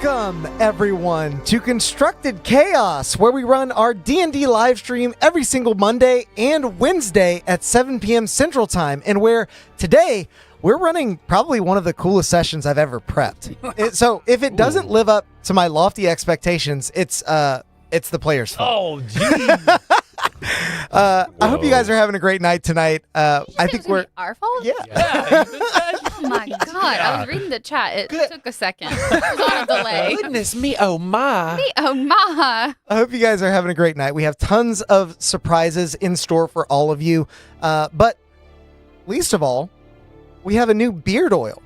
Welcome, everyone, to Constructed Chaos, where we run our D&D live stream every single Monday and Wednesday at 7 p.m. Central Time, and where today we're running probably one of the coolest sessions I've ever prepped. So if it doesn't live up to my lofty expectations, it's the player's fault. Oh, geez. I hope you guys are having a great night tonight. I think we're our fault. yeah. Oh my god! I was reading the chat. It took a second. It was on a delay. Goodness me, oh my. Oh my! I hope you guys are having a great night. We have tons of surprises in store for all of you. But least of all, we have a new beard oil.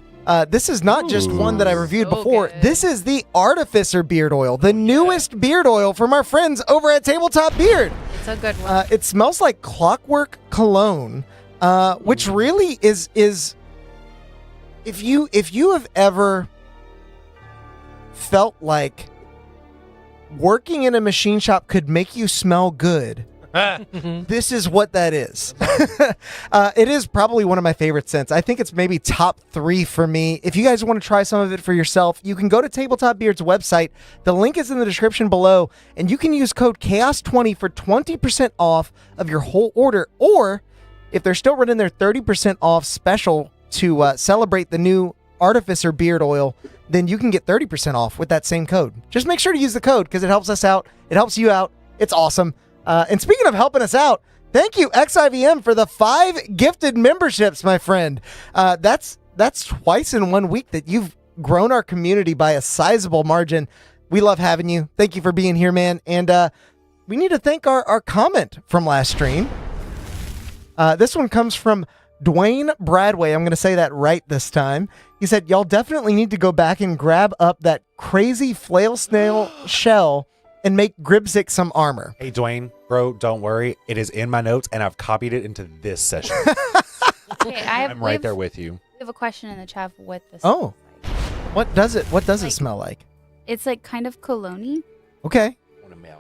This is not just one that I reviewed before. good. This is the Artificer beard oil, the newest beard oil from our friends over at Tabletop Beard. It's a good one. It smells like clockwork cologne, which really is if you have ever felt like working in a machine shop could make you smell good, this is what that is. It is probably one of my favorite scents. I think it's maybe top 3 for me. If you guys want to try some of it for yourself, you can go to Tabletop Beard's website. The link is in the description below, and you can use code CHAOS20 for 20% off of your whole order. Or if they're still running their 30% off special to celebrate the new Artificer beard oil, then you can get 30% off with that same code. Just make sure to use the code because it helps us out. It helps you out. It's awesome. And speaking of helping us out, thank you, XIVM, for the 5 gifted memberships, my friend. That's twice in 1 week that you've grown our community by a sizable margin. We love having you. Thank you for being here, man. And we need to thank our comment from last stream. This one comes from Dwayne Bradway. I'm going to say that right this time. He said, y'all definitely need to go back and grab up that crazy flail snail shell and make Gribzik some armor. Hey, Dwayne, bro, don't worry. It is in my notes, and I've copied it into this session. Okay, I'm right there with you. We have a question in the chat of what this. Oh. smells like. What does it Like- smell like? It's like kind of cologne-y, Okay.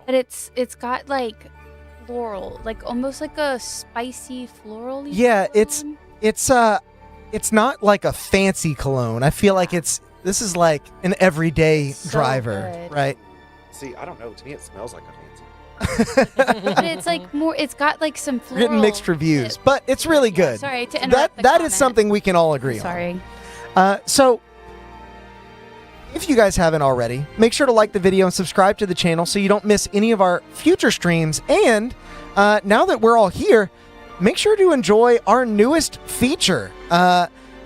but it's got like floral, like almost like a spicy floral. Yeah, it's not like a fancy cologne. I feel like this is like an everyday So driver, good. right? See, I don't know. To me, it smells like a fancy. But it's like more. It's got like some floral. Getting mixed reviews, but it's really good. Sorry to interrupt. the That comment. is something we can all agree Sorry. on. So if you guys haven't already, make sure to like the video and subscribe to the channel so you don't miss any of our future streams. And now that we're all here, make sure to enjoy our newest feature.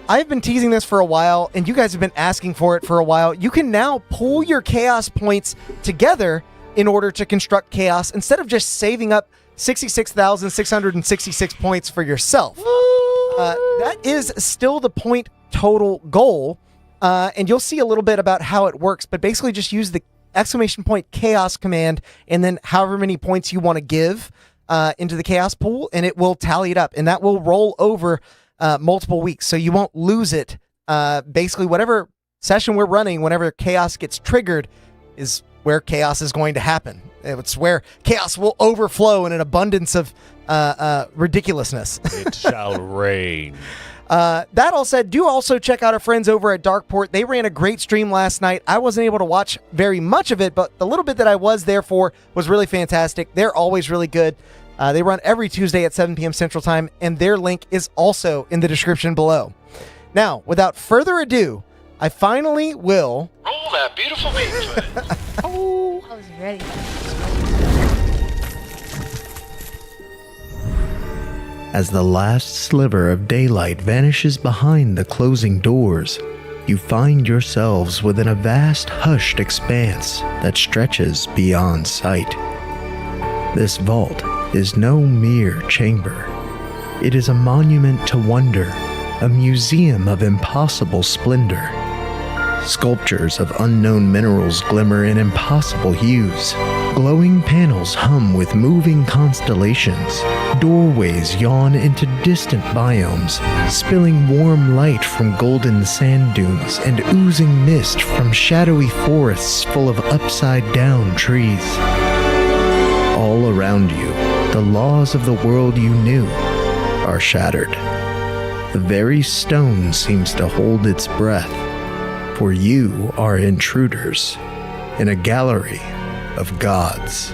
I've been teasing this for a while, and you guys have been asking for it for a while. You can now pool your chaos points together in order to construct chaos instead of just saving up 66,666 points for yourself. That is still the point total goal, and you'll see a little bit about how it works, but basically just use the !chaos command and then however many points you want to give into the chaos pool, and it will tally it up, and that will roll over multiple weeks, so you won't lose it. Basically, whatever session we're running, whenever chaos gets triggered, is where chaos is going to happen. It's where chaos will overflow in an abundance of ridiculousness. It shall rain. That all said, do also check out our friends over at Darkport. They ran a great stream last night. I wasn't able to watch very much of it, but the little bit that I was there for was really fantastic. They're always really good. They run every Tuesday at 7 p.m. Central Time, and their link is also in the description below. Now, without further ado, I finally will... Roll that beautiful Bigfoot. Oh, I was ready. As the last sliver of daylight vanishes behind the closing doors, you find yourselves within a vast hushed expanse that stretches beyond sight. This vault is no mere chamber. It is a monument to wonder, a museum of impossible splendor. Sculptures of unknown minerals glimmer in impossible hues. Glowing panels hum with moving constellations. Doorways yawn into distant biomes, spilling warm light from golden sand dunes and oozing mist from shadowy forests full of upside-down trees. All around you, the laws of the world you knew are shattered. The very stone seems to hold its breath, for you are intruders in a gallery of gods.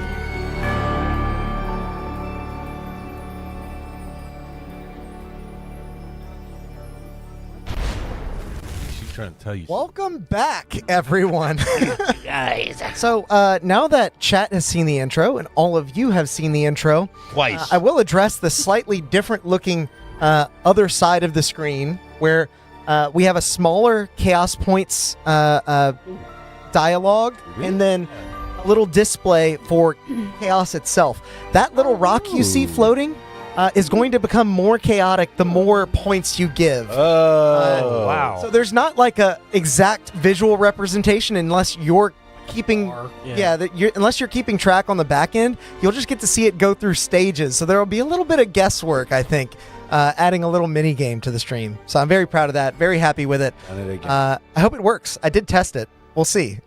She's trying to tell you. Welcome back, everyone. So now that chat has seen the intro and all of you have seen the intro, Twice. I will address the slightly different looking other side of the screen where we have a smaller chaos points dialogue and then a little display for chaos itself. That little rock you see floating is going to become more chaotic the more points you give. Oh, wow. So there's not like a exact visual representation unless you're keeping unless you're keeping track on the back end. You'll just get to see it go through stages. So there will be a little bit of guesswork, I think, adding a little mini game to the stream. So I'm very proud of that. Very happy with it. Done it again. I hope it works. I did test it. We'll see.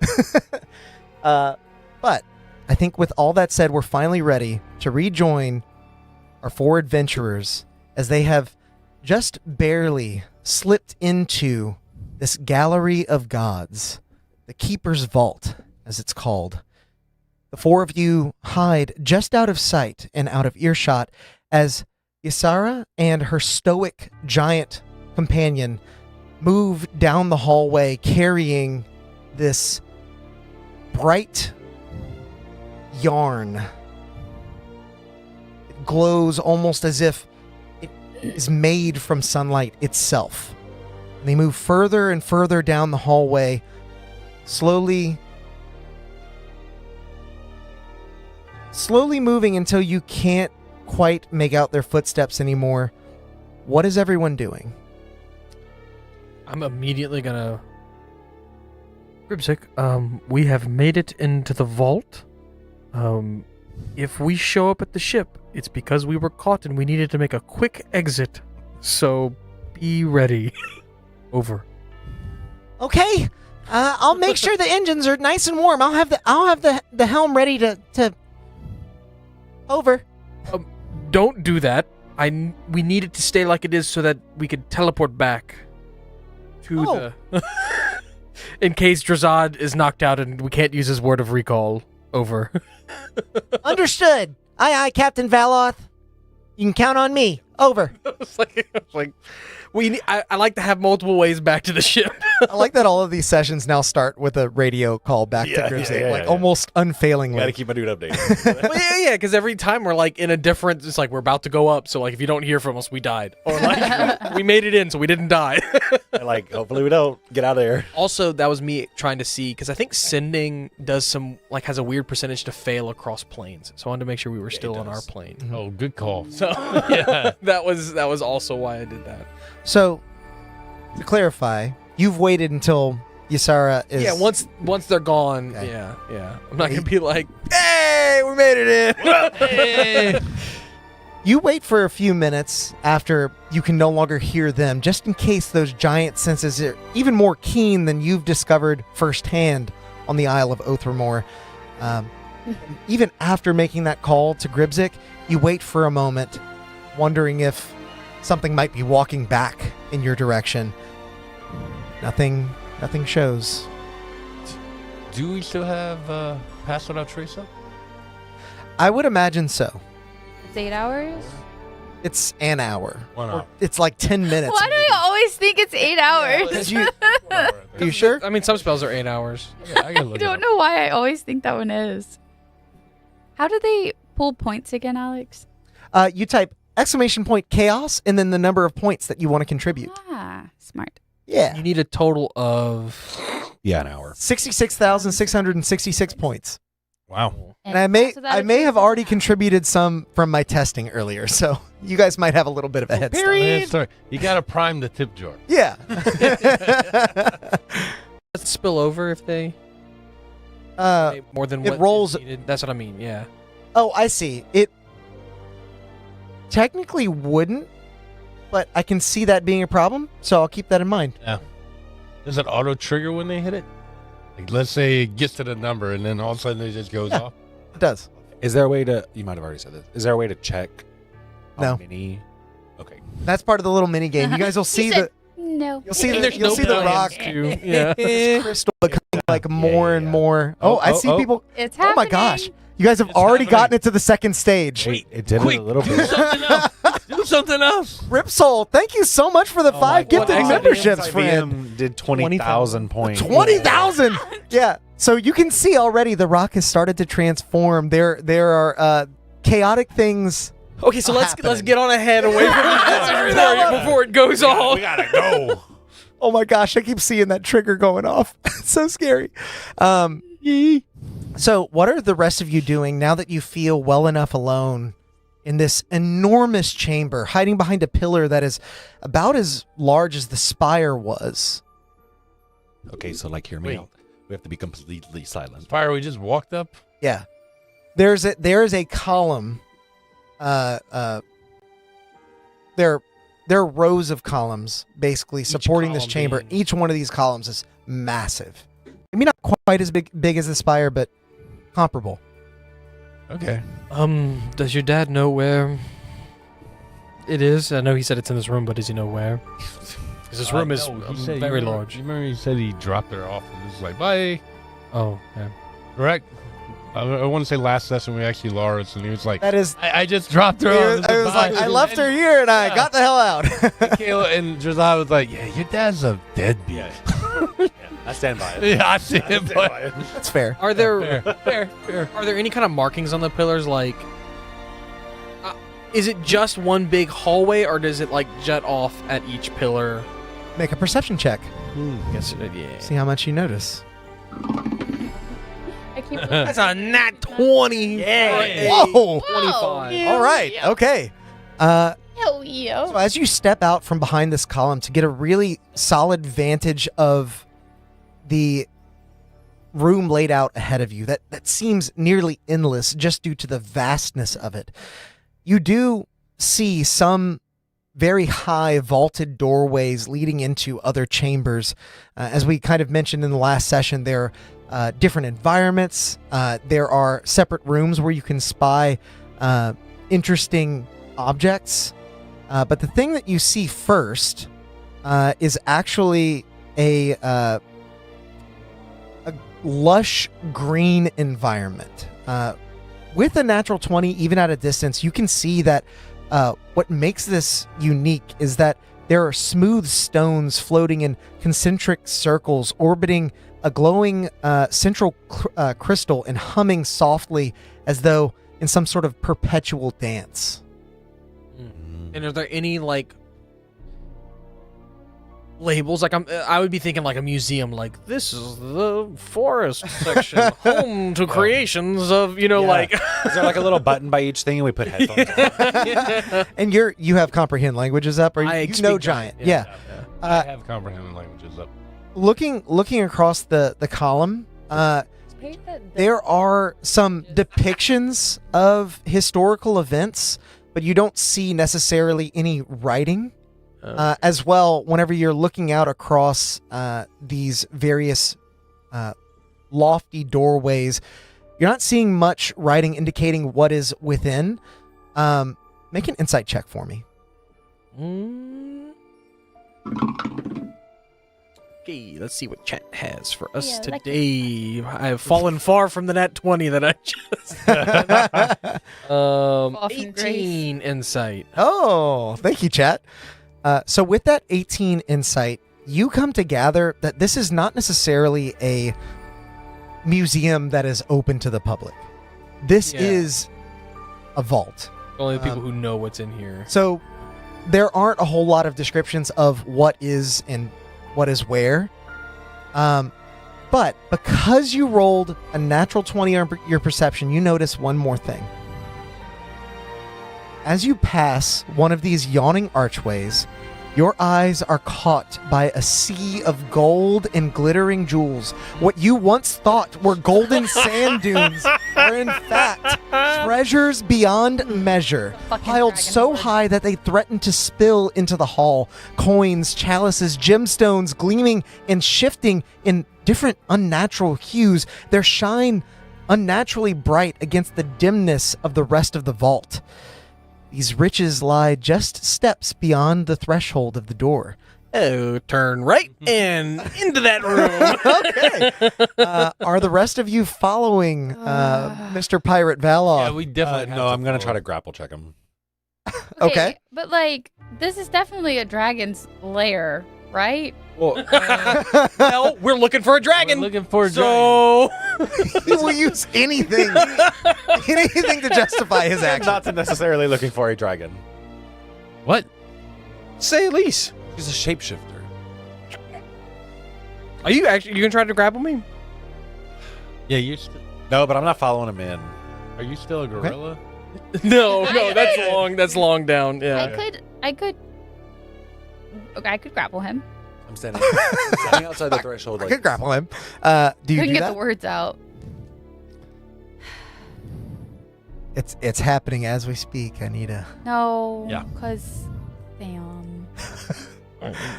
But I think with all that said, we're finally ready to rejoin our four adventurers as they have just barely slipped into this gallery of gods, the Keeper's Vault, as it's called. The four of you hide just out of sight and out of earshot as Ysara and her stoic giant companion move down the hallway carrying this bright yarn. It glows almost as if it is made from sunlight itself. And they move further and further down the hallway, slowly moving until you can't quite make out their footsteps anymore. What is everyone doing? I'm immediately gonna... Gribzik, we have made it into the vault. If we show up at the ship, it's because we were caught and we needed to make a quick exit. So, be ready. Over. Okay, I'll make sure the engines are nice and warm. I'll have the helm ready to. Over. Don't do that. We need it to stay like it is so that we could teleport back to the... in case Drazad is knocked out and we can't use his word of recall. Over. Understood. Aye, aye, Captain Valoth. You can count on me. Over. It's like I like to have multiple ways back to the ship. I like that all of these sessions now start with a radio call back to Grimsay, almost unfailingly. Gotta keep my dude updated. Well, yeah, because every time we're like in a different, it's like we're about to go up, so like if you don't hear from us, we died, or like we made it in, so we didn't die. Like, hopefully we don't get out of there. Also, that was me trying to see because I think sending does some like has a weird percentage to fail across planes, so I wanted to make sure we were still on our plane. Oh, good call. So Yeah. that was also why I did that. So, to clarify, you've waited until Ysara is... Yeah, once they're gone, Okay. yeah. I'm not gonna be like, hey, we made it in. Hey. You wait for a few minutes after you can no longer hear them, just in case those giant senses are even more keen than you've discovered firsthand on the Isle of Othramore. Even after making that call to Gribzik, you wait for a moment, wondering if something might be walking back in your direction. Nothing shows. Do we still have Pass Without Trace up? I would imagine so. It's 8 hours? It's an hour. 1 Or hour. it's like 10 minutes. Why do I always think it's 8 hours? Are you sure? I mean, some spells are 8 hours. Yeah, I gotta I look don't know why I always think that one is. How do they pull points again, Alex? You type ! chaos and then the number of points that you want to contribute. Ah, smart. Yeah. You need a total of Yeah, an hour. 66,666 points. Wow. And I may have already contributed some from my testing earlier, so you guys might have a little bit of a head start. Man, sorry. You gotta prime the tip jar. Yeah. does it spill over if they more than it what rolls- is needed? That's what I mean. Yeah. Oh, I see. It technically wouldn't, but I can see that being a problem, so I'll keep that in mind. Does it auto trigger when they hit it? Like, let's say it gets to the number and then all of a sudden it just goes off. It does. Is there a way to... You might have already said this. Is there a way to check how No. many... Okay. That's part of the little mini game. You guys will see said the No. You'll see, There's you'll no see the plans rock. to- Yeah. This crystal becoming like more and more. Oh, I oh, see oh. people. It's Oh happening. my gosh. You guys have It's already happening. gotten it to the second stage. Wait, it did Quick, it a little do bit. something else. Do something else. Ripsol, thank you so much for the 5 gifted God. memberships, friend. IBM did 20,000 points. 20,000. Yeah. So you can see already the rock has started to transform. There are chaotic things. Okay, so let's happening. get on ahead away from it before it goes off. We gotta go. Oh my gosh, I keep seeing that trigger going off. It's so scary. So what are the rest of you doing now that you feel well enough alone in this enormous chamber, hiding behind a pillar that is about as large as the spire was? Okay, so like hear me Wait. out. We have to be completely silent. Fire, we just walked up. Yeah. There is a column. There are rows of columns basically supporting this column chamber. being- Each one of these columns is massive. Maybe not quite as big as the spire, but comparable. Okay. Does your dad know where it is? I know he said it's in this room, but does he know where? 'Cause this room is No, he said- very you remember- large. You remember he said he dropped her off and was like, bye. Oh, yeah. Correct? I want to say last session we actually lost, and he was like, That is. I just dropped her I off. was like, I left her here and I Yeah. got the hell out. Kayla and Josiah was like, yeah, your dad's a deadbeat. I stand by it. Yeah, I see it, but That's fair. Are there fair. are there any kind of markings on the pillars? Like, is it just one big hallway, or does it like jut off at each pillar? Make a perception check. I guess it, yeah. See how much you notice. I keep. That's a nat 20. Yeah. Whoa. 25. All right. Okay. Hell yeah. So as you step out from behind this column to get a really solid vantage of the room laid out ahead of you, that seems nearly endless just due to the vastness of it, you do see some very high vaulted doorways leading into other chambers. As we kind of mentioned in the last session, there are different environments. There are separate rooms where you can spy interesting objects. But the thing that you see first is actually a lush green environment. With a natural 20, even at a distance, you can see that what makes this unique is that there are smooth stones floating in concentric circles orbiting a glowing central crystal and humming softly as though in some sort of perpetual dance. And are there any like labels? Like I would be thinking like a museum. Like this is the forest section, home to creations of Yeah. like. Is there like a little button by each thing and we put headphones on? And you have comprehend languages up, or I you speak know giant, giant. yeah. Yeah. I have comprehending languages up. Looking across the column, there are some depictions of historical events, but you don't see necessarily any writing. As well, whenever you're looking out across these various lofty doorways, you're not seeing much writing indicating what is within. Make an insight check for me. Okay, let's see what chat has for us Yeah, today. I have fallen far from the nat 20 that I just. Fall from grace. 18 insight. Oh, thank you, chat. So with that 18 insight, you come to gather that this is not necessarily a museum that is open to the public. This Yeah. is a vault. Only the people who know what's in here. So there aren't a whole lot of descriptions of what is and what is where. But because you rolled a natural 20 on your perception, you notice one more thing. As you pass one of these yawning archways, your eyes are caught by a sea of gold and glittering jewels. What you once thought were golden sand dunes are in fact treasures beyond measure, Fucking piled so dragonwood. high that they threaten to spill into the hall. Coins, chalices, gemstones gleaming and shifting in different unnatural hues. Their shine unnaturally bright against the dimness of the rest of the vault. These riches lie just steps beyond the threshold of the door. Oh, turn right and into that room. Okay. Are the rest of you following Mr. Pirate Valoth? Yeah, we definitely. No, I'm gonna try to grapple check him. Okay. But like, this is definitely a dragon's lair, right? Well, Well, we're looking for a dragon. We're looking for a so He will use anything to justify his I'm action. not necessarily looking for a dragon. What? say Elise. He's a shapeshifter. Are you gonna try to grapple me? Yeah, No, but I'm not following him in. Are you still a gorilla? No, that's long down. Yeah. I could grapple him. I'm standing outside the threshold. I Like, could grapple him. Do you Couldn't do get that? the words out. It's happening as we speak. I need a. No. Yeah. Because, damn,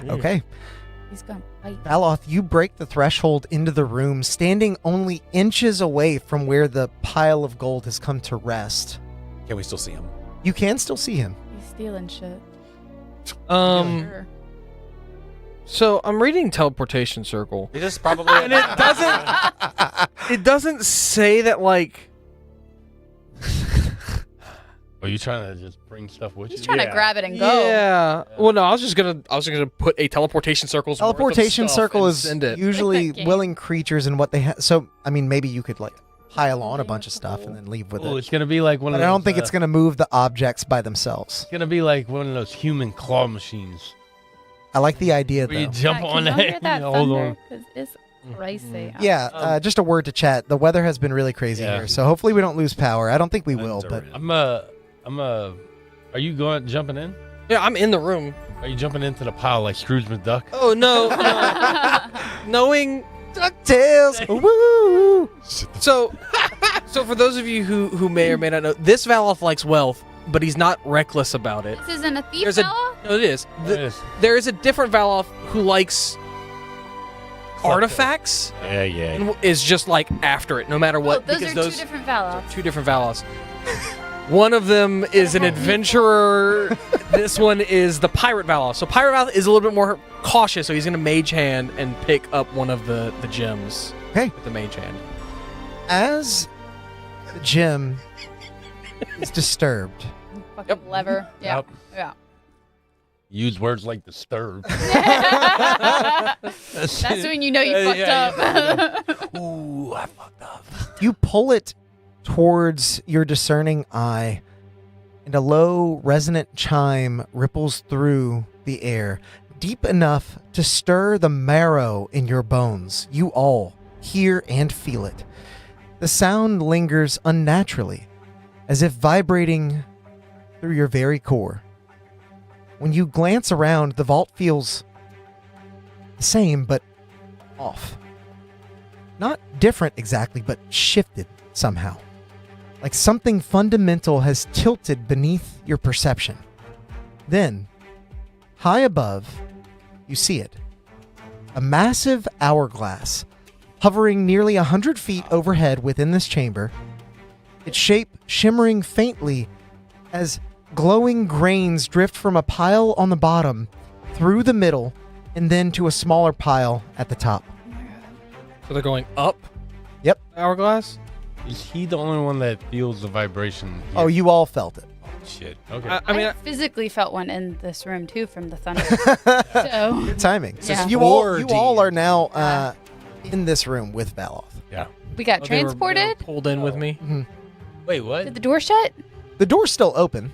Okay. he's gonna bite. Valoth, you break the threshold into the room, standing only inches away from where the pile of gold has come to rest. can we still see him? You can still see him. He's stealing shit. Sure. So I'm reading teleportation circle, He just probably. and it doesn't say that like. Are you trying to just bring stuff with He's you? trying to grab it and go. Yeah. Well, no, I was just gonna put a teleportation circle's worth of Teleportation stuff circle and is send it. usually Like that game. willing creatures and what they have. So, I mean, maybe you could like pile on a bunch of stuff and then leave with Oh, it. it's gonna be like one But of I those. don't think it's going to move the objects by themselves. It's gonna be like one of those human claw machines I like the idea, where you though. jump Yeah, on can y'all that. hear that and hold thunder? on. 'Cause it's crazy. Yeah, just a word to chat. The weather has been really crazy Yeah. here, so hopefully we don't lose power. I don't think we will, but Are you jumping in? Yeah, I'm in the room. Are you jumping into the pile like Scrooge McDuck? Oh no. Knowing DuckTales. Woo! so for those of you who may or may not know, this Valoth likes wealth, but he's not reckless about it. This isn't a thief, There's a- fella? No, it is. Yes. There is a different Valoth who likes artifacts Yeah. and is just like after it, no matter what. Oh, those because are those two different Valos. two different Valos. One of them is an adventurer. This one is the pirate Valos. So pirate Valos is a little bit more cautious, so he's gonna mage hand and pick up one of the gems. Okay. With the mage hand. As the gem is disturbed, Fucking lever. Yeah. Yep. Yeah. Use words like disturb. That's when you know you fucked up. Ooh, I fucked up. you pull it towards your discerning eye, and a low, resonant chime ripples through the air, deep enough to stir the marrow in your bones. You all hear and feel it. The sound lingers unnaturally, as if vibrating through your very core. When you glance around, the vault feels the same, but off. Not different exactly, but shifted somehow. Like something fundamental has tilted beneath your perception. Then, high above, you see it. A massive hourglass hovering nearly 100 feet overhead within this chamber, its shape shimmering faintly as glowing grains drift from a pile on the bottom through the middle and then to a smaller pile at the top. So they're going up. Yep. Hourglass. Is he the only one that feels the vibration? Oh, you all felt it. Shit. Okay. I mean, I physically felt one in this room too from the thunder. So Good timing. Yeah. You all are now in this room with Valoth. yeah. we got they were transported. pulled in with me. Wait, what? Did the door shut? The door's still open.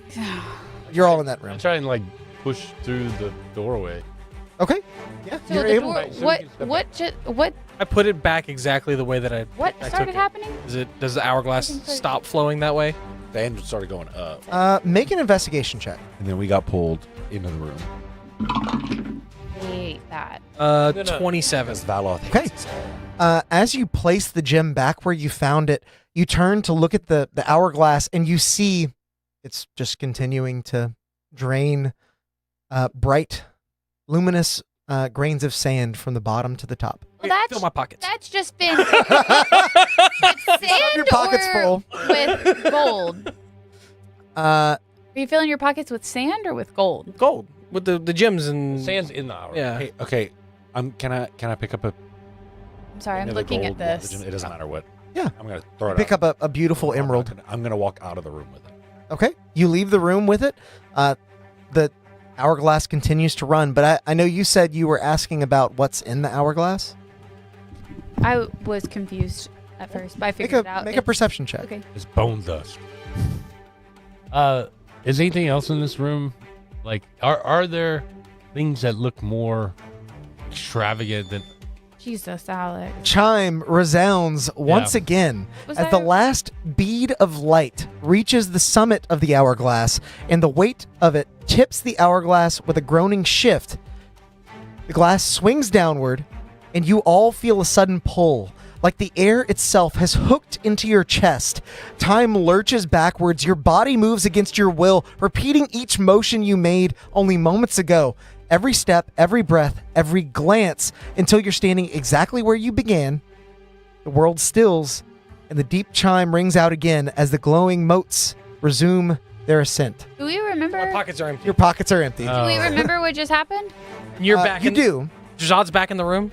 You're all in that I'm room. trying to like push through the doorway. Okay. Yeah, So you're the able. door. Right, so we What? can step What? I put it back exactly the way that I What took started it. happening? Does the hourglass I think so. stop flowing that way? The end started going up, Make an investigation check. and then we got pulled into the room. Hate that. 27. As Valoth Okay. hates us all. As you place the gem back where you found it, you turn to look at the hourglass, and you see it's just continuing to drain bright, luminous grains of sand from the bottom to the top. Well, that's Fill my pockets. That's just been Have sand your pockets or full. with gold. Are you filling your pockets with sand or with gold? Gold. with the gems and Sand's in the hourglass. Yeah. Hey, okay. Can I pick up a? I'm sorry, I'm another looking gold at one? this. It doesn't matter what. Yeah. I'm gonna throw it. Pick out. up a beautiful emerald. I'm gonna walk out of the room with it. Okay. You leave the room with it. The hourglass continues to run, but I know you said you were asking about what's in the hourglass. I was confused at first, but I Make figured it out. a perception check. Okay. It's bone dust. Is anything else in this room? Like, are there things that look more extravagant than? Jesus, Alex. Chime resounds once again Was as the there- last bead of light reaches the summit of the hourglass, and the weight of it tips the hourglass with a groaning shift. The glass swings downward, and you all feel a sudden pull, like the air itself has hooked into your chest. Time lurches backwards, your body moves against your will, repeating each motion you made only moments ago. Every step, every breath, every glance, until you're standing exactly where you began. The world stills, and the deep chime rings out again as the glowing motes resume their ascent. Do we remember? our pockets are empty. Your pockets are empty. Do we remember what just happened? You're back. You do. Drazad's back in the room.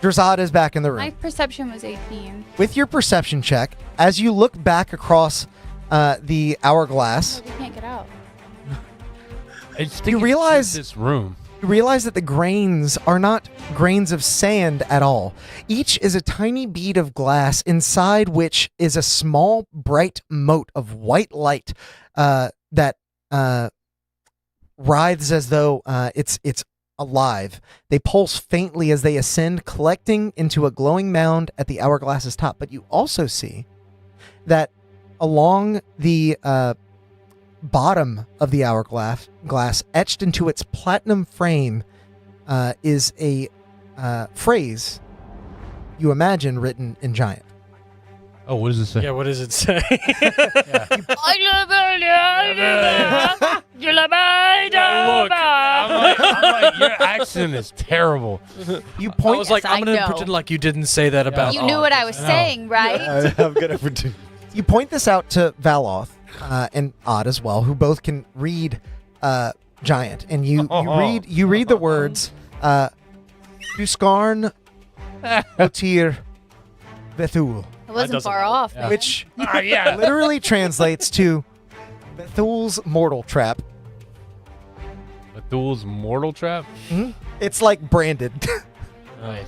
Drazad is back in the room. My perception was 18. With your perception check, as you look back across the hourglass, Oh, we can't get out. I just think You it's realize- just this room. you realize that the grains are not grains of sand at all. Each is a tiny bead of glass inside which is a small, bright mote of white light that writhes as though it's alive. They pulse faintly as they ascend, collecting into a glowing mound at the hourglass's top. But you also see that along the bottom of the hourglass, etched into its platinum frame, is a phrase you imagine written in giant. Oh, what does it say? Yeah, what does it say? Look, I'm like, your accent is terrible. You I point. was like, Yes, I'm I gonna know. pretend like you didn't say that about. You knew what I was I know. saying, right? I'm gonna pretend. You point this out to Valoth and Odd as well, who both can read giant, and you read the words Duskarn Otir Bethul, It wasn't doesn't far matter. off. Yeah. which Yeah. literally translates to Bethul's mortal trap. Bethul's mortal trap. It's like branded. Nice.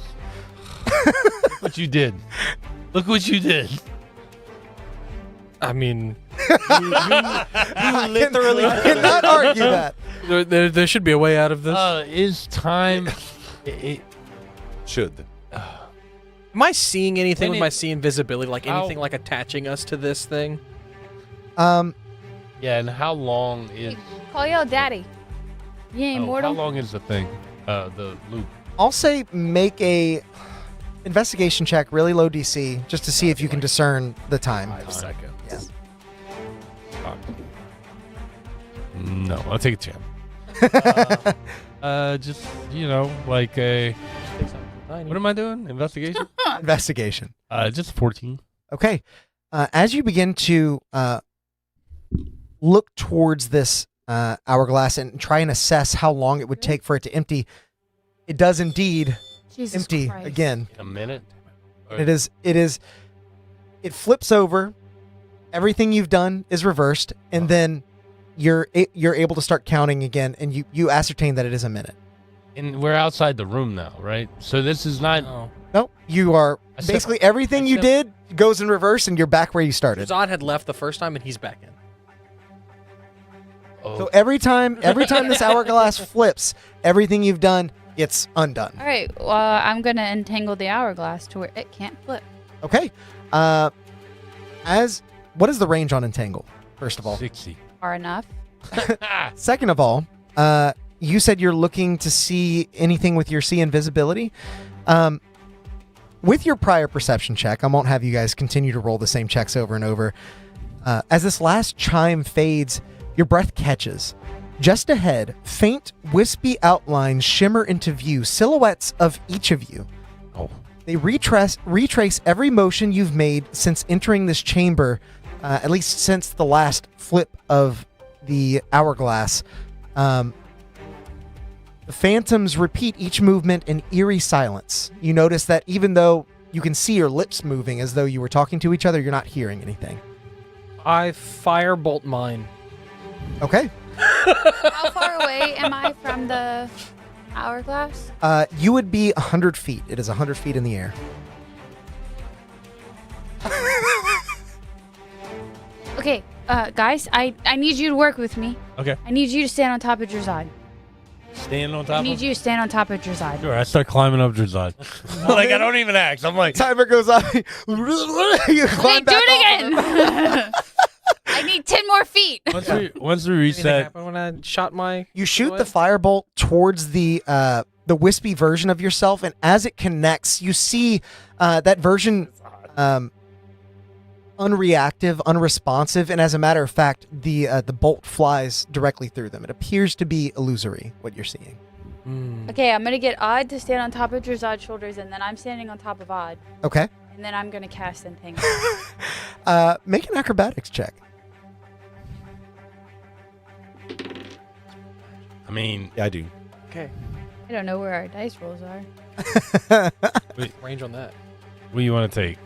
Look what you did. Look what you did. I mean, Literally cannot argue that. there should be a way out of this. Is time? Should. Am I seeing anything and with it- my seeing visibility? Like How- anything like attaching us to this thing? Yeah, and how long is? Call y'all daddy. You ain't How mortal. long is the thing? The loop. I'll say make a investigation check, really low DC, just to see if you can discern the time. 5 seconds. Yeah. No, I'll take a chance. Just like a. What am I doing? Investigation. Investigation. Just 14. Okay. As you begin to look towards this hourglass and try and assess how long it would take for it to empty, it does indeed Jesus empty Christ. again. In a minute. It flips over. Everything you've done is reversed, and then you're able to start counting again, and you ascertain that it is a minute. And we're outside the room now, right? So this is not. Oh. No, you are Except- basically everything you did goes in reverse, and you're back where you started. Drazad had left the first time, and he's back in. Oh, So every time this hourglass flips, everything you've done gets undone. All right. Well, I'm gonna entangle the hourglass to where it can't flip. Okay. What is the range on entangle? First of all, 60. Far enough. second of all, you said you're looking to see anything with your see invisibility. With your prior perception check, I won't have you guys continue to roll the same checks over and over. As this last chime fades, your breath catches. Just ahead, faint, wispy outlines shimmer into view, silhouettes of each of you. Oh. They retrace every motion you've made since entering this chamber, at least since the last flip of the hourglass. The phantoms repeat each movement in eerie silence. You notice that even though you can see your lips moving as though you were talking to each other, you're not hearing anything. I firebolt mine. Okay. How far away am I from the hourglass? You would be 100 feet. It is 100 feet in the air. Okay, guys, I need you to work with me. Okay. I need you to stand on top of Drazad. Stand on I top need of you to stand on top of Drazad. Sure, I start climbing up Drazad. Like, I don't even ask. I'm like, Timer goes off. You Okay, climb do back it off. again! I need 10 more feet. once we Anything reset, happened when I shot my... You shoot the firebolt towards the wispy version of yourself, and as it connects, you see that version unreactive, unresponsive, and as a matter of fact, the bolt flies directly through them. It appears to be illusory, what you're seeing. Okay, I'm gonna get Odd to stand on top of Drazad's shoulders, and then I'm standing on top of Odd. Okay. And then I'm gonna cast Entangle. Make an acrobatics check. I mean, Yeah, I do. Okay. I don't know where our dice rolls are. Range on that. what do you want to take?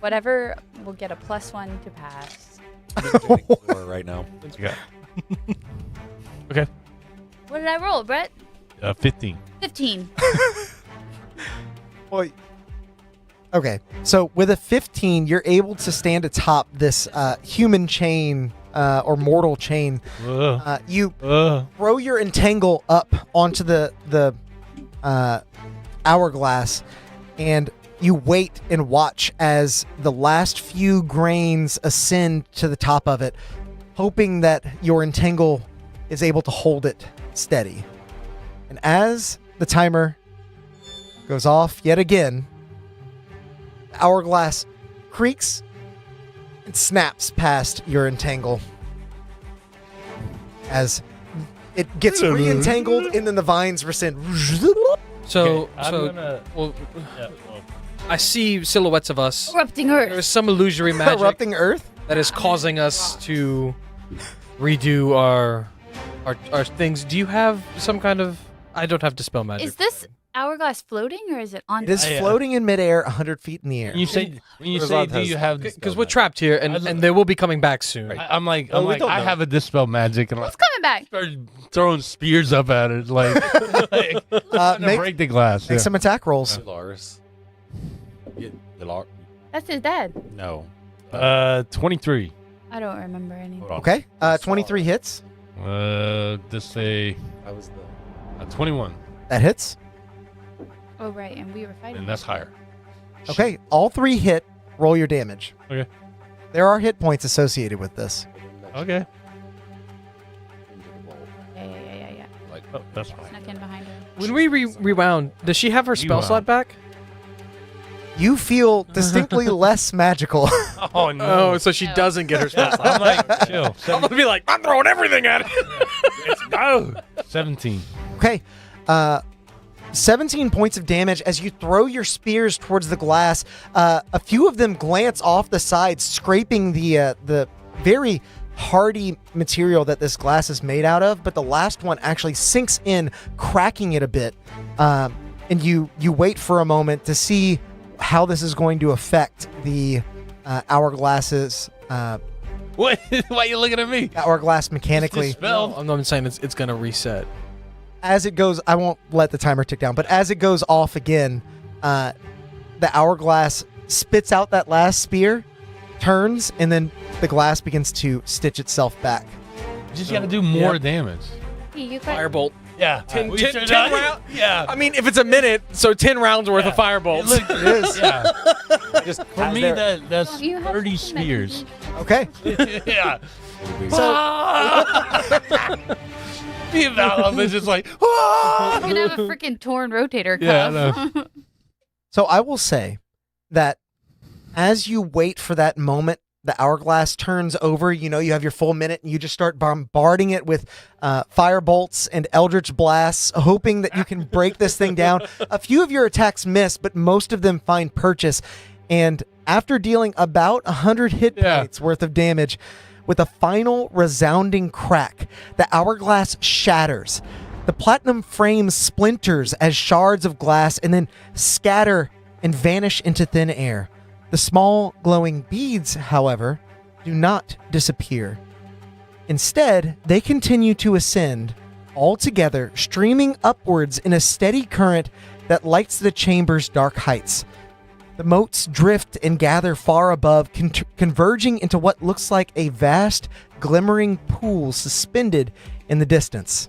Whatever will get a +1 to pass. Right now. Yeah. What did I roll, Brett? 15. 15. Well, okay, so with a 15, you're able to stand atop this human chain or mortal chain. You throw your entangle up onto the hourglass, and you wait and watch as the last few grains ascend to the top of it, hoping that your entangle is able to hold it steady. And as the timer goes off yet again, the hourglass creaks and snaps past your entangle as it gets re-entangled, and then the vines rescind. So, I'm gonna- well, I see silhouettes of us. Erupting There Earth. is some illusory magic Erupting earth. that is causing us to redo our things. Do you have some kind of... I don't have dispel magic. Is this hourglass floating, or is it on? It is floating in midair 100 feet in the air. When you say, Razad do has- you have... Because we're trapped here, and they will be coming back soon. I'm like, Oh, we don't I know. have a dispel magic, and I What's coming back? started throwing spears up at it, like, like trying to Make break the glass. some attack rolls. Lars. That's his dad. No. 23. I don't remember any. Hold on. Okay, 23 hits. Just say That was the. 21, That hits. Oh right, and we were fighting. and that's higher. Okay, all 3 hit. Roll your damage. Okay. There are hit points associated with this. Okay. Yeah. Oh, that's fine. Snuck in behind her. When we rewound, does she have her spell slot back? You feel distinctly less magical. Oh no! Oh, so she No. doesn't get her spell slot. I'm like, chill. I'm gonna be like, I'm throwing everything at it. Let's go. 17. Okay. 17 points of damage as you throw your spears towards the glass. A few of them glance off the side, scraping the very hardy material that this glass is made out of, but the last one actually sinks in, cracking it a bit. And you wait for a moment to see how this is going to affect the hourglasses. What? Why are you looking at me? Hourglass mechanically. Dispel. I'm not saying it's gonna reset. As it goes, I won't let the timer tick down, but as it goes off again, the hourglass spits out that last spear, turns, and then the glass begins to stitch itself back. You just got to do more damage. Hey, you got Firebolt. Yeah. 10 We should 10 not- round- Yeah. I mean, if it's a minute, so 10 rounds worth of firebolts. Look, It is. yeah. Just For me, that's You have 30 something that spears. Okay. Yeah. So Me and Val is just like, "Ah!" You're gonna have a freaking torn rotator cuff. Yeah, I So I will say that as you wait for that moment, the hourglass turns over. You know, you have your full minute, and you just start bombarding it with fire bolts and eldritch blasts, hoping that you can break this thing down. A few of your attacks miss, but most of them find purchase. And after dealing about 100 hit Yeah. points worth of damage, with a final resounding crack. The hourglass shatters. The platinum frame splinters as shards of glass and then scatter and vanish into thin air. The small glowing beads, however, do not disappear. Instead, they continue to ascend, all together, streaming upwards in a steady current that lights the chamber's dark heights. The motes drift and gather far above, converging into what looks like a vast, glimmering pool suspended in the distance.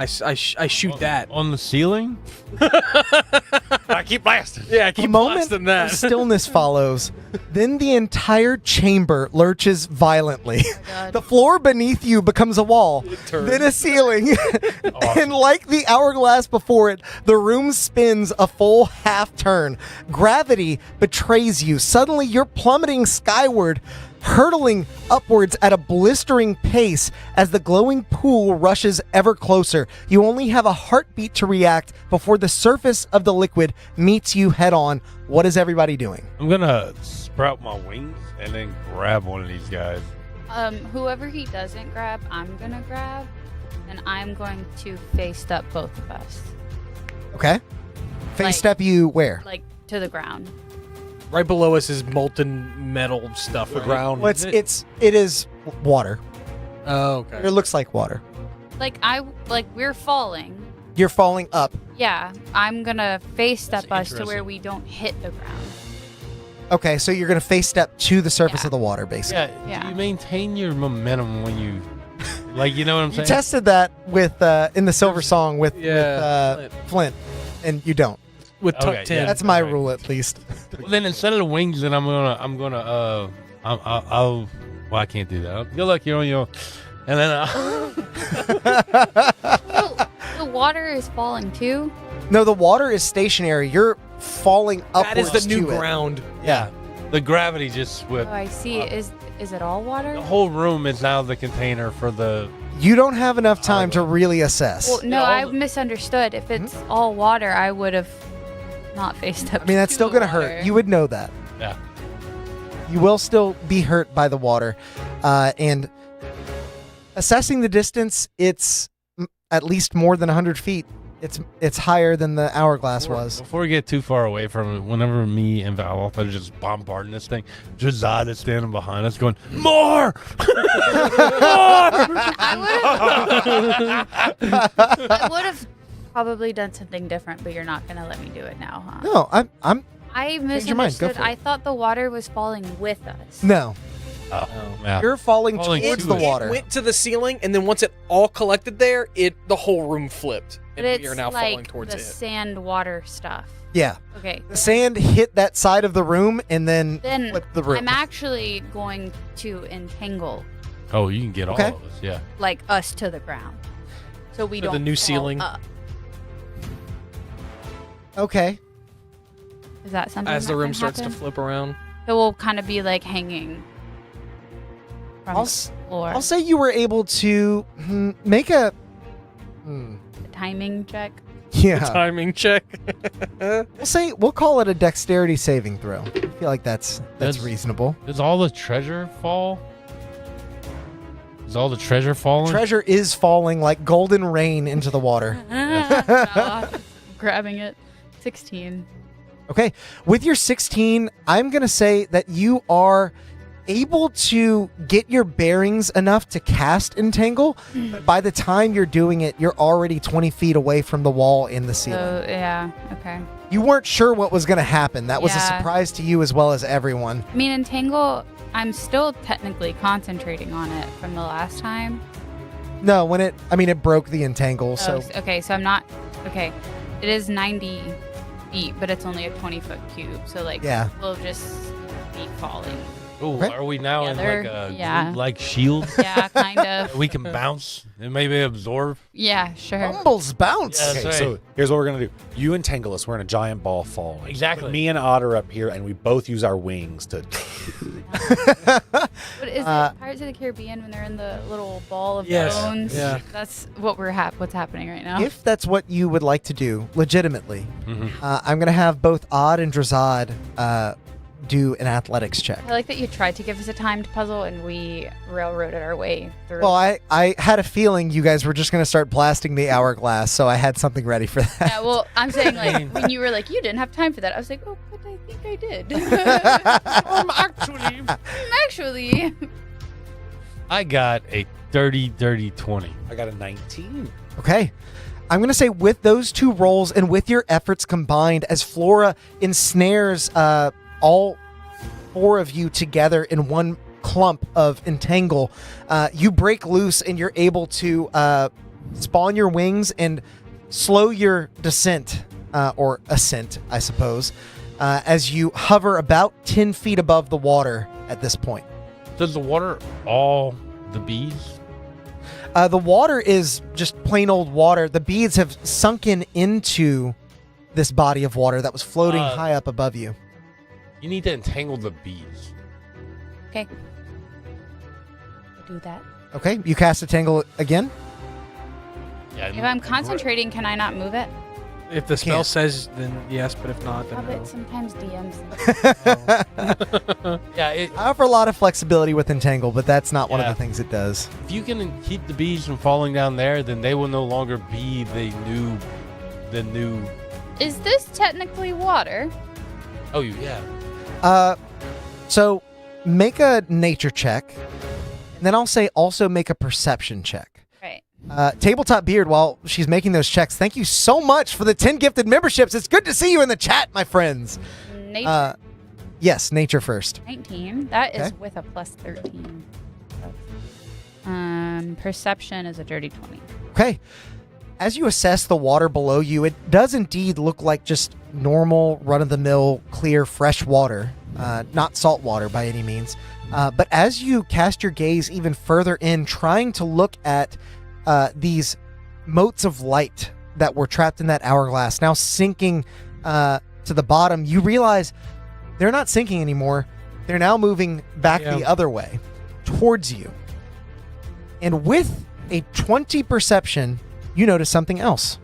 I shoot that. On the ceiling? I keep blasting. Yeah, A keep moment blasting that. of stillness follows. Then the entire chamber lurches violently. God. The floor beneath you becomes a wall, then a ceiling, and like the hourglass before it, the room spins a full half turn. Gravity betrays you. Suddenly, you're plummeting skyward, hurtling upwards at a blistering pace as the glowing pool rushes ever closer. You only have a heartbeat to react before the surface of the liquid meets you head on. What is everybody doing? I'm gonna sprout my wings and then grab one of these guys. Whoever he doesn't grab, I'm gonna grab, and I'm going to face step both of us, Okay. Face Like- step you where? like to the ground. Right below us is molten metal stuff. The right? ground. Well, it is water. Oh, okay. It looks like water. Like we're falling. You're falling up. Yeah, I'm gonna face step That's us to where interesting. we don't hit the ground. Okay, so you're gonna face step to the surface Yeah. of the water, basically. Yeah, Yeah. you maintain your momentum when you, like, you know what I'm You saying? tested that with in the Silver Song with Yeah, Flint, and you don't. With Okay, tucked yeah. in. That's my right. rule, at least. Well, then instead of the wings, then I'll well, I can't do that. Good luck, you're on your, and then The water is falling too. No, the water is stationary. You're falling That upwards is the new to it. ground. Yeah. the gravity just Oh, whipped. I see. Is it all water? The whole room is now the container for the. You don't have enough time to really assess. Well, no, Yeah, all I the- misunderstood. If it's all water, I would have not faced up. I mean, that's to still the going to water. hurt. You would know that. Yeah. You will still be hurt by the water. And assessing the distance, it's at least more than 100 feet. It's higher than the hourglass was. Before we get too far away from it, whenever me and Valoth are just bombarding this thing, Jazad is standing behind us going, more! I would have probably done something different, but you're not gonna let me do it now, huh? No, I'm I your mind. Go misunderstood. for it. I thought the water was falling with us. no. Oh, yeah. You're falling Falling towards to the it. water. It went to the ceiling, and then once it all collected there, the whole room flipped, But and it's we are now falling like towards the it. sand water stuff. Yeah. Okay. The sand hit that side of the room and then Then flipped the room. I'm actually going to entangle Oh, you can get Okay. all of us, yeah. like us to the ground, so we To the don't new fall ceiling? up. Okay. Is that something As the that room can starts happen? to flip around. So we'll kind of be like hanging from I'll the s- floor. I'll say you were able to make a. The timing check. Yeah. Timing check. We'll call it a dexterity saving throw. I feel like that's That's- reasonable. Does all the treasure fall? Is all the treasure falling? Treasure is falling like golden rain into the water. Grabbing it. 16. Okay. With your 16, I'm going to say that you are able to get your bearings enough to cast Entangle. But by the time you're doing it, you're already 20 feet away from the wall in the ceiling. So, yeah. Okay. You weren't sure what was going to happen. That was a Yeah. surprise to you as well as everyone. I mean, entangle, I'm still technically concentrating on it from the last time. No, it broke the Entangle. So Okay, so I'm not. Okay. It is 90 feet, but it's only a 20-foot cube. So, like, Yeah. we'll just be falling. Ooh, Okay. are we now in Together, like a yeah. like shield? Yeah, kind of. We can bounce and maybe absorb. Yeah, sure. Rumbles bounce. Yeah. Okay, That's so right. here's what we're gonna do. You entangle us. We're in a giant ball falling. Exactly. Put me and Otter up here, and we both use our wings to. What is Uh, it? Pirates of the Caribbean when they're in the little ball of Yes, bones. yeah. That's what what's happening right now. If that's what you would like to do, legitimately, Mhm. I'm going to have both Odd and Drazad do an athletics check. I like that you tried to give us a timed puzzle and we railroaded our way through. Well, I had a feeling you guys were just going to start blasting the hourglass, so I had something ready for that. Yeah, well, I'm saying like when you were like you didn't have time for that, I was like, oh, but I think I did. Actually. I got a dirty 20. I got a 19. Okay. I'm going to say with those two rolls and with your efforts combined, as Flora ensnares all four of you together in one clump of entangle, you break loose and you're able to spawn your wings and slow your descent, or ascent, I suppose, as you hover about 10 feet above the water at this point. Does the water all the bees? The water is just plain old water. The beads have sunken into this body of water that was floating high up above you. You need to entangle the bees. Okay. Do that. Okay, you cast a tangle again. Yeah. If I'm concentrating, can I not move it? If the spell Can't. says, then yes, but if not, Oh, then but no. sometimes DMs. Yeah. It, I offer a lot of flexibility with entangle, but that's not one of Yeah. the things it does. if you can keep the bees from falling down there, then they will no longer be the new. Is this technically water? Oh, yeah. So make a nature check, and then I'll say also make a perception check. Right. Tabletop Beard, while she's making those checks, thank you so much for the 10 gifted memberships. It's good to see you in the chat, my friends. Nature Yes, nature first. 19. That is Okay. with a plus 13. Perception is a dirty 20. Okay. As you assess the water below you, it does indeed look like just normal, run-of-the-mill, clear, fresh water, not salt water by any means. But as you cast your gaze even further in, trying to look at these motes of light that were trapped in that hourglass, now sinking to the bottom, you realize they're not sinking anymore. They're now moving back the other way, towards you. And with a 20 perception, you notice something else.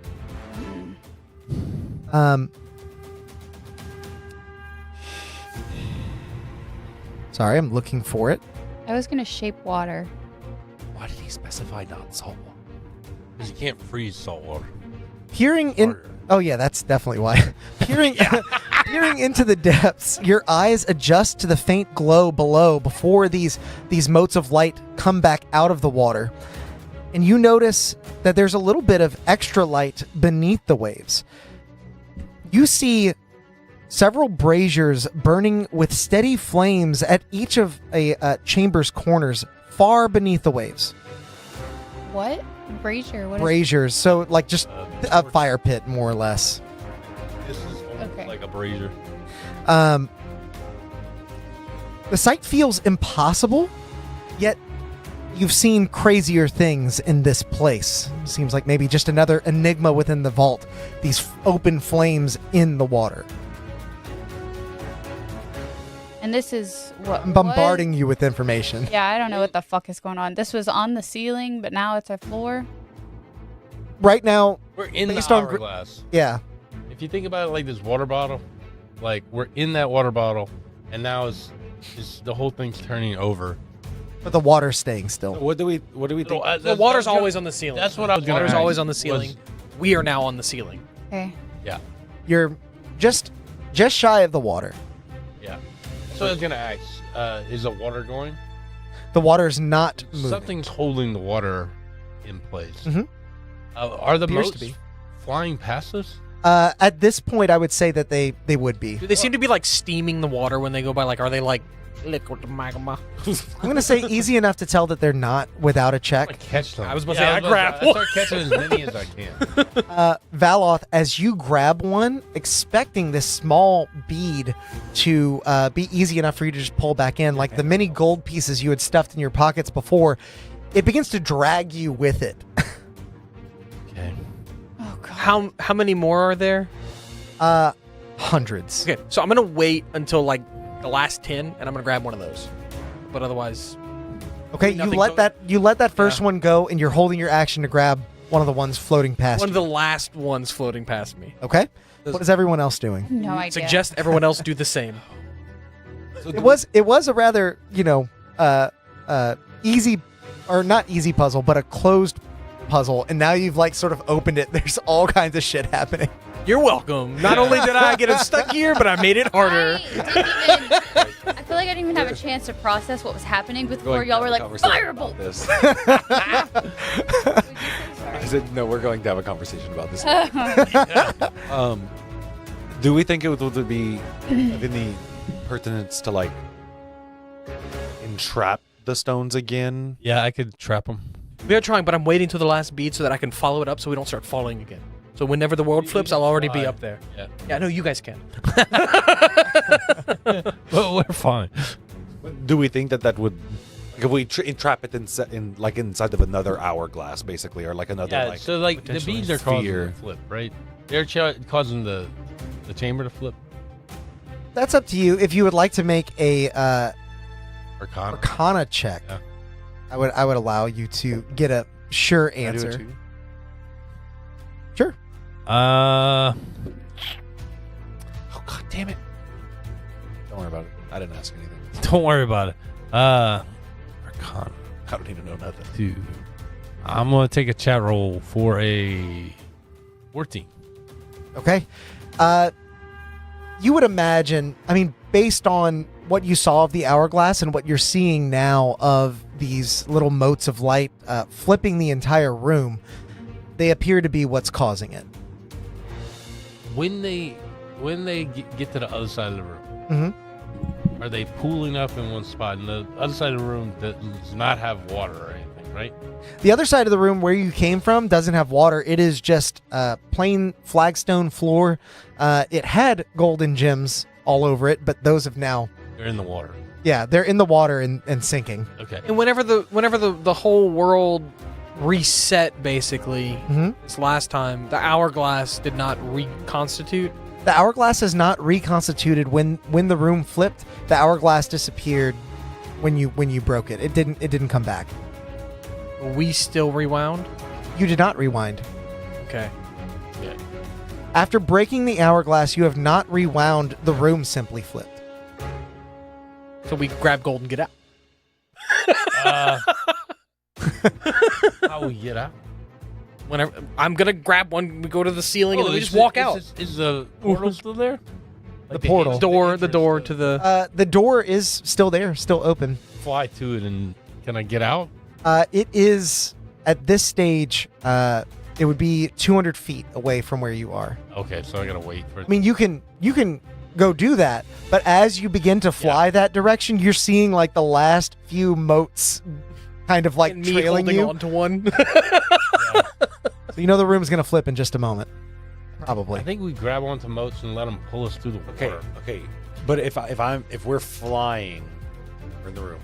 Sorry, I'm looking for it. I was going to shape water. Why did he specify not salt water? Because you can't freeze salt water. Peering in. Harder. Oh yeah, that's definitely why. Peering into the depths, your eyes adjust to the faint glow below before these motes of light come back out of the water. And you notice that there's a little bit of extra light beneath the waves. You see several braziers burning with steady flames at each of a chamber's corners, far beneath the waves. What? Brazier? What is Braziers, so like just a torch. fire pit, more or less. This is almost Okay. like a brazier. The sight feels impossible, yet you've seen crazier things in this place. Seems like maybe just another enigma within the vault. These open flames in the water. And this is what? I'm bombarding you with information. Yeah, I don't know what the fuck is going on. This was on the ceiling, but now it's a floor. Right now, We're in the Based on gr- hourglass. yeah. If you think about it like this water bottle, like we're in that water bottle, and now it's the whole thing's turning over. But the water's staying still. What do we think? The water's always on the ceiling. That's what I was gonna Water's ask, always on the was- ceiling. We are now on the ceiling. Okay. Yeah, You're just shy of the water. yeah. So I was gonna ask, is the water going? The water's not moving. Something's holding the water in place. Mhm. Are the Appears to boats be. flying past us? At this point, I would say that they would be. Do they seem to be like steaming the water when they go by? Like, are they like liquid magma? I'm going to say easy enough to tell that they're not without a I check. catch them. I was about to say, I grab I start catching as many as I can. Valoth, as you grab one, expecting this small bead to be easy enough for you to just pull back in, like the many gold pieces you had stuffed in your pockets before, it begins to drag you with it. Okay. Oh god. How many more are there? Hundreds. Okay, so I'm gonna wait until like the last 10, and I'm gonna grab one of those. But otherwise, Okay, you Nothing let go- that first one go, and you're holding your action to grab one of the ones floating past one you. of the last ones floating past me. Okay? What is everyone else doing? No idea. Suggest everyone else do the same. It was a rather, easy, or not easy puzzle, but a closed puzzle, and now you've like sort of opened it. There's all kinds of shit happening. You're welcome. Not only did I get him stuck here, but I made it harder. I feel like I didn't even have a chance to process what was happening before y'all were like, firebolt. This. Would you say I said, no, we're going to have a conversation about this. Do we think it would be of any pertinence to like entrap the stones again? Yeah, I could trap them. We are trying, but I'm waiting till the last beat so that I can follow it up so we don't start falling again. So whenever the world flips, I'll already be up there. Yeah. Yeah, no, you guys can. But we're fine. Do we think that would, like, if we entrap it inside of another hourglass, basically, or like another Yeah, so like the potentially beads are causing sphere. the flip, right? They're causing the chamber to flip. That's up to you. If you would like to make a Arcana. Arcana check, Yeah. I would allow you to get a sure Can I do it answer. too? Sure. Uh, Oh god damn it! Don't worry about it. I didn't ask anything. don't worry about it. Arcana I don't need to know nothing. 2. I'm gonna take a chat roll for a 14. Okay. You would imagine, I mean, based on what you saw of the hourglass and what you're seeing now of these little motes of light flipping the entire room, they appear to be what's causing it. When they get to the other side of the room, Mm-hmm. are they pooling up in one spot? And the other side of the room does not have water or anything, right? The other side of the room where you came from doesn't have water. It is just plain flagstone floor. It had golden gems all over it, but those have now, They're in the water. yeah, they're in the water and sinking. Okay. And whenever the whole world reset, basically, Mm-hmm. this last time, the hourglass did not reconstitute. The hourglass is not reconstituted when the room flipped. The hourglass disappeared when you broke it. It didn't come back. We still rewound. You did not rewind. Okay. After breaking the hourglass, you have not rewound. The room simply flipped. So we grab gold and get out. How we get out? Whenever I'm gonna grab one, we go to the ceiling and then we is just walk it- out. Is the portal still there? The portal. entrance- The door to the. The door is still there, still open. Fly to it, and can I get out? It is at this stage. It would be 200 feet away from where you are. Okay, so I gotta wait for it. I mean, you can go do that, but as you begin to fly that direction, you're seeing like the last few motes, kind of like and me trailing holding you. onto one. So you know the room's gonna flip in just a moment, I probably. think we grab onto moats and let them pull us through the water. Okay. But if we're flying, we're in the room.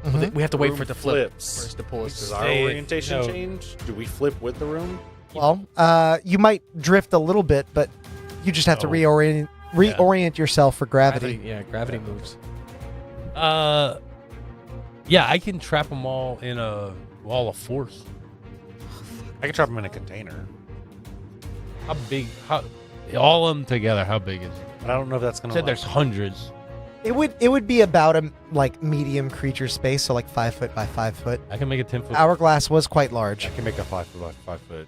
Mhm. We have to wait Room for it to flip flips. first to pull us Does through. our Stay- orientation no. change? Do we flip with the room? Well, you might drift a little bit, but you just have to Oh. reorient yourself for gravity. Yeah, gravity moves. Yeah, I can trap them all in a wall of force. I can trap them in a container. How big? All of them together? How big is it? But I don't know if that's gonna. Said there's hundreds. It would be about a like medium creature space, so like 5 foot by 5 foot. I can make a 10-foot. Hourglass was quite large. I can make a 5 foot by 5 foot.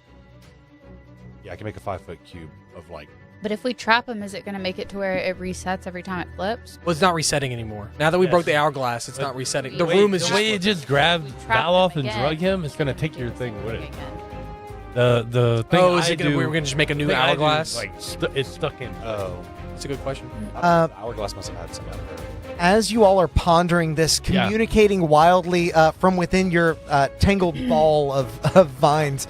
Yeah, I can make a 5 foot cube of like. But if we trap him, is it going to make it to where it resets every time it flips? Well, it's not resetting anymore. Now that we Yes. broke the hourglass, it's not resetting. The Wait, room is the just. way it just grabbed Trap Val off him and again. drug him. It's gonna take your thing with it. Again. The thing Oh, is I it gonna, do, we're gonna just make a new thing I do, hourglass? like it's stuck in. Oh, That's a good question. Uh, the hourglass must have had some out of there. As you all are pondering this, Yeah. communicating wildly from within your tangled ball of vines,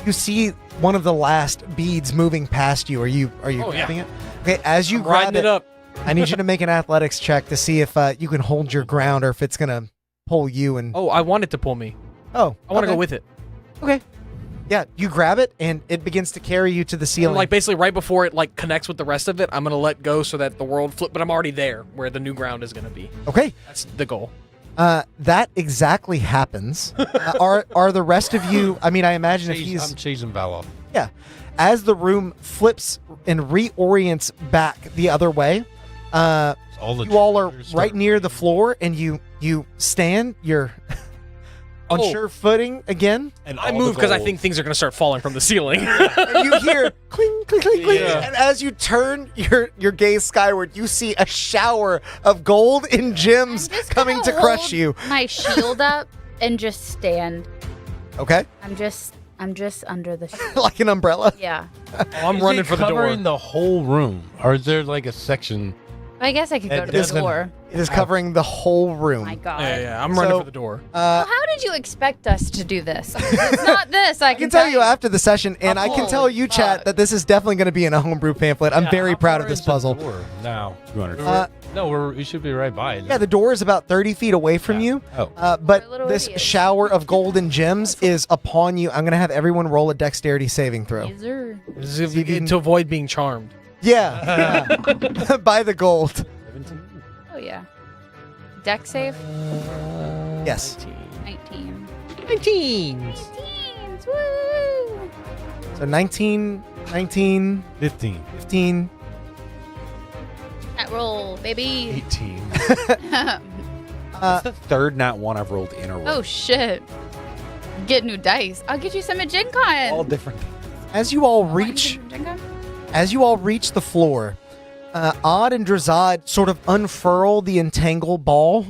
you see one of the last beads moving past you. Are you Oh, yeah. grabbing it? Okay, as you I'm grab riding it up. I need you to make an athletics check to see if you can hold your ground or if it's gonna pull you. And Oh, I want it to pull me. oh, I want to okay. go with it. Okay, yeah, you grab it and it begins to carry you to the And ceiling. like basically right before it like connects with the rest of it, I'm gonna let go so that the world flip. But I'm already there where the new ground is gonna be. okay, That's the goal. that exactly happens. Are the rest of you? I mean, I imagine if he's I'm chasing Val off. Yeah. As the room flips and reorients back the other way, All the You all are treasures right start- near the floor, and you stand. You're on Oh. sure footing again. And I all the move because I gold. think things are going to start falling from the ceiling. And you hear cling, cling, cling, cling. Yeah. And as you turn your gaze skyward, you see a shower of gold and gems I'm just coming gonna to crush hold you. My shield up and just stand. Okay, I'm just under the. like an umbrella. Yeah. I'm Is running it for the door. covering the whole room, or is there like a section? I guess I could go It to the doesn't- door. It is covering the whole room. My God. Yeah, I'm running So- for the door. Well, how did you expect us to do this? It's not this. I I can tell you after the session, and I can tell Holy you, chat, fuck. that this is definitely going to be in a homebrew pamphlet. I'm Yeah, very how proud far of this is the puzzle. door now. 200 feet. Uh, We should be right by it. Yeah, the door is about 30 feet away from Yeah. you. Oh. We're But little this idiots. shower of gold and gems is upon you. I'm going to have everyone roll a dexterity saving throw. Laser. This is See if you can- to avoid being charmed. Yeah. yeah. By the gold. 17. Oh yeah. Deck save. Yes. 19. 19. 19s. Woo! So 19, 19, 15. 15. At roll, baby. 18. Uh, That's the third nat one I've rolled in a row. Oh shit. Get new dice. I'll get you some at Gen Con. All different. as you all Want you reach some Gen Con? As you all reach the floor, Odd and Drazad sort of unfurl the entangle ball,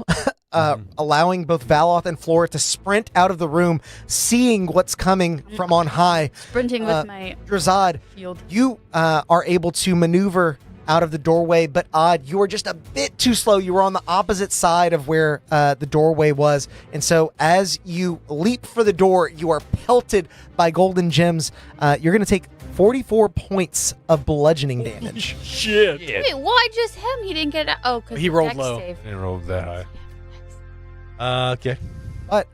allowing both Valoth and Flora to sprint out of the room, seeing what's coming from on high. Sprinting with my Drazad, shield. you are able to maneuver out of the doorway, but Odd, you are just a bit too slow. You were on the opposite side of where the doorway was. And so as you leap for the door, you are pelted by golden gems. You're going to take 44 points of bludgeoning damage. Shit. Wait, why just him? He didn't get it. Oh, because He rolled low. Save. Didn't roll that high. Okay. But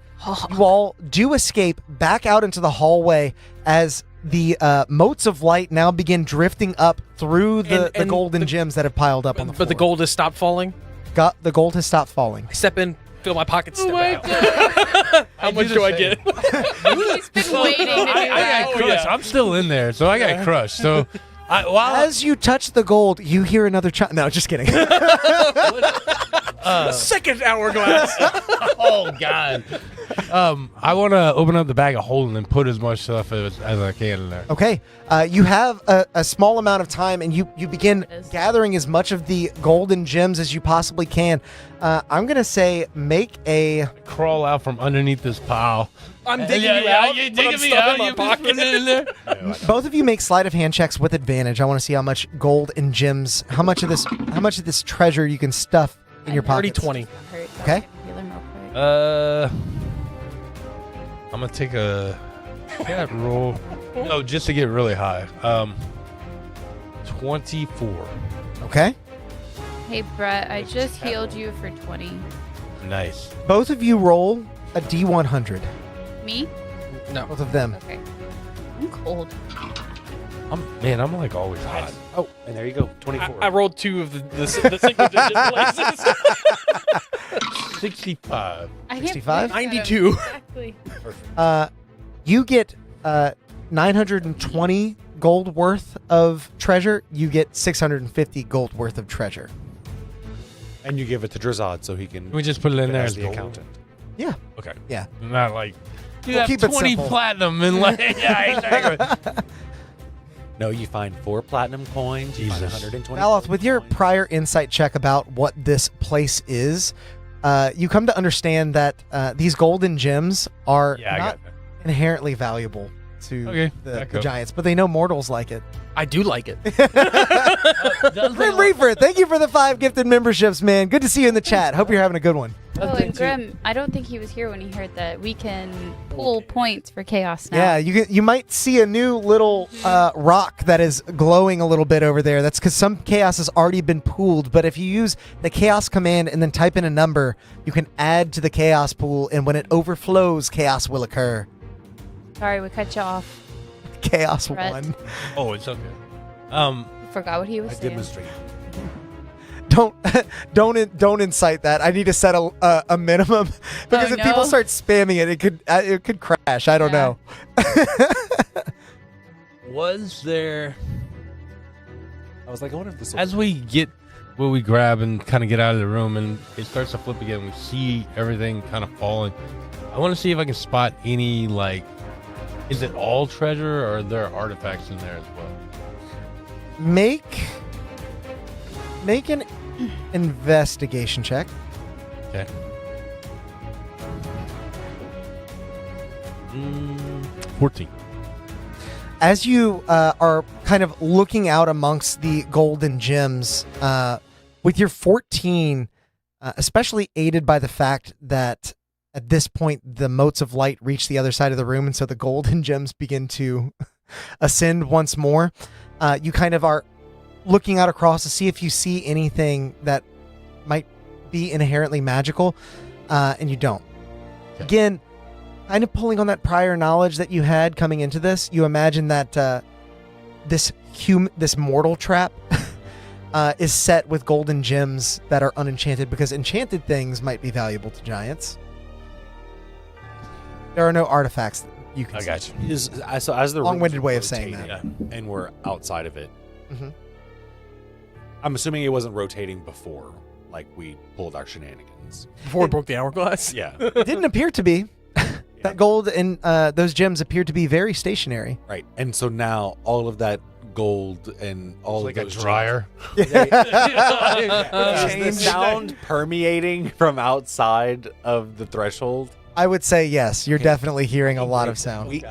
you all do escape back out into the hallway as the motes of light now begin drifting up through the And golden the- gems that have piled up on the floor. But the gold has stopped falling. The gold has stopped falling. I step in, fill my pockets, step my out. How I much do do the I same. get? He's been waiting to do I that. got crushed. yeah. I'm still in there, so I got crushed. So, while As you touch the gold, you hear another chime. No, just kidding. Second hourglass. oh god, I want to open up the bag of holding and put as much stuff as I can in there. Okay, you have a small amount of time, and you begin gathering as much of the golden gems as you possibly can. I'm gonna say make a. Crawl out from underneath this pile. I'm digging you out. You're but digging I'm me stuffing out. my You're pocket. putting it in there. Both of you make sleight of hand checks with advantage. I want to see how much gold and gems, how much of this treasure you can stuff in your Already pockets. 20. Okay. Heal him real quick. I'm gonna take a cat roll. No, just to get really high. 24. Okay. Hey, Brett, I just healed you for 20. Nice. Both of you roll a D100. Me? No. Both of them. Okay. I'm cold. I'm like always hot. Oh, and there you go. 24. I rolled two of the single digit places. 65. I can't 65? believe that. 92. Exactly. You get 920 gold worth of treasure. You get 650 gold worth of treasure. And you give it to Drazad so he can. Can we just put it in there as as the gold? accountant. Yeah. Okay. Yeah. Not like you We'll have keep it 20 simple. platinum and like yeah, exactly. No, you find 4 platinum coins. You find Jesus. 120. Valoth, with your coins. prior insight check about what this place is, you come to understand that these golden gems are Yeah, I not got that. inherently valuable to Okay, the back up. giants, but they know mortals like it. I do like it. Grim Reaper, thank you for the 5 gifted memberships, man. Good to see you in the chat. Hope you're having a good one. Oh, and Grim, I don't think he was here when he heard that we can pull points for chaos now. Yeah, you might see a new little rock that is glowing a little bit over there. That's because some chaos has already been pooled. But if you use the chaos command and then type in a number, you can add to the chaos pool, and when it overflows, chaos will occur. Sorry, we cut you off. Chaos Brett. 1. Oh, it's okay. Forgot what he was I saying. demonstrate. Don't incite that. I need to set a minimum because Oh, if people no. start spamming it, it could crash. I don't Yeah. know. Was there I was like, I wonder if this. as we will we grab and kind of get out of the room, and it starts to flip again. We see everything kind of falling. I want to see if I can spot any, like, is it all treasure, or are there artifacts in there as well? Make an investigation check. Okay. 14. As you are kind of looking out amongst the golden gems, with your 14, especially aided by the fact that at this point the motes of light reach the other side of the room, and so the golden gems begin to ascend once more, you kind of are looking out across to see if you see anything that might be inherently magical, and you don't. Okay. Again, kind of pulling on that prior knowledge that you had coming into this, you imagine that this mortal trap is set with golden gems that are unenchanted, because enchanted things might be valuable to giants. There are no artifacts that you can I see. got you. So as the Long-winded room's way of saying rotating and we're outside of it, Mhm. I'm assuming it wasn't rotating before, like we pulled our shenanigans. Before we broke the hourglass. Yeah, It didn't appear to be. That gold and those gems appear to be very stationary. right. And so now all of that gold and all Like of a those dryer. Is the Change. sound permeating from outside of the threshold? I would say yes. You're Okay. definitely hearing a lot of sound. We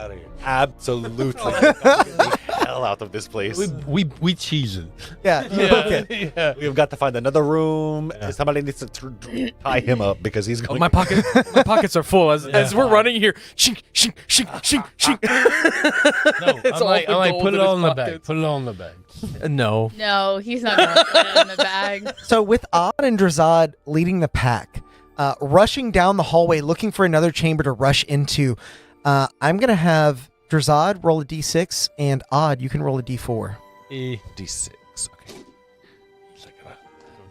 absolutely get the hell out of this place. We cheese it. Yeah, you book it. Yeah. We've got to find another room. Somebody needs to tie him up because he's Oh, going. my pockets are full as we're running here. Shink, shink, shink, shink, shink. No, It's I'm all like, the gold put it in all his in the bag. pockets. Put it all in the bag. No. No, he's not going to put it in the bag. So with Odd and Drazad leading the pack, rushing down the hallway looking for another chamber to rush into, I'm going to have Drazad roll a d6, and Odd, you can roll a d4. D6. Okay.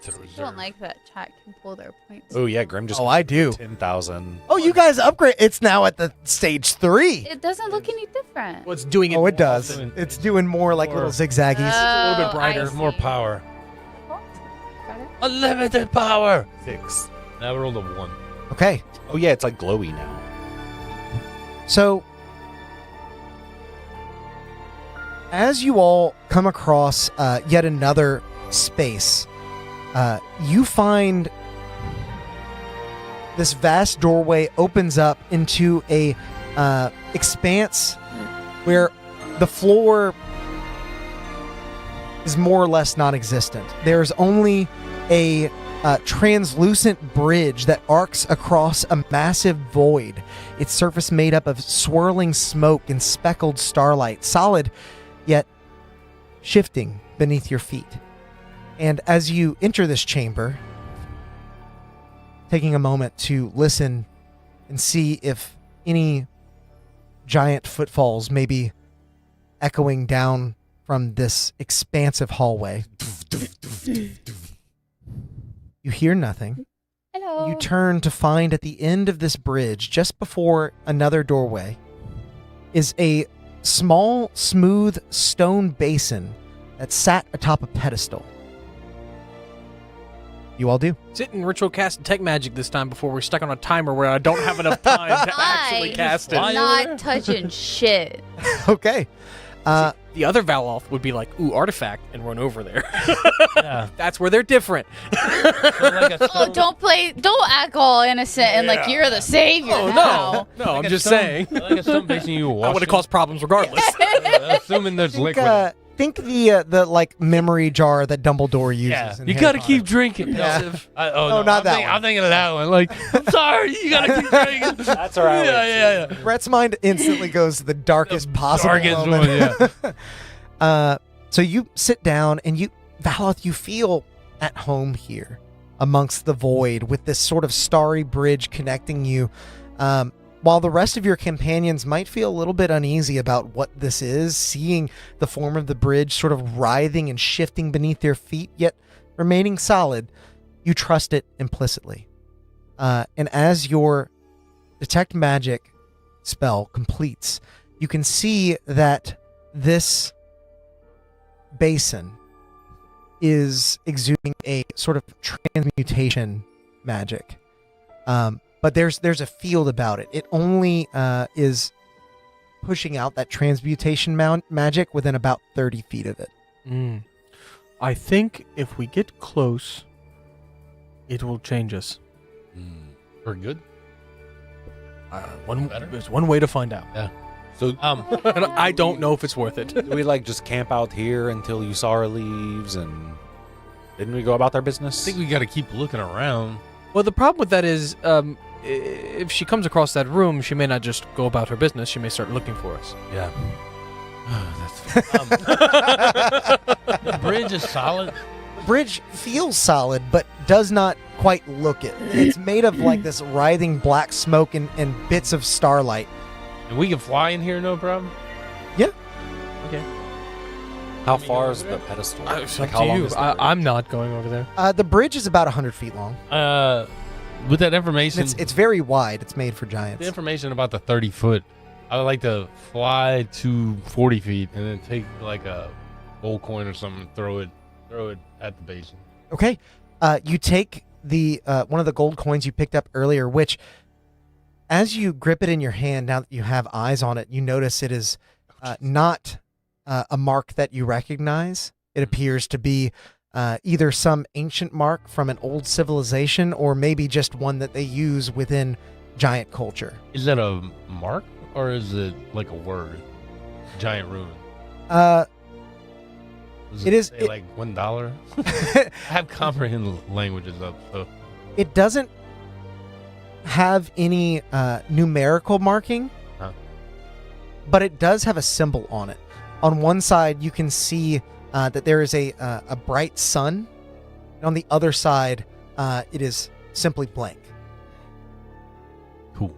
I don't like that chat can pull their points. Oh yeah, Grim just. Oh, I do. 10,000. Oh, you guys upgrade. It's now at the stage 3. It doesn't look any different. Well, it's doing it. Oh, it more does. often. It's doing more like little zigzaggies. a little bit Oh, brighter. I There's more see. power. Oh, got it. Unlimited power. 6. Now we rolled a 1. Okay. Oh yeah, it's like glowy now. So, as you all come across yet another space, you find this vast doorway opens up into a expanse where the floor is more or less non-existent. There's only a translucent bridge that arcs across a massive void, its surface made up of swirling smoke and speckled starlight, solid yet shifting beneath your feet. And as you enter this chamber, taking a moment to listen and see if any giant footfalls may be echoing down from this expansive hallway. You hear nothing. Hello. You turn to find at the end of this bridge, just before another doorway, is a small, smooth stone basin that sat atop a pedestal. You all do. Sit and ritual cast tech magic this time before we're stuck on a timer where I don't have enough time to actually cast it. Not touching shit. Okay. The other Valoth would be like, ooh, artifact, and run over there. Yeah. That's where they're different. Oh, don't act all innocent and like you're the savior Oh, now. no. No, I'm just saying. Like a stone facing you. That would have caused problems regardless. Assuming there's liquid. Think the like memory jar that Dumbledore uses. Yeah, in you Harry gotta Potter. keep drinking. Yeah. No, not that one. I'm thinking of that one. Like, I'm sorry, you gotta keep drinking. That's all right. Yeah. Brett's mind instantly goes to the darkest possible Darkest moment. one, yeah. So you sit down and Valoth, you feel at home here amongst the void with this sort of starry bridge connecting you. While the rest of your companions might feel a little bit uneasy about what this is, seeing the form of the bridge sort of writhing and shifting beneath their feet, yet remaining solid, you trust it implicitly. And as your detect magic spell completes, you can see that this basin is exuding a sort of transmutation magic. But there's a field about it. It only is pushing out that transmutation magic within about 30 feet of it. I think if we get close, it will change us. For good. There's one way to find out. Yeah. So And I don't know if it's worth it. do we like just camp out here until Yusara leaves, and didn't we go about our I business? think we got to keep looking around. Well, the problem with that is, if she comes across that room, she may not just go about her business. She may start looking for us. Yeah. The bridge is solid. Bridge feels solid, but does not quite look it. It's made of like this writhing black smoke and bits of starlight. And we can fly in here, no problem. Yeah. Okay. How far is the pedestal? It's Like, up how to long you. is the bridge? I'm not going over there. The bridge is about 100 feet long. With that information, It's very wide. It's made for giants. the information about the 30 foot, I would like to fly to 40 feet and then take like a gold coin or something and throw it at the basin. Okay. You take the one of the gold coins you picked up earlier, which, as you grip it in your hand, now that you have eyes on it, you notice it is not a mark that you recognize. It appears to be either some ancient mark from an old civilization, or maybe just one that they use within giant culture. Is that a mark or is it like a word? Giant rune. Does It is- say like $1? I have comprehend languages up, so It doesn't have any numerical marking, Huh. but it does have a symbol on it. On one side, you can see that there is a bright sun, and on the other side, it is simply blank. cool.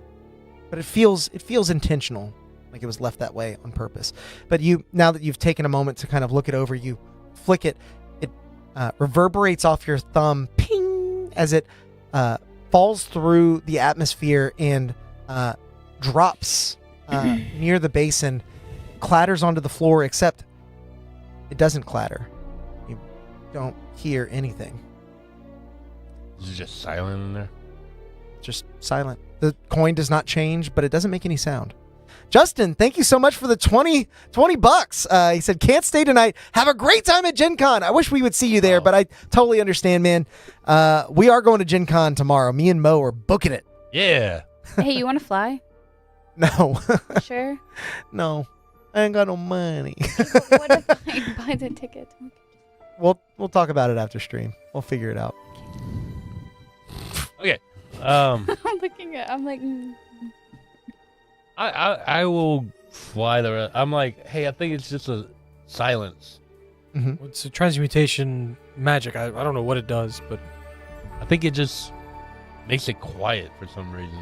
But it feels intentional, like it was left that way on purpose. But now that you've taken a moment to kind of look it over, you flick it. It reverberates off your thumb, ping, as it falls through the atmosphere and drops near the basin, clatters onto the floor, except it doesn't clatter. You don't hear anything. Is it just silent in there? Just silent. The coin does not change, but it doesn't make any sound. Justin, thank you so much for the 20 bucks. He said, can't stay tonight. Have a great time at Gen Con. I wish we would see you there, but I totally understand, man. We are going to Gen Con tomorrow. Me and Mo are booking it. Yeah. Hey, you want to fly? No. Sure. No. I ain't got no money. What if I buy the ticket? We'll talk about it after stream. We'll figure it out. Okay. I'm looking at. I'm like. I will fly the rest. I'm like, hey, I think it's just a silence. It's a transmutation magic. I don't know what it does, but I think it just makes it quiet for some reason.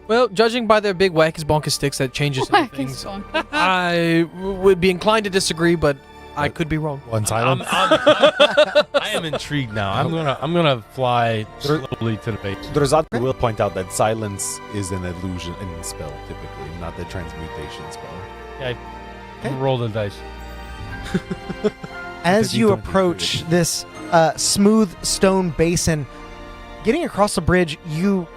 well, judging by their big wackus bonkus sticks, that changes Whack is things. fun. I would be inclined to disagree, but I could be wrong. One silent. I am intrigued now. I'm gonna fly slowly to the base. Drazad will point out that silence is an illusion in spell, typically, not the transmutation spell. I'm gonna roll the dice. As you don't approach this smooth stone basin, getting across the bridge, you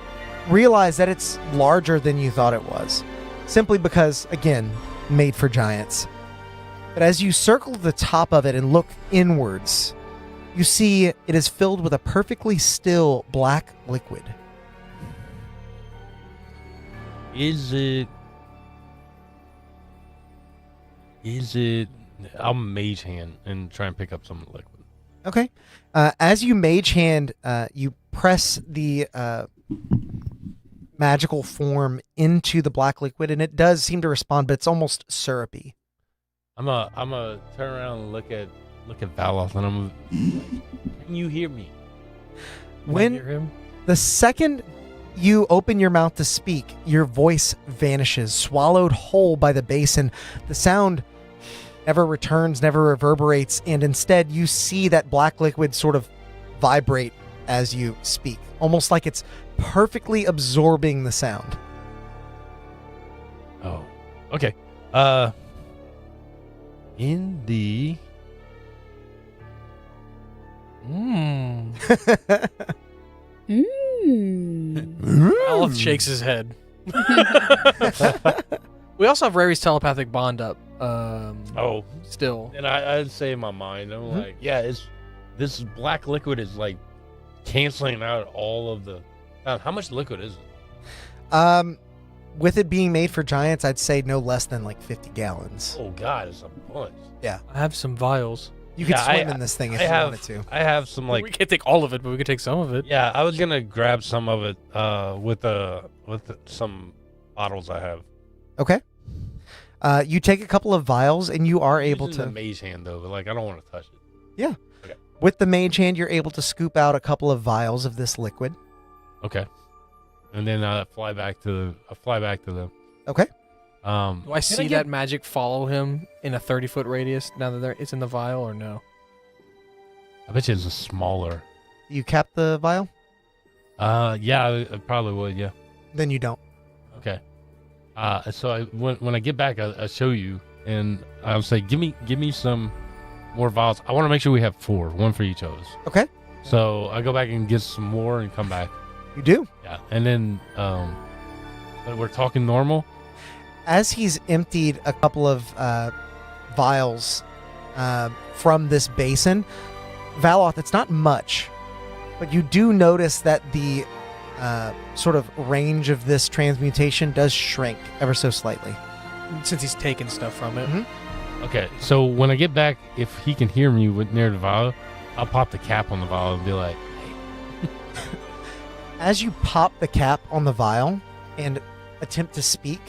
realize that it's larger than you thought it was. Simply because, again, made for giants. But as you circle the top of it and look inwards, you see it is filled with a perfectly still black liquid. Is it? I'll mage hand and try and pick up some liquid. Okay. As you mage hand, you press the magical form into the black liquid, and it does seem to respond, but it's almost syrupy. I'm a turn around and look at Valoth, and I'm. Can you hear me? When Hear him? the second you open your mouth to speak, your voice vanishes, swallowed whole by the basin. The sound never returns, never reverberates, and instead you see that black liquid sort of vibrate as you speak, almost like it's perfectly absorbing the sound. Oh, okay. In the Olive shakes his head. We also have Rary's telepathic bond up. Still. And I'd say in my mind, I'm like, yeah, this black liquid is like canceling out all of the. How much liquid is it? With it being made for giants, I'd say no less than like 50 gallons. Oh God, it's a bunch. Yeah. I have some vials. You could swim in this thing if you wanted to. I have some like. We can't take all of it, but we could take some of it. Yeah, I was gonna grab some of it with some bottles I have. Okay. You take a couple of vials and you are able Using to. the mage hand though, but like I don't want to touch it. Yeah. Okay. With the mage hand, you're able to scoop out a couple of vials of this liquid. Okay. And then fly back to them. Okay. Do I see that magic follow him in a 30-foot radius now that it's in the vial, or no? I bet you it's a smaller. You cap the vial? Yeah, I probably would. Yeah. Then you don't. Okay. So when I get back, I'll show you, and I'll say, give me some more vials. I want to make sure we have 4, one for each of us. Okay. So I go back and get some more and come back. You do. Yeah, and then but we're talking normal. As he's emptied a couple of vials from this basin, Valoth, it's not much, but you do notice that the sort of range of this transmutation does shrink ever so slightly. Since he's taken stuff from it. Mhm. Okay, so when I get back, if he can hear me near the vial, I'll pop the cap on the vial and be like, As you pop the cap on the vial and attempt to speak,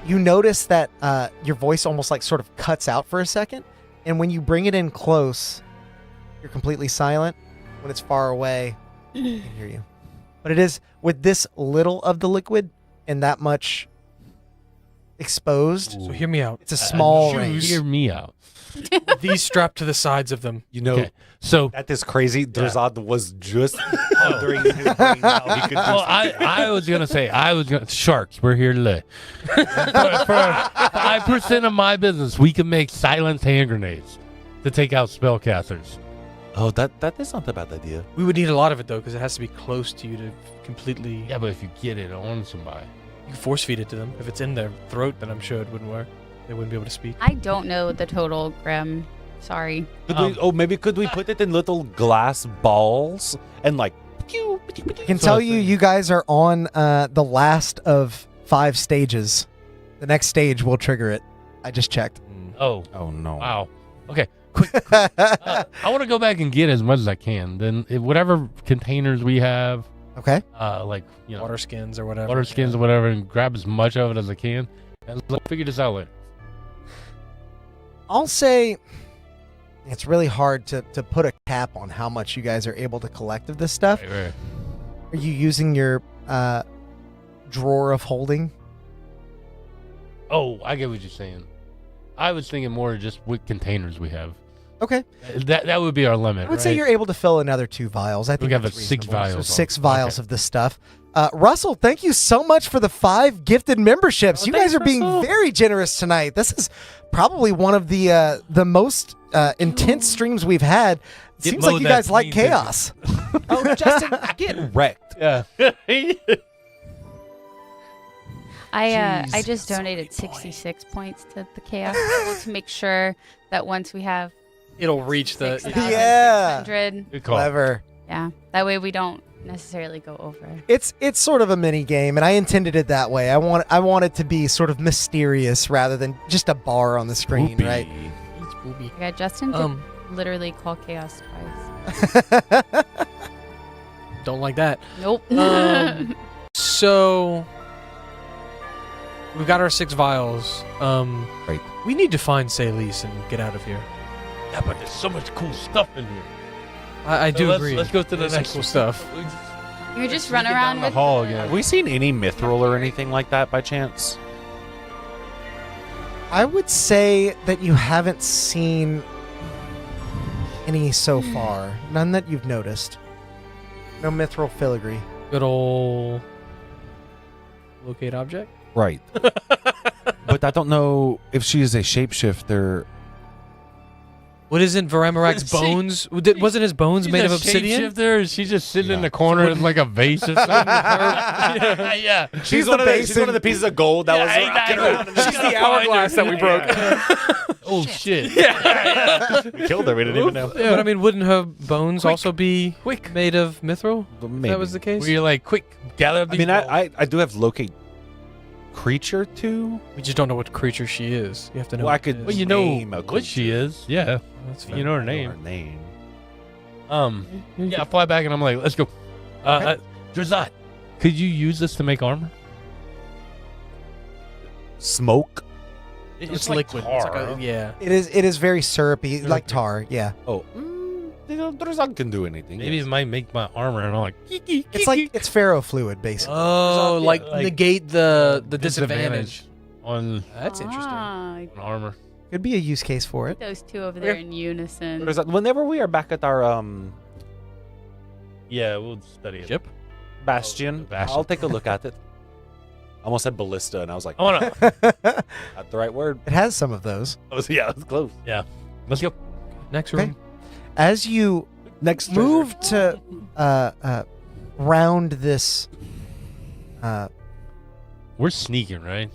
you notice that your voice almost like sort of cuts out for a second. And when you bring it in close, you're completely silent. When it's far away, I can hear you. But it is with this little of the liquid and that much exposed. So hear me out. It's a small shoes. range. hear me out. These strapped to the sides of them. You know, Okay, so that is crazy. Drazad was just pondering in his brain how he could do well, I was gonna say sharks. We're here today. for 5% of my business, we can make silence hand grenades to take out spellcasters. Oh, that is not a bad idea. We would need a lot of it, though, because it has to be close to you to completely... Yeah, but if you get it on somebody, You can force feed it to them. If it's in their throat, then I'm sure it wouldn't work. They wouldn't be able to speak. I don't know the total, Grim. Sorry. Maybe could we put it in little glass balls and like? I can tell you guys are on the last of 5 stages. The next stage will trigger it. I just checked. oh no! wow, okay. I want to go back and get as much as I can. Then whatever containers we have, Okay. like Water skins or whatever. water skins or whatever, and grab as much of it as I can, and let's figure this out later. I'll say it's really hard to put a cap on how much you guys are able to collect of this stuff. Right. Are you using your drawer of holding? Oh, I get what you're saying. I was thinking more just what containers we have. Okay. That would be our limit. I would say you're able to fill another 2 vials. I think have that's 6 reasonable. vials. So 6 vials Okay. of this stuff. Russell, thank you so much for the 5 gifted memberships. Oh, You guys thanks, are being Russell. very generous tonight. This is probably one of the most intense streams we've had. It Get seems like mowed you that guys like clean, chaos. Oh, Justin, get wrecked. Yeah. I just donated 66 points to the Chaos Pool to make sure that once we have It'll reach the... 6,600, Good call. Clever. yeah, that way we don't necessarily go over. It's sort of a mini game, and I intended it that way. I want it to be sort of mysterious rather than just a bar on the screen, Spoopy. right? It's booby. Yeah, Justin did Um, literally call Chaos twice. don't like that. Nope. So... We've got our 6 vials. Right. We need to find Saylis and get out of here. Yeah, but there's so much cool stuff in here. I do agree. Let's go to the There's some next cool one. stuff. You just we run get down around the with hall the- again. Have we seen any mithril or anything like that by chance? I would say that you haven't seen any so far. None that you've noticed. No mithril filigree. Good old... Locate object? Right. But I don't know if she is a shapeshifter. What isn't Varamarac's bones? Wasn't his bones made of obsidian? Shifter? She's just sitting in the corner with like a vase or something. Yeah. She's one of the pieces of gold that was rocking around. She's the hourglass that we broke. Oh shit. We killed her. We didn't even know. Yeah, but I mean, wouldn't her bones also be made of mithril? Maybe. If that was the case. Where you're like, quick, gather up I these mean, balls. I do have locate creature too. We just don't know what creature she is. You have to know. Well, I what could- it is. Well, you know Name a what she is. Yeah. That's You know her name. Her name. Yeah, I fly back and I'm like, let's go. Drazat, could you use this to make armor? Smoke. It's like liquid. It's like tar. yeah. It is very syrupy, like tar. Yeah. Oh, Drazak can do anything. Maybe yes. it might make my armor. And I'm like, It's ferrofluid basically. Oh, like like negate the disadvantage. on That's interesting. on armor. Could be a use case for it. Those two over there in unison. Drazak, whenever we are back at our Yeah, we'll study it. Ship. bastion, Bastion. I'll take a look at it. I almost said ballista, and I was like, I wanna. not the right word. It has some of those. Yeah, it was close. Let's go. Next Okay. room. As you Next move to round this, We're sneaking, right?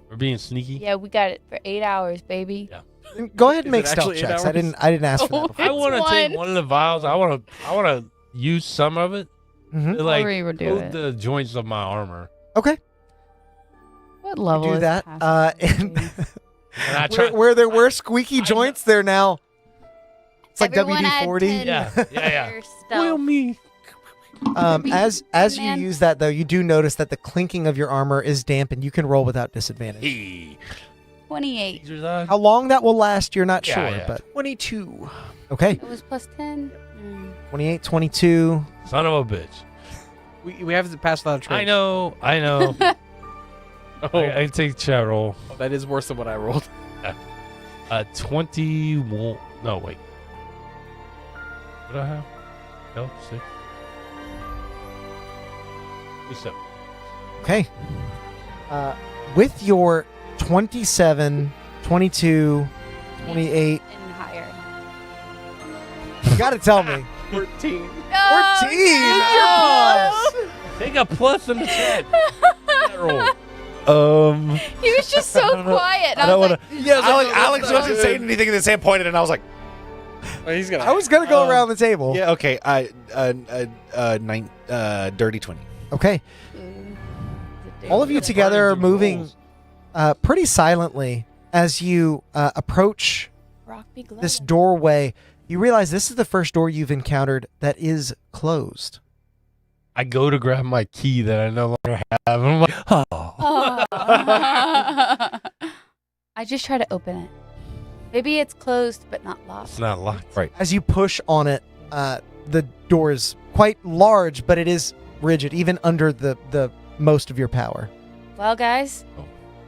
We're being sneaky. Yeah, we got it for 8 hours, baby. Yeah. go ahead and Is make it stealth actually 8 checks. hours? I didn't ask for that. Before. I want to take one. one of the vials. I want to use some of it Mhm. to like Hurry, we'll do coat it. the joints of my armor. Okay, What level do is that. passing? And And I try. where there were squeaky joints, there now. It's like Everyone add WD-40. 10 Yeah. for stealth. me. As you Man. use that though, you do notice that the clinking of your armor is damp, and you can roll without disadvantage. Hey. 28. How long that will last, you're not Yeah, sure, yeah. but 22. okay. It was plus 10. 28, 22. Son of a bitch. We have to pass without a trace. I know. Oh, I take chat roll. that is worse than what I rolled. 21. No, wait. What do I have? No, 6. 7. Okay. With your 27, 22, 28, And higher. you gotta tell me. 14. 14! Oh, Oh! Take a plus in the chat. Chat roll. He was just so quiet. I don't want to. Like, Alex wasn't saying anything at the same point, and I was like, He's gonna. I was gonna go around the table. yeah, okay. Dirty 20. Okay. All of you together are moving pretty silently as you approach Rock be glad. this doorway. You realize this is the first door you've encountered that is closed. I go to grab my key that I no longer have. I'm like, oh. Oh. I just try to open it. Maybe it's closed but not locked. It's not locked. Right. As you push on it, the door is quite large, but it is rigid, even under the most of your power. Well, guys, I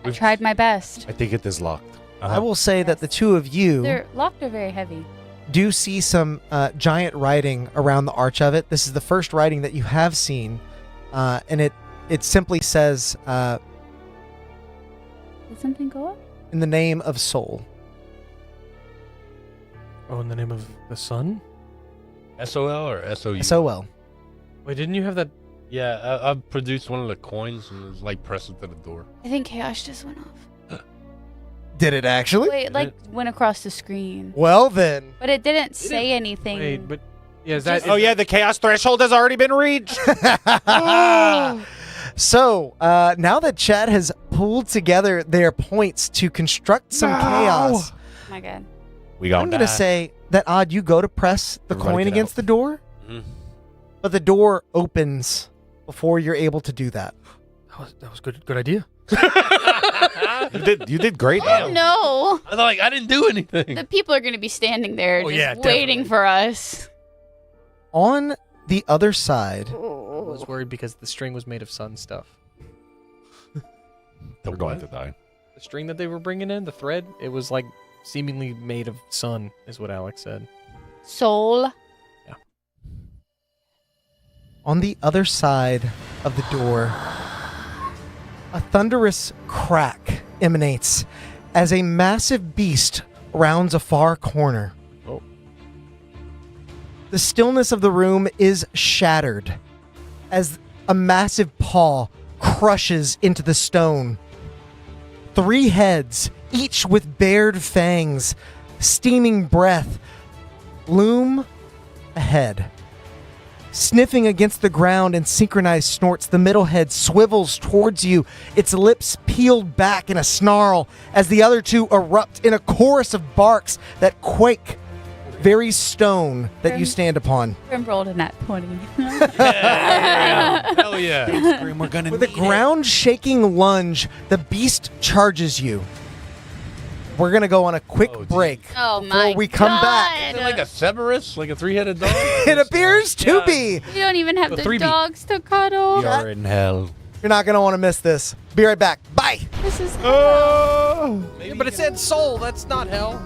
We've- tried my best. I think it is locked. I will say that the two of you They're locked or very heavy. do see some giant writing around the arch of it. This is the first writing that you have seen, and it simply says, Did something go up? in the name of Soul. Oh, in the name of the sun? SOL or SOU? SOL. Wait, didn't you have that? Yeah, I produced one of the coins and was like pressed it to the door. I think chaos just went off. Did it actually? Wait, like went across the screen. Well then. But it didn't say anything. Wait, but yeah, is Just- that? Oh yeah, the chaos threshold has already been reached. So, now that Chad has pulled together their points to construct some chaos, Oh my god. We got. I'm going to say that, Odd, you go to press the Everybody coin get against out. the door, Mhm. but the door opens before you're able to do that. That was good. Good idea. You did great. Oh no. I was like, I didn't do anything. The people are going to be standing there Oh, just yeah, waiting definitely. for us. On the other side, I was worried because the string was made of sun stuff. We're going to die. The string that they were bringing in, the thread, it was like seemingly made of sun, is what Alex said. Soul. on the other side of the door, a thunderous crack emanates as a massive beast rounds a far corner. The stillness of the room is shattered as a massive paw crushes into the stone. 3 heads, each with bared fangs, steaming breath, loom ahead. Sniffing against the ground in synchronized snorts, the middle head swivels towards you, its lips peeled back in a snarl as the other 2 erupt in a chorus of barks that quake very stone that you stand upon. Grim rolled a nat 20. Hell yeah. Scream, we're gonna With a need ground-shaking lunge, the beast charges you. We're going to go on a quick Oh, geez. break. Oh Before my we come God. back. Is it like a Cerberus? Like a 3-headed dog? It appears to Yeah. be. We don't even have A the 3B. dogs to cuddle. You're in hell. You're not going to want to miss this. Be right back. Bye. This is Yeah, but it said soul. That's not hell.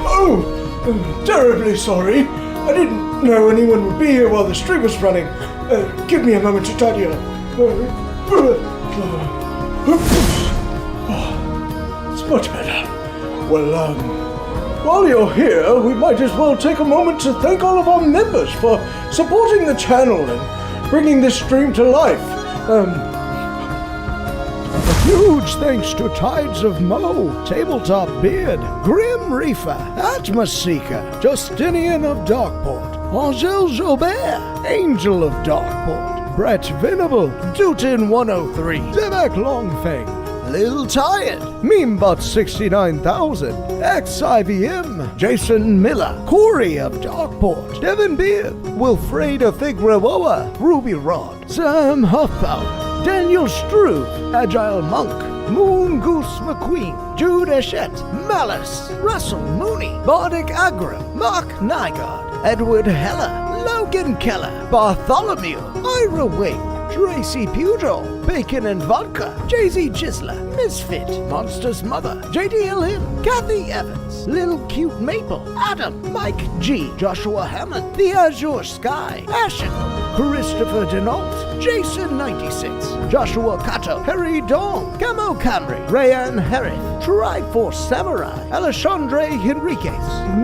Oh, terribly sorry. I didn't know anyone would be here while the stream was running. Give me a moment to tidy up. It's much better. Well, while you're here, we might as well take a moment to thank all of our members for supporting the channel and bringing this stream to life. A huge thanks to Tides of Mo, Tabletop Beard, Grim Reaper, Atmos Seeker, Justinian of Darkport, Angel Jobert, Angel of Darkport, Brett Venable, Dutin 103, Zebek Longfang, Lil Tired, Memebot 69000, XIVM, Jason Miller, Corey of Darkport, Devin Beard, Wilfredo Figueroa, Ruby Rod, Sam Huffpower, Daniel Struve, Agile Monk, Moon Goose McQueen, Jude Eshett, Malice, Russell Mooney, Bardic Agra, Mark Nygaard, Edward Heller, Logan Keller, Bartholomew, Ira Wing, Tracy Pudol, Bacon and Vodka, Jay-Z Chisler, Misfit, Monster's Mother, JDLM, Kathy Evans, Lil Cute Maple, Adam, Mike G, Joshua Hammond, The Azure Sky, Ashen, Christopher Denault, Jason 96, Joshua Kato, Harry Dong, Camo Camry, Rayan Harris, Triforce Samurai, Alexandre Henriquez,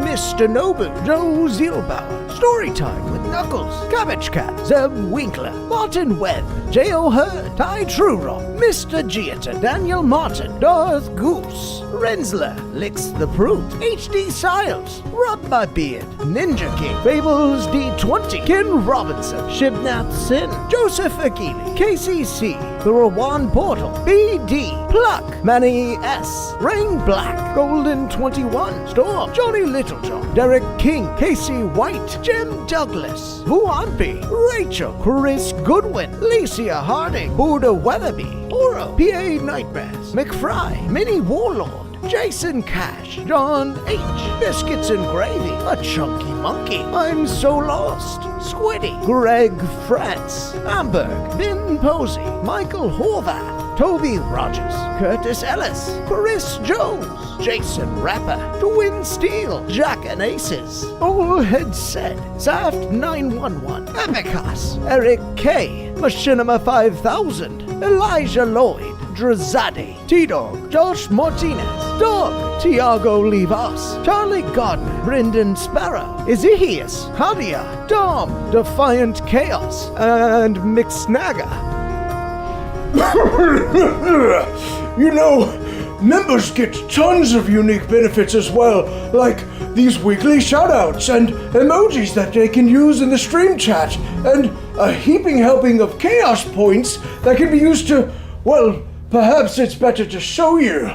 Mr. Nobu, Joe Zielbauer, Storytime with Knuckles, Cabbage Cat, Zeb Winkler, Martin Webb, J.O. Hurd, Ty Truerock, Mr. Gieta, Daniel Martin, Darth Goose, Rensler, Licks the Brute, HD Siles, Rub My Beard, Ninja King, Fables D20, Ken Robinson, Shibnath Sin, Joseph Akili, KCC, The Rawan Portal, BD, Pluck, Manny S, Rain Black, Golden 21, Storm, Johnny Littlejohn, Derek King, Casey White, Jim Douglas, Vuampi, Rachel, Chris Goodwin, Licia Harding, Buddha Weatherby, Oro, PA Nightmares, McFry, Mini Warlord, Jason Cash, John H, Biscuits and Gravy, A Chunky Monkey, I'm So Lost, Squiddy, Greg France, Amberg, Ben Posey, Michael Horvath, Toby Rogers, Curtis Ellis, Chris Jones, Jason Rapper, Twin Steel, Jack and Aces, All Head Said, Saft 911, Epicas, Eric K, Machinima 5000, Elijah Lloyd, Drazade, T-Dog, Josh Martinez, Dog, Tiago Livas, Charlie Gardner, Brendan Sparrow, Ezehius, Hadia, Dom, Defiant Chaos, and Mixnaga. You know, members get tons of unique benefits as well, like these weekly shoutouts and emojis that they can use in the stream chat, and a heaping helping of chaos points that can be used to, well, perhaps it's better to show you.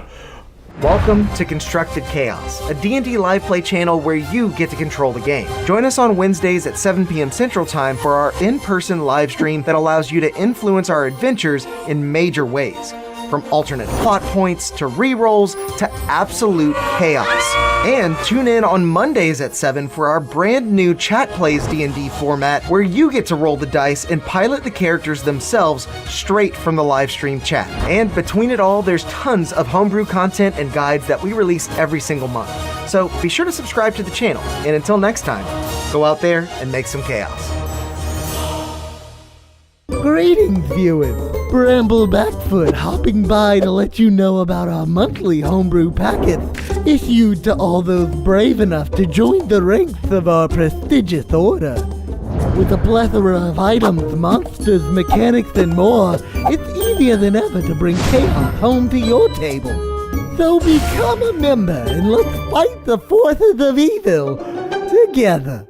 Welcome to Constructed Chaos, a D&D live play channel where you get to control the game. Join us on Wednesdays at 7 p.m. Central Time for our in-person live stream that allows you to influence our adventures in major ways. From alternate plot points to rerolls to absolute chaos. And tune in on Mondays at 7 for our brand new Chat Plays D&D format where you get to roll the dice and pilot the characters themselves straight from the live stream chat. And between it all, there's tons of homebrew content and guides that we release every single month. So be sure to subscribe to the channel. And until next time, go out there and make some chaos. Greetings, viewers. Bramble Backfoot hopping by to let you know about our monthly homebrew packet issued to all those brave enough to join the ranks of our prestigious order. With a plethora of items, monsters, mechanics, and more, it's easier than ever to bring chaos home to your table. So become a member and let's fight the forces of evil together.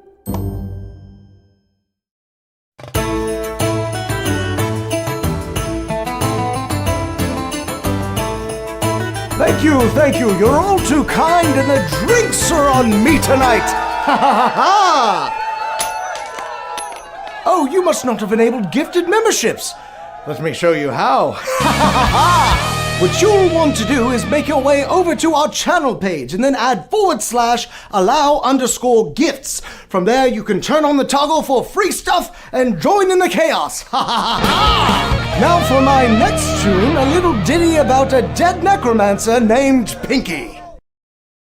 Thank you. You're all too kind, and the drinks are on me tonight. Ha ha ha ha! Oh, you must not have enabled gifted memberships. Let me show you how. Ha ha ha! What you'll want to do is make your way over to our channel page and then add /allow_gifts. From there, you can turn on the toggle for free stuff and join in the chaos. Ha ha ha! Now for my next tune, a little ditty about a dead necromancer named Pinky.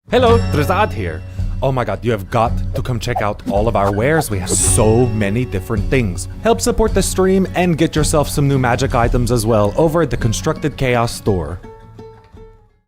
Hello, Drazad here. Oh my god, you have got to come check out all of our wares. We have so many different things. Help support the stream and get yourself some new magic items as well over at the Constructed Chaos store.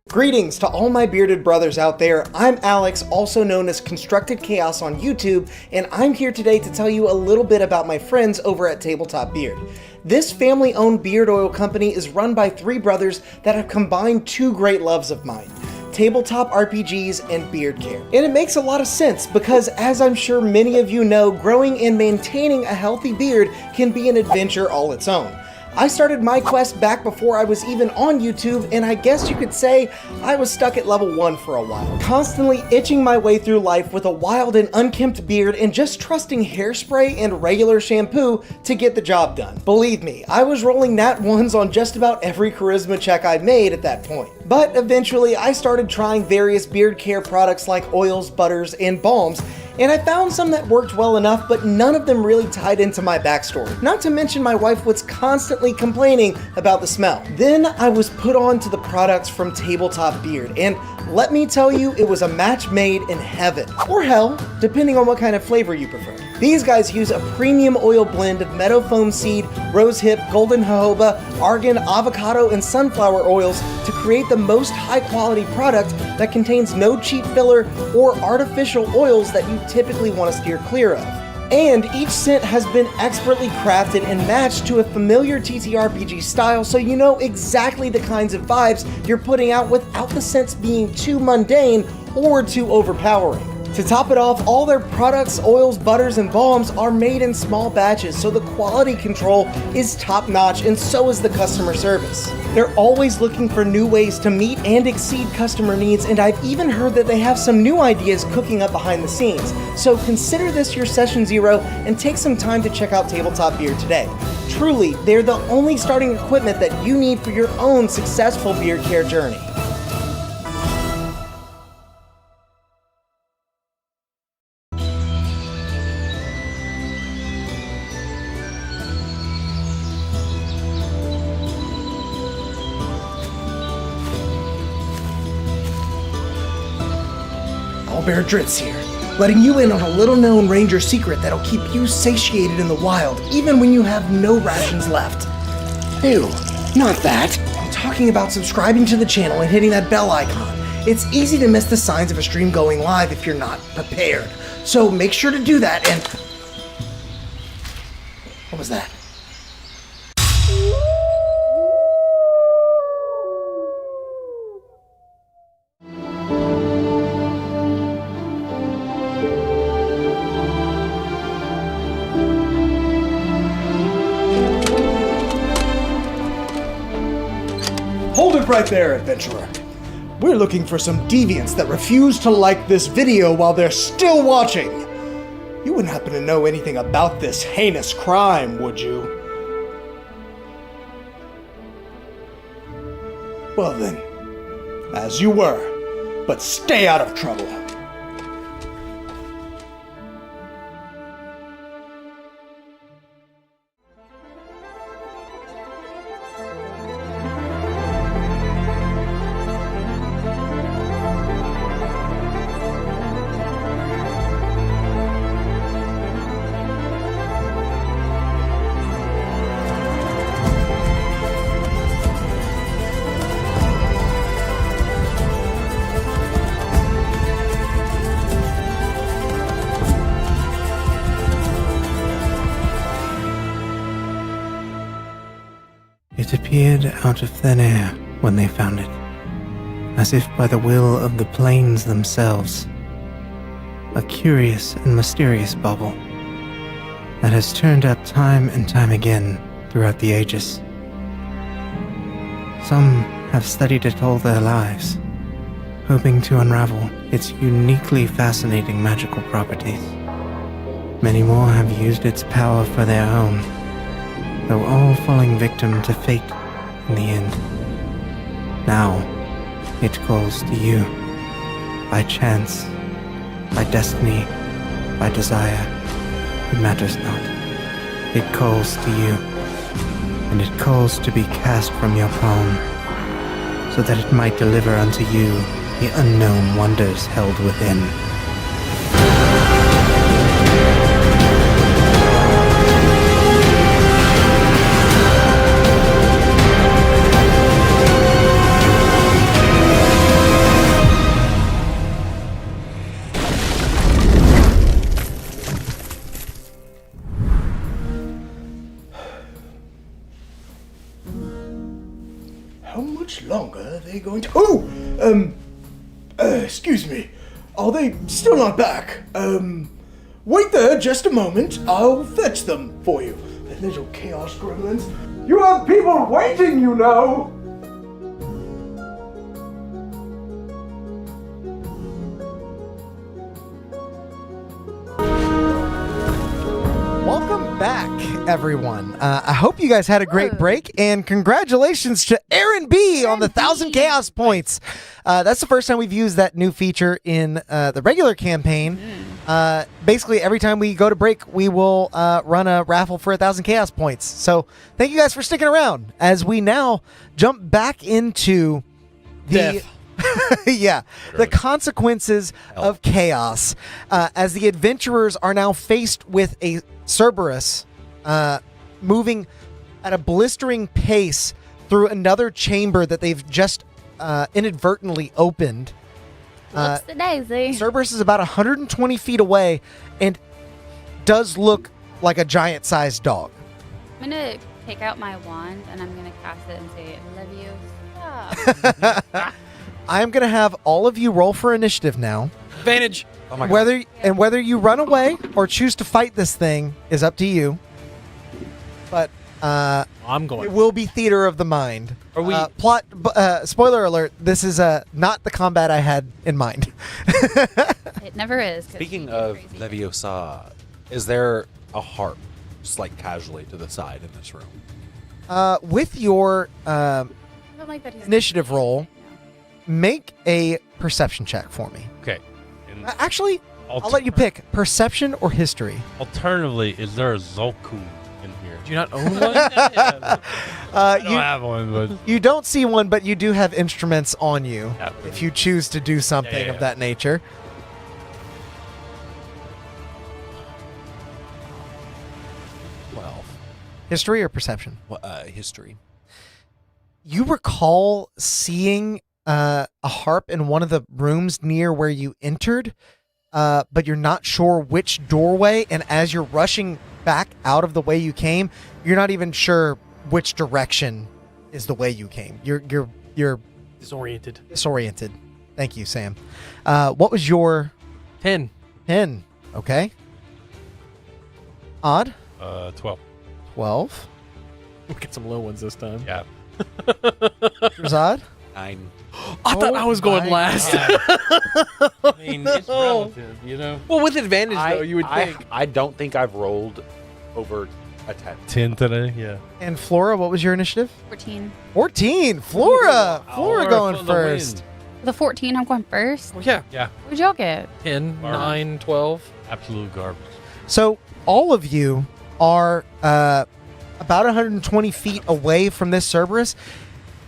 Greetings to all my bearded brothers out there. I'm Alex, also known as Constructed Chaos on YouTube, and I'm here today to tell you a little bit about my friends over at Tabletop Beard. This family-owned beard oil company is run by three brothers that have combined two great loves of mine: tabletop RPGs and beard care. And it makes a lot of sense because, as I'm sure many of you know, growing and maintaining a healthy beard can be an adventure all its own. I started my quest back before I was even on YouTube, and I guess you could say I was stuck at level 1 for a while, constantly itching my way through life with a wild and unkempt beard and just trusting hairspray and regular shampoo to get the job done. Believe me, I was rolling nat 1s on just about every charisma check I made at that point. But eventually I started trying various beard care products like oils, butters, and balms, and I found some that worked well enough, but none of them really tied into my backstory. Not to mention my wife was constantly complaining about the smell. Then I was put on to the products from Tabletop Beard, and let me tell you, it was a match made in heaven. Or hell, depending on what kind of flavor you prefer. These guys use a premium oil blend of meadow foam seed, rosehip, golden jojoba, argan, avocado, and sunflower oils to create the most high quality product that contains no cheap filler or artificial oils that you typically want to steer clear of. And each scent has been expertly crafted and matched to a familiar TTRPG style, so you know exactly the kinds of vibes you're putting out without the scents being too mundane or too overpowering. To top it off, all their products, oils, butters, and balms are made in small batches, so the quality control is top-notch, and so is the customer service. They're always looking for new ways to meet and exceed customer needs, and I've even heard that they have some new ideas cooking up behind the scenes. So consider this your session 0 and take some time to check out Tabletop Beard today. Truly, they're the only starting equipment that you need for your own successful beard care journey. Bear Dritz here, letting you in on a little-known ranger secret that'll keep you satiated in the wild, even when you have no rations left. Ew, not that. I'm talking about subscribing to the channel and hitting that bell icon. It's easy to miss the signs of a stream going live if you're not prepared. So make sure to do that and... What was that? Hold it right there, adventurer. We're looking for some deviants that refuse to like this video while they're still watching. You wouldn't happen to know anything about this heinous crime, would you? Well then, as you were, but stay out of trouble. It appeared out of thin air when they found it, as if by the will of the plains themselves. A curious and mysterious bauble that has turned up time and time again throughout the ages. Some have studied it all their lives, hoping to unravel its uniquely fascinating magical properties. Many more have used its power for their own, though all falling victim to fate in the end. Now, it calls to you, by chance, by destiny, by desire, it matters not. It calls to you, and it calls to be cast from your palm, so that it might deliver unto you the unknown wonders held within. How much longer are they going to... excuse me. Are they still not back? Wait there just a moment. I'll fetch them for you. The little chaos gremlins. You have people waiting, you know! Welcome back, everyone. I hope you guys had a great break, and congratulations to Aaron B on the 1,000 chaos points. That's the first time we've used that new feature in the regular campaign. Basically, every time we go to break, we will run a raffle for 1,000 chaos points. So thank you guys for sticking around as we now jump back into the... the consequences of chaos, as the adventurers are now faced with a Cerberus moving at a blistering pace through another chamber that they've just inadvertently opened. What's the daisy? Cerberus is about 120 feet away and does look like a giant-sized dog. I'm gonna take out my wand and I'm gonna cast it and say, Leviosa. I'm going to have all of you roll for initiative now. Advantage. Oh my God. Whether you run away or choose to fight this thing is up to you. But I'm going. it will be theater of the mind. Are we spoiler alert, this is not the combat I had in mind. It never is. 'cause Speaking she's of crazy. Leviosa, is there a harp just like casually to the side in this room? With your I don't like that he's initiative roll, make a perception check for me. Okay. And Actually, I'll let you pick perception or history. alternatively, is there a Zolku in here? Do you not own one? I don't have one, but You don't see one, but you do have instruments on you Yeah. if you choose to do something Yeah. of that nature. 12. History or perception? History. You recall seeing a harp in one of the rooms near where you entered, but you're not sure which doorway. And as you're rushing back out of the way you came, you're not even sure which direction is the way you came. You're Disoriented. disoriented. Thank you, Sam. What was your 10. 10? Okay. Odd? 12. 12. We'll get some low ones this time. Yeah. Razad? 9. I thought I was going my last. I mean, it's relative, you know? Well, with advantage, though, you would think. I don't think I've rolled over a 10. 10 today? Yeah. And Flora, what was your initiative? 14. 14. Flora! Flora Flora going for the first. The 14, I'm going first. Well, yeah. Yeah. What'd y'all get? 10, Garbage. 9, 12. Absolute garbage. So all of you are about 120 feet away from this Cerberus,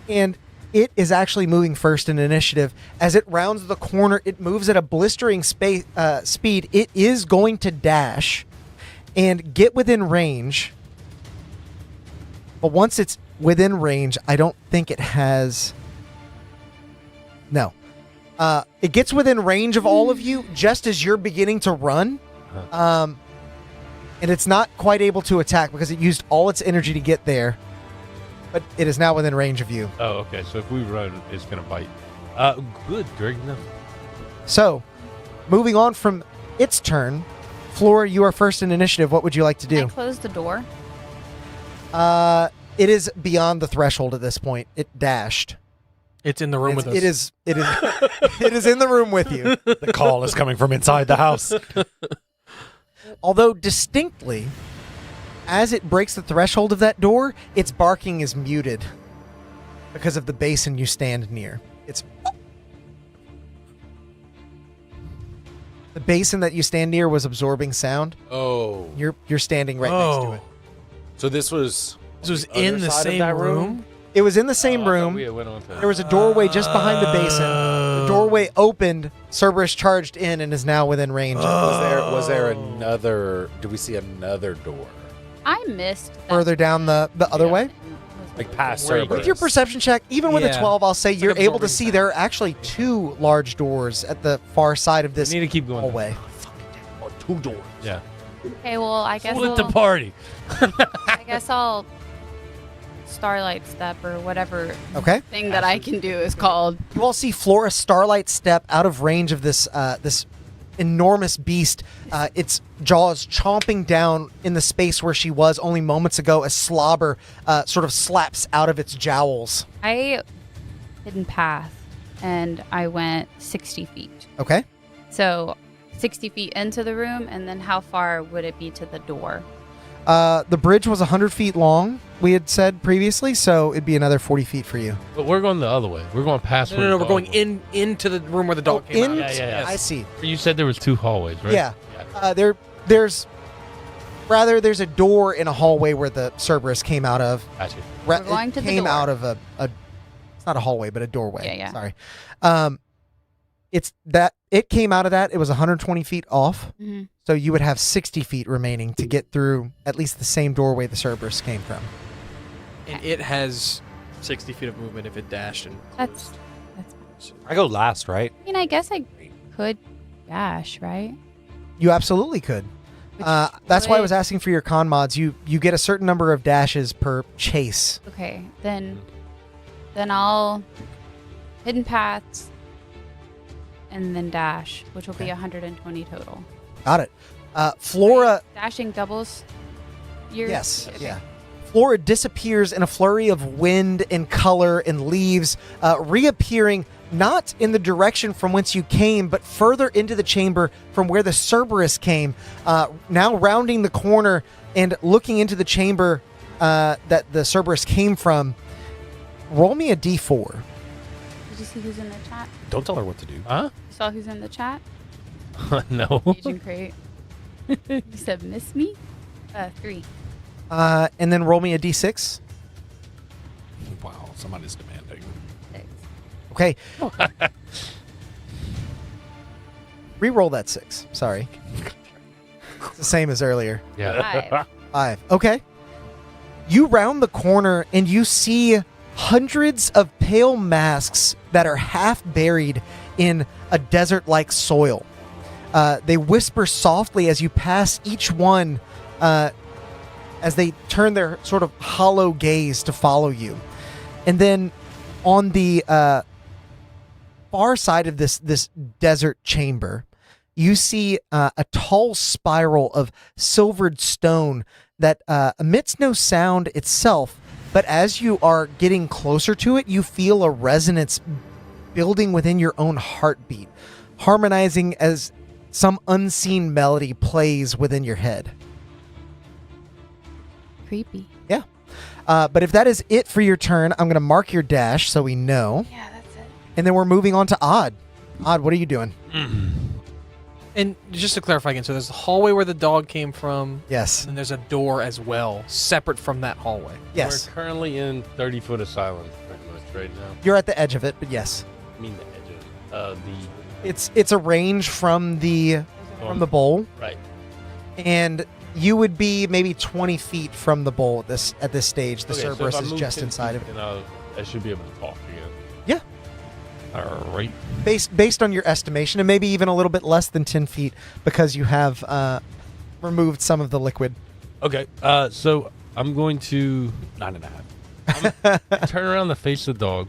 and it is actually moving first in initiative. As it rounds the corner, it moves at a blistering speed. It is going to dash and get within range. But once it's within range, I don't think it has... No. It gets within range of all of you just as you're beginning to run. And it's not quite able to attack because it used all its energy to get there. but it is now within range of you. Oh, okay. So if we run, it's gonna bite. Good, Greg. No. So, moving on from its turn, Flora, you are first in initiative. What would you like to Can I do? close the door? It is beyond the threshold at this point. It dashed. It's in the room with us. It is it is in the room with you. The call is coming from inside the house. Although distinctly, as it breaks the threshold of that door, its barking is muted because of the basin you stand near. It's the basin that you stand near was absorbing sound. Oh. You're standing right next to it. So this was in the same room? It was in the same room. There was a doorway just behind the basin. The doorway opened. Cerberus charged in and is now within range. Was there another? Did we see another door? I missed that. Further down the other way? Like past Where- Cerberus? With your perception check, even with a Yeah. 12, I'll say It's you're like able to absorbing see sound. there are actually 2 large doors at the far side of this We need to keep going. hallway. Oh, 2 doors. Yeah. Okay, well, I guess Split the I'll, party. I guess I'll starlight step or whatever Okay. thing that I can do is called. You all see Flora Starlight step out of range of this this enormous beast. Its jaws chomping down in the space where she was only moments ago. A slobber sort of slaps out of its jowls. I hidden path and I went 60 feet. Okay. So 60 feet into the room, and then how far would it be to the door? The bridge was 100 feet long, we had said previously, so it'd be another 40 feet for you. But we're going the other way. We're going past. No, we're going into the room where the dog came out. Yeah. I see. You said there was 2 hallways, right? Yeah. There's a door in a hallway where the Cerberus came out of. Gotcha. We're going to the came door. out of a it's not a hallway, but a doorway. Yeah. Sorry. It came out of that. It was 120 feet off. Mhm. So you would have 60 feet remaining to get through at least the same doorway the Cerberus came from. And it has 60 feet of movement if it dashed. And That's. I go last, right? I mean, I guess I could dash, right? You absolutely could. Which That's why I would- was asking for your con mods. You get a certain number of dashes per chase. Okay, then I'll hidden paths and then dash, which will be 120 total. Got it. Flora. Dashing doubles. Yes. Okay. Yeah. Flora disappears in a flurry of wind and color and leaves, reappearing not in the direction from whence you came, but further into the chamber from where the Cerberus came. Now rounding the corner and looking into the chamber that the Cerberus came from. Roll me a d4. Did you see who's in the chat? Don't tell her what to do. Huh? You saw who's in the chat? No. Agent Crate. You said miss me? 3. And then roll me a d6. Wow, somebody's demanding. 6. Okay. Reroll that 6. Sorry. It's the same as earlier. Yeah. 5. 5. Okay. You round the corner and you see hundreds of pale masks that are half buried in a desert-like soil. They whisper softly as you pass each one as they turn their sort of hollow gaze to follow you. And then on the far side of this desert chamber, you see a tall spiral of silvered stone that emits no sound itself, but as you are getting closer to it, you feel a resonance building within your own heartbeat, harmonizing as some unseen melody plays within your head. Creepy. Yeah. But if that is it for your turn, I'm going to mark your dash so we know. Yeah, that's it. And then we're moving on to Odd. Odd, what are you doing? And just to clarify again, so there's the hallway where the dog came from, Yes. and then there's a door as well, separate from that hallway. Yes. We're currently in 30 foot of silence pretty much right now. You're at the edge of it, but yes. I mean the edge of It's a range from the bowl, right. and you would be maybe 20 feet from the bowl at this stage. The Okay, so Cerberus if I is move just 10 inside feet, of it. then I should be able to talk again. Yeah. All right. Based on your estimation, and maybe even a little bit less than 10 feet because you have removed some of the liquid. Okay. So I'm going to 9.5. I turn around to face the dog.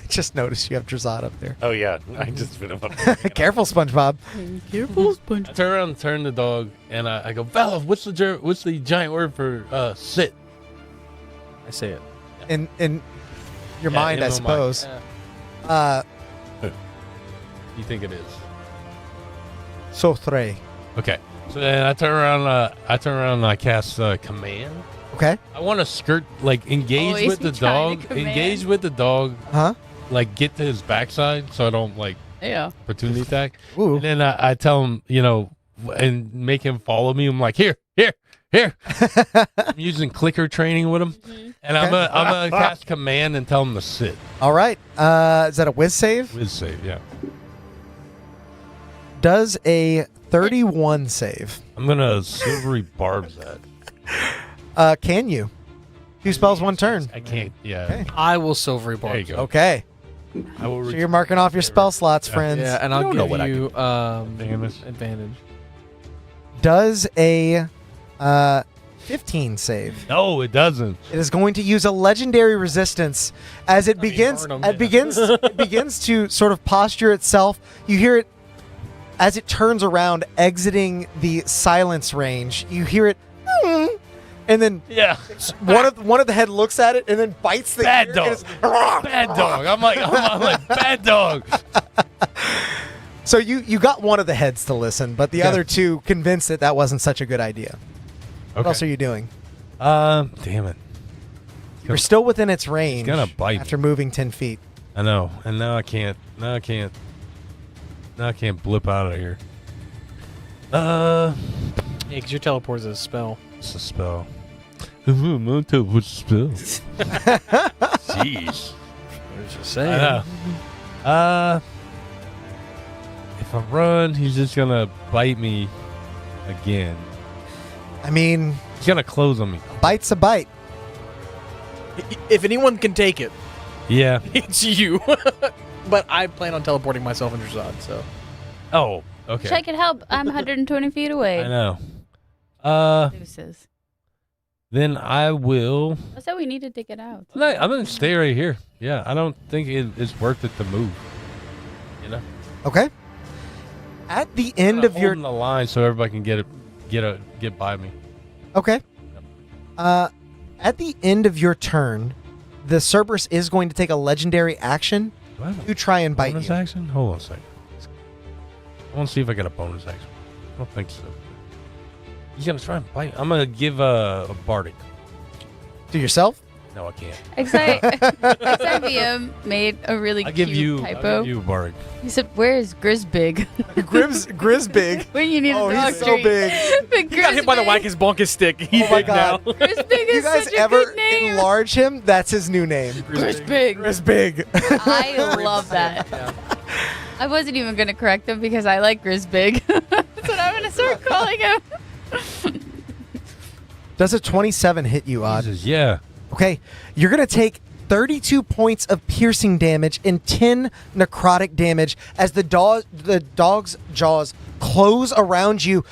Just noticed you have Drazad up there. Oh yeah, I just been about. Careful, SpongeBob. Careful, I turn around and turn the dog, and I go, Valov, what's the giant word for sit? I say it. In your Yeah, mind, in I my suppose. mind. You think it is? Sothre. Okay. So then I turn around. And I cast command. Okay. I want to skirt, like engage Always with be the trying to dog. command. Engage with the dog. Huh? Like get to his backside, so I don't like Yeah. opportunity attack. Ooh. And then I tell him, and make him follow me. I'm like, here. I'm using clicker training with him, and I'm gonna cast command and tell him to sit. All right. Is that a whiz save? With save, yeah. Does a 31 save? I'm gonna silvery barbs that. Can you? 2 spells, 1 turn. I can't. Yeah. Okay. I will silvery bar. There you go. Okay. I will. So you're marking off your spell slots, friends. Yeah, and I'll don't know give what I you Damage. advantage. Does a 15 save? No, it doesn't. It is going to use a legendary resistance as it begins. burn 'em. It begins to sort of posture itself. You hear it as it turns around, exiting the silence range. You hear it, and then Yeah. one of the head looks at it and then bites the Bad ear dog. and it's, Bad dog. I'm like bad dog. So you got one of the heads to listen, but the Yeah. other two convinced that wasn't such a good idea. What else are you doing? Damn it. You're still within its range. gonna bite me. after moving 10 feet. I know, and now I can't. Now I can't blip out of here. Yeah, because your teleport is a spell. It's a spell. What's a spell? Jeez. I was just I saying. know. If I run, he's just gonna bite me again. I mean, He's gonna close on me. bite's a bite. If anyone can take it, Yeah. it's you. But I plan on teleporting myself into Drazad, so. Oh. Okay. Wish I could help. I'm 120 feet away. I know. Deuces. Then I will. That's how we needed to get out. No, I'm gonna stay right here. Yeah, I don't think it's worth it to move. You know. Okay. At the end of your holding the line so everybody can get by me. okay, at the end of your turn, the Cerberus is going to take a legendary action Do I have a to try and bite bonus you. action? Hold on a second. I want to see if I get a bonus action. I don't think so. He's gonna try and bite. I'm gonna give a bardic. To yourself? No, I can't. XIVM made a really I'll cute give you. typo. I'll give you a bardic. He said, "Where is Grisbig?" Grizz big. when you need Oh, a dog he's so treat. big. Big He got hit by the Grisbig. Wackus Bonkus stick. He's Oh my big now. God. Grisbig is You guys such a ever good name. enlarge him? That's his new name. Grisbig. Grizz big. I love that. I wasn't even going to correct him because I like Grisbig. That's what I'm going to start calling him. Does a 27 hit you, Odd? Jesus, yeah. Okay, you're going to take 32 points of piercing damage and 10 necrotic damage as the dog's jaws close around you.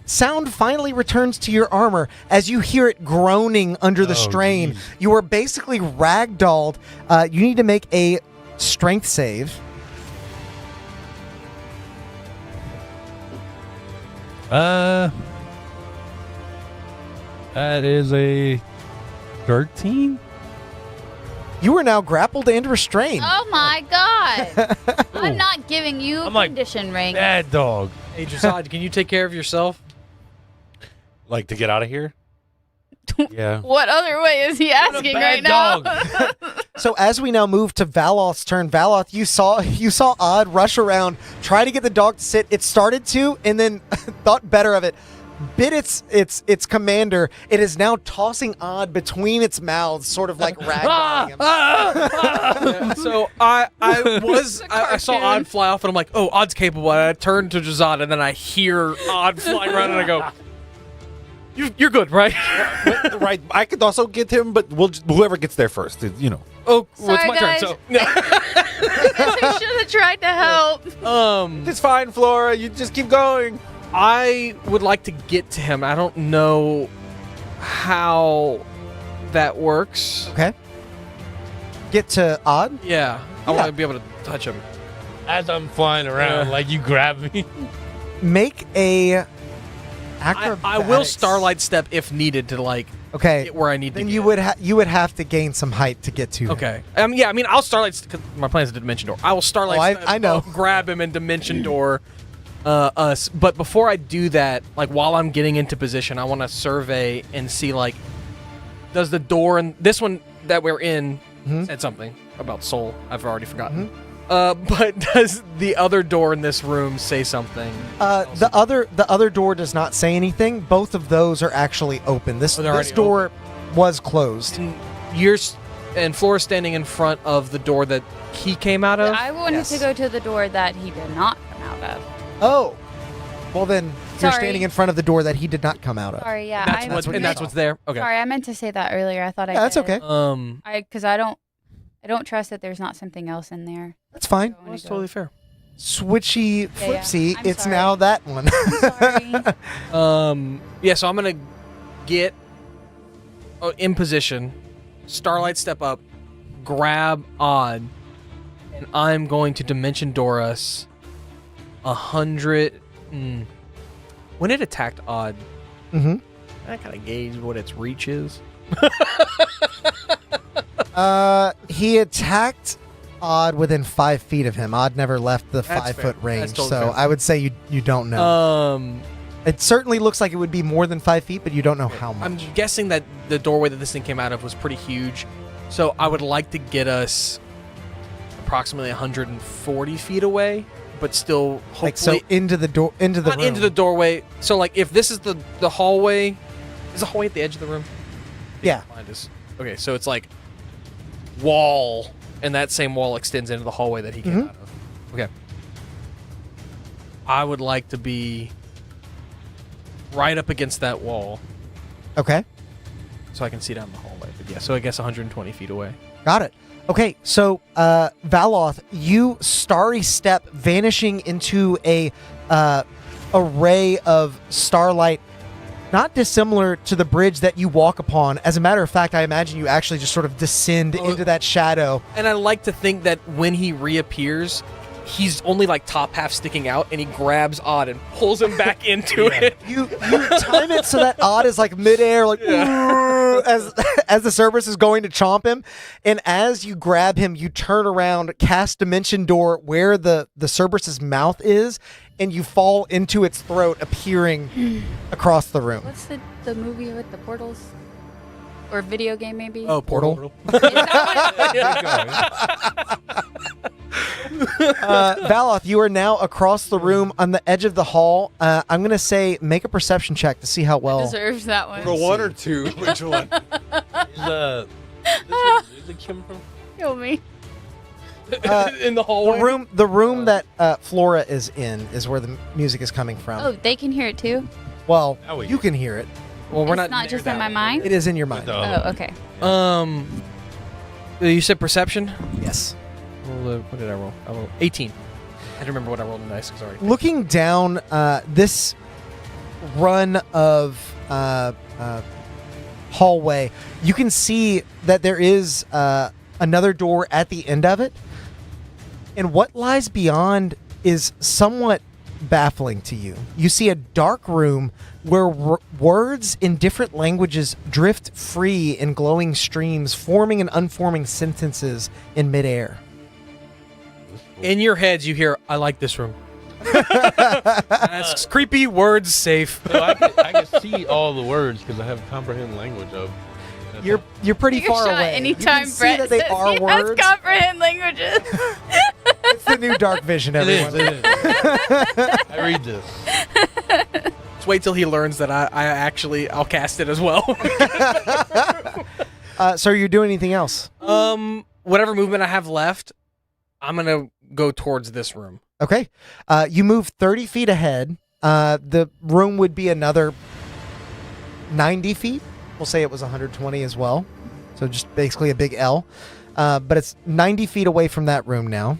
Sound finally returns to your armor as you hear it groaning under the strain. geez. You are basically ragdolled. You need to make a strength save. That is a 13. You are now grappled and restrained. Oh my god. I'm not giving you a I'm like, condition ring. Bad dog. Hey, Drazad, can you take care of yourself? Like to get out of here? Yeah. What other way is he asking right bad now? So as we now move to Valoth's turn, Valoth, you saw Odd rush around, try to get the dog to sit. It started to, and then thought better of it. Bit its commander. It is now tossing Odd between its mouths, sort of like ragdolling him. Yeah, so I saw cartoon. Odd fly off, and I'm like, oh, Odd's capable. And I turn to Drazad, and then I hear Odd flying around, and I go, you're good, right? Right. I could also get him, but whoever gets there first, you know. Oh, well, it's Sorry, my guys. turn. I should have tried to help. So, It's fine, Flora. You just keep going. I would like to get to him. I don't know how that works. Okay. get to Odd? Yeah. I Yeah. want to be able to touch him. As I'm flying around, like you grab me. Make a I acrobatics. will starlight step if needed to like Okay. get where I need to Then get. you would have to gain some height to get to him. Okay. Yeah, I mean, I'll starlight because my plan is a dimension door. I will starlight Oh, I- step I know. up, grab him and dimension door us. But before I do that, like while I'm getting into position, I want to survey and see like, does the door and this one that we're in said something about soul? I've already forgotten. But does the other door in this room say something? The other door does not say anything. Both of those are actually open. This they're this already door was closed. And and Flora's standing in front of the door that he came out of. I wanted to go to the door that he did not come out of. Oh, well then you're Sorry. standing in front of the door that he did not come out of. Sorry, yeah. That's what's there. Okay. Sorry, I meant to say that earlier. I thought I Yeah, that's did. okay. Because I don't trust that there's not something else in there. That's fine. I wanna That's go. totally fair. Switchy Yeah, yeah. flipsy. I'm It's sorry. now that one. I'm sorry. Yeah, so I'm gonna get in position, starlight step up, grab Odd, and I'm going to dimension door us 100. When it attacked Odd, Mhm. I kind of gauge what its reach is. He attacked Odd within 5 feet of him. Odd never left the That's 5 fair. foot range, That's totally so fair. I would say you don't know. It certainly looks like it would be more than 5 feet, but you don't know how much. I'm guessing that the doorway that this thing came out of was pretty huge, so I would like to get us approximately 140 feet away, but still hopefully Like so into the door, into the not room. into the doorway. So like if this is the hallway, is the hallway at the edge of the room? Yeah. Behind us. Okay, so it's like wall, and that same wall extends into the hallway that he came out of. Okay. I would like to be right up against that wall Okay, so I can see down the hallway. But yeah, so I guess 120 feet away. got it. Okay, so Valoth, you starry step, vanishing into a array of starlight, not dissimilar to the bridge that you walk upon. As a matter of fact, I imagine you actually just sort of descend into that shadow. And I like to think that when he reappears, he's only like top half sticking out, and he grabs Odd and pulls him back into it. You time it so that Odd is like midair, like as the Cerberus is going to chomp him, and as you grab him, you turn around, cast Dimension Door where the Cerberus's mouth is, and you fall into its throat, appearing across the room. What's the movie with the portals? Or video game, maybe? Oh, Portal. Is that Valoth, you are now across the room on the edge of the hall. I'm gonna say make a perception check to see how what well. deserves that one? For one or two, which one? Is this music coming from? Kill me. In the hallway. The room that Flora is in is where the music is coming from. Oh, they can hear it too? Well, Now we you do. can hear it. Well, we're It's not just in my mind? It is in your mind. Oh, okay. You said perception. Yes. What did I roll? I rolled 18. I don't remember what I rolled in dice. Sorry. Looking down this run of hallway, you can see that there is another door at the end of it. And what lies beyond is somewhat baffling to you. You see a dark room where words in different languages drift free in glowing streams, forming and unforming sentences in midair. In your heads, you hear, "I like this room." That's creepy. Words safe. No, I can see all the words because I have comprehend language of. You're pretty Take a far shot away. anytime you can see Brett that they says are he words. has comprehend languges. It's the new dark vision, It is. everyone. It is. I read this. Just wait till he learns that I'll cast it as well. So are you doing anything else? Whatever movement I have left, I'm gonna go towards this room. Okay. You move 30 feet ahead. The room would be another 90 feet. We'll say it was 120 as well. So just basically a big L. But it's 90 feet away from that room now.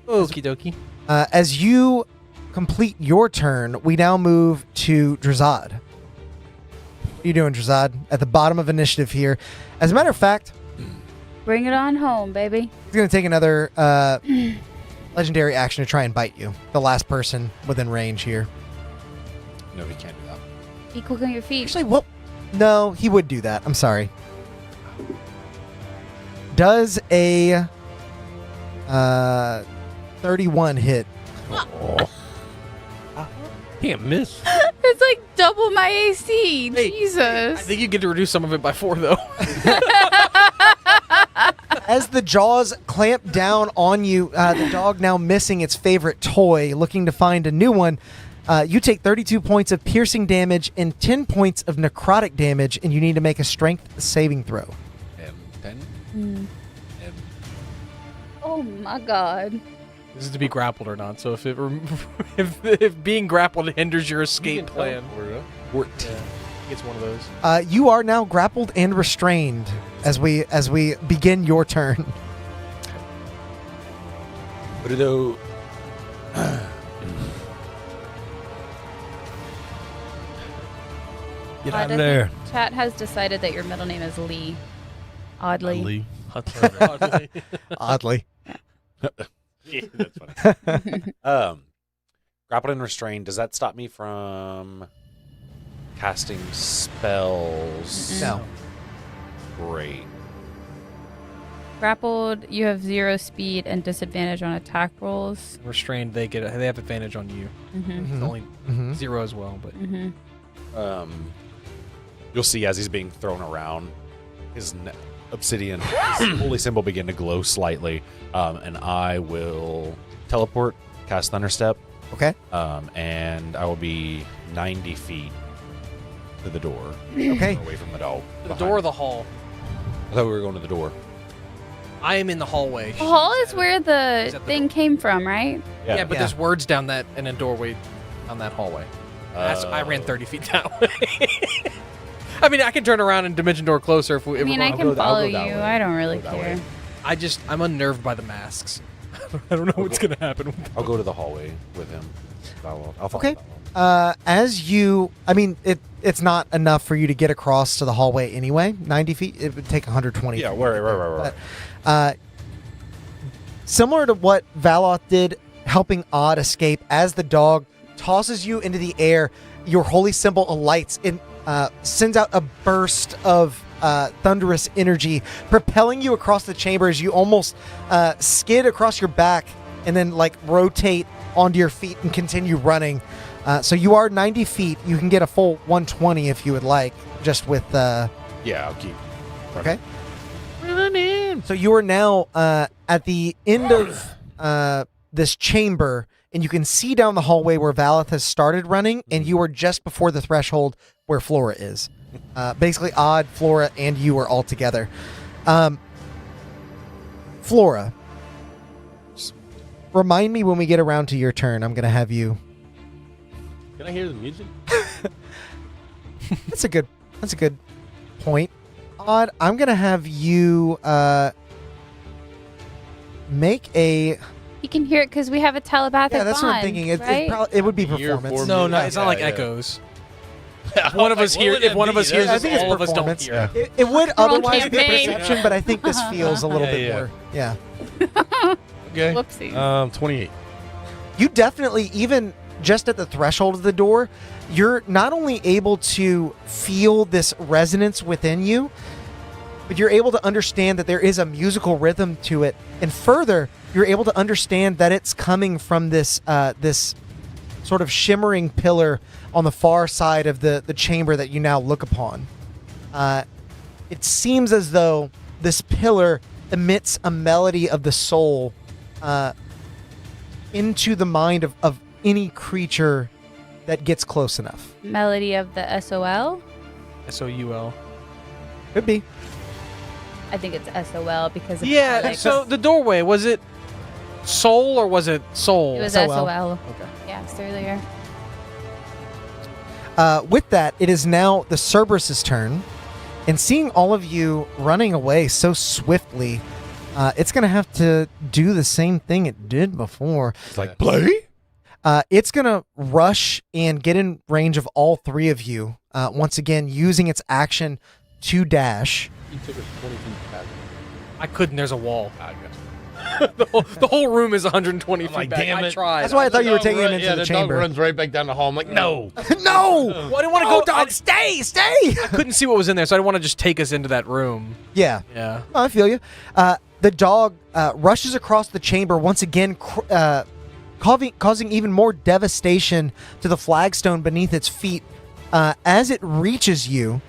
Okie dokie. As you complete your turn, we now move to Drazad. What are you doing, Drazad? At the bottom of initiative here. As a matter of fact, Bring it on home, baby. He's going to take another legendary action to try and bite you. The last person within range here. No, he can't do that. Be quick on your feet. Actually, well, no, he would do that. I'm sorry. Does a 31 hit? Can't miss. It's like double my AC. Hey, Jesus. I think you get to reduce some of it by 4, though. As the jaws clamp down on you, the dog now missing its favorite toy, looking to find a new one. You take 32 points of piercing damage and 10 points of necrotic damage, and you need to make a strength saving throw. 10. Oh my god. This is to be grappled or not. So if being grappled hinders your escape plan, 14. he gets one of those. You are now grappled and restrained as we begin your turn. Bruno. Get I out of think there. Chat has decided that your middle name is Lee. Oddly. Lee. Oddly. Yeah, that's funny. Grappled and restrained. Does that stop me from casting spells? No. Great. Grappled, you have 0 speed and disadvantage on attack rolls. Restrained, they have advantage on you. Mm-hmm. It's only Mhm. 0 as well, but Mm-hmm. You'll see as he's being thrown around, his obsidian, his holy symbol begin to glow slightly, and I will teleport, cast Thunderstep, Okay. and I will be 90 feet to the door, Okay. away from the dog. the behind door me. of the hall. I thought we were going to the door. I am in the hallway. The hall is where the Is that the thing came from, right? Yeah, but Yeah. there's words down that and a doorway on that hallway. I ran 30 feet that way. I mean, I can turn around and dimension door closer if we. I mean, I I'll can go follow that you. way. I don't really Go that care. way. I'm unnerved by the masks. I don't know what's gonna happen. I'll go to the hallway with him. I'll follow Okay. that one. As you, I mean, it's not enough for you to get across to the hallway anyway. 90 feet, it would take 120. Yeah, feet. right. But, similar to what Valoth did, helping Odd escape, as the dog tosses you into the air, your holy symbol alights and sends out a burst of thunderous energy, propelling you across the chamber as you almost skid across your back and then rotate onto your feet and continue running. So you are 90 feet. You can get a full 120 if you would like, just with... Yeah, I'll keep running. Okay. So you are now at the end of this chamber, and you can see down the hallway where Valeth has started running, and you are just before the threshold where Flora is. Basically, Odd, Flora, and you are all together. Flora, remind me when we get around to your turn. I'm going to have you... Can I hear the music? That's a good point. Odd, I'm going to have you make a... You can hear it because we have a telepathic Yeah, that's what I'm bond, thinking. right? It would be Year performance. four. No, Yeah, it's not like yeah. echoes. If one of us hears I think it, it's all of us don't performance. hear. Yeah. It would We're on otherwise be campaign. perception, but I think this feels a little Yeah, bit yeah. more. Yeah. Okay. Whoopsies. 28. You definitely, even just at the threshold of the door, you're not only able to feel this resonance within you, but you're able to understand that there is a musical rhythm to it. And further, you're able to understand that it's coming from this this sort of shimmering pillar on the far side of the chamber that you now look upon. It seems as though this pillar emits a melody of the soul into the mind of any creature that gets close enough. Melody of the SOL? SOUL. Could be. I think it's SOL because of Yeah, like, so the doorway, was it soul or was it soul? it was SOL. SOL. Okay. Yeah, it's earlier. With that, it is now the Cerberus's turn. And seeing all of you running away so swiftly, it's going to have to do the same thing it did before. It's like, play? It's going to rush and get in range of all three of you, once again, using its action to dash. He took us 20 feet back. I couldn't. There's a wall. I guess. the whole room is 120 I'm feet like, back. damn I it. tried. That's why I thought you were Dog taking him run- into yeah, the dog chamber. runs right back down the hall. I'm like, no. No! Well, I didn't want to Oh, go. dog, stay! I couldn't see what was in there, so I didn't want to just take us into that room. Yeah. Yeah. Oh, I feel you. The dog rushes across the chamber once again, causing even more devastation to the flagstone beneath its feet. As it reaches you,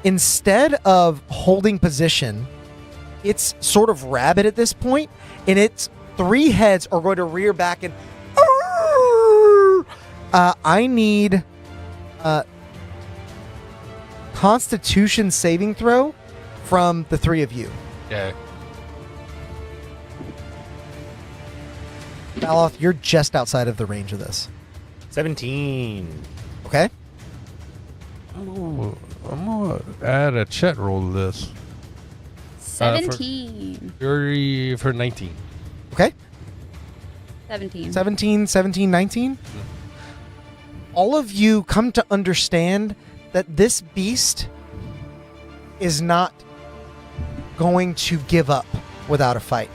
instead of holding position, it's sort of rabid at this point, and its 3 heads are going to rear back and. I need Constitution saving throw from the 3 of you. Yeah. Baloth, you're just outside of the range of this. 17. Okay? I'm gonna add a chat roll to this. 17. Fury for 19. Okay? 17. 17, 19. All of you come to understand that this beast is not going to give up without a fight.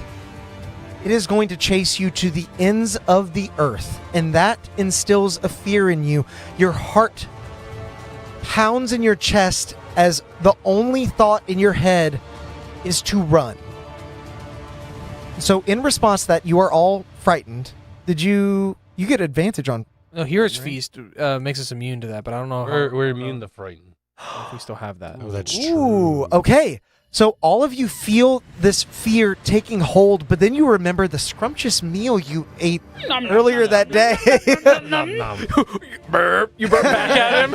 It is going to chase you to the ends of the earth, and that instills a fear in you. Your heart pounds in your chest as the only thought in your head is to run. So in response to that, you are all frightened. Did you get advantage on? No, Hero's Feast makes us immune to that, but I don't know We're immune to frighten. if we still have that. Oh, that's Ooh, okay. So all of you feel this fear taking hold, but then you remember the scrumptious meal you ate earlier that day. Burp. You burp back at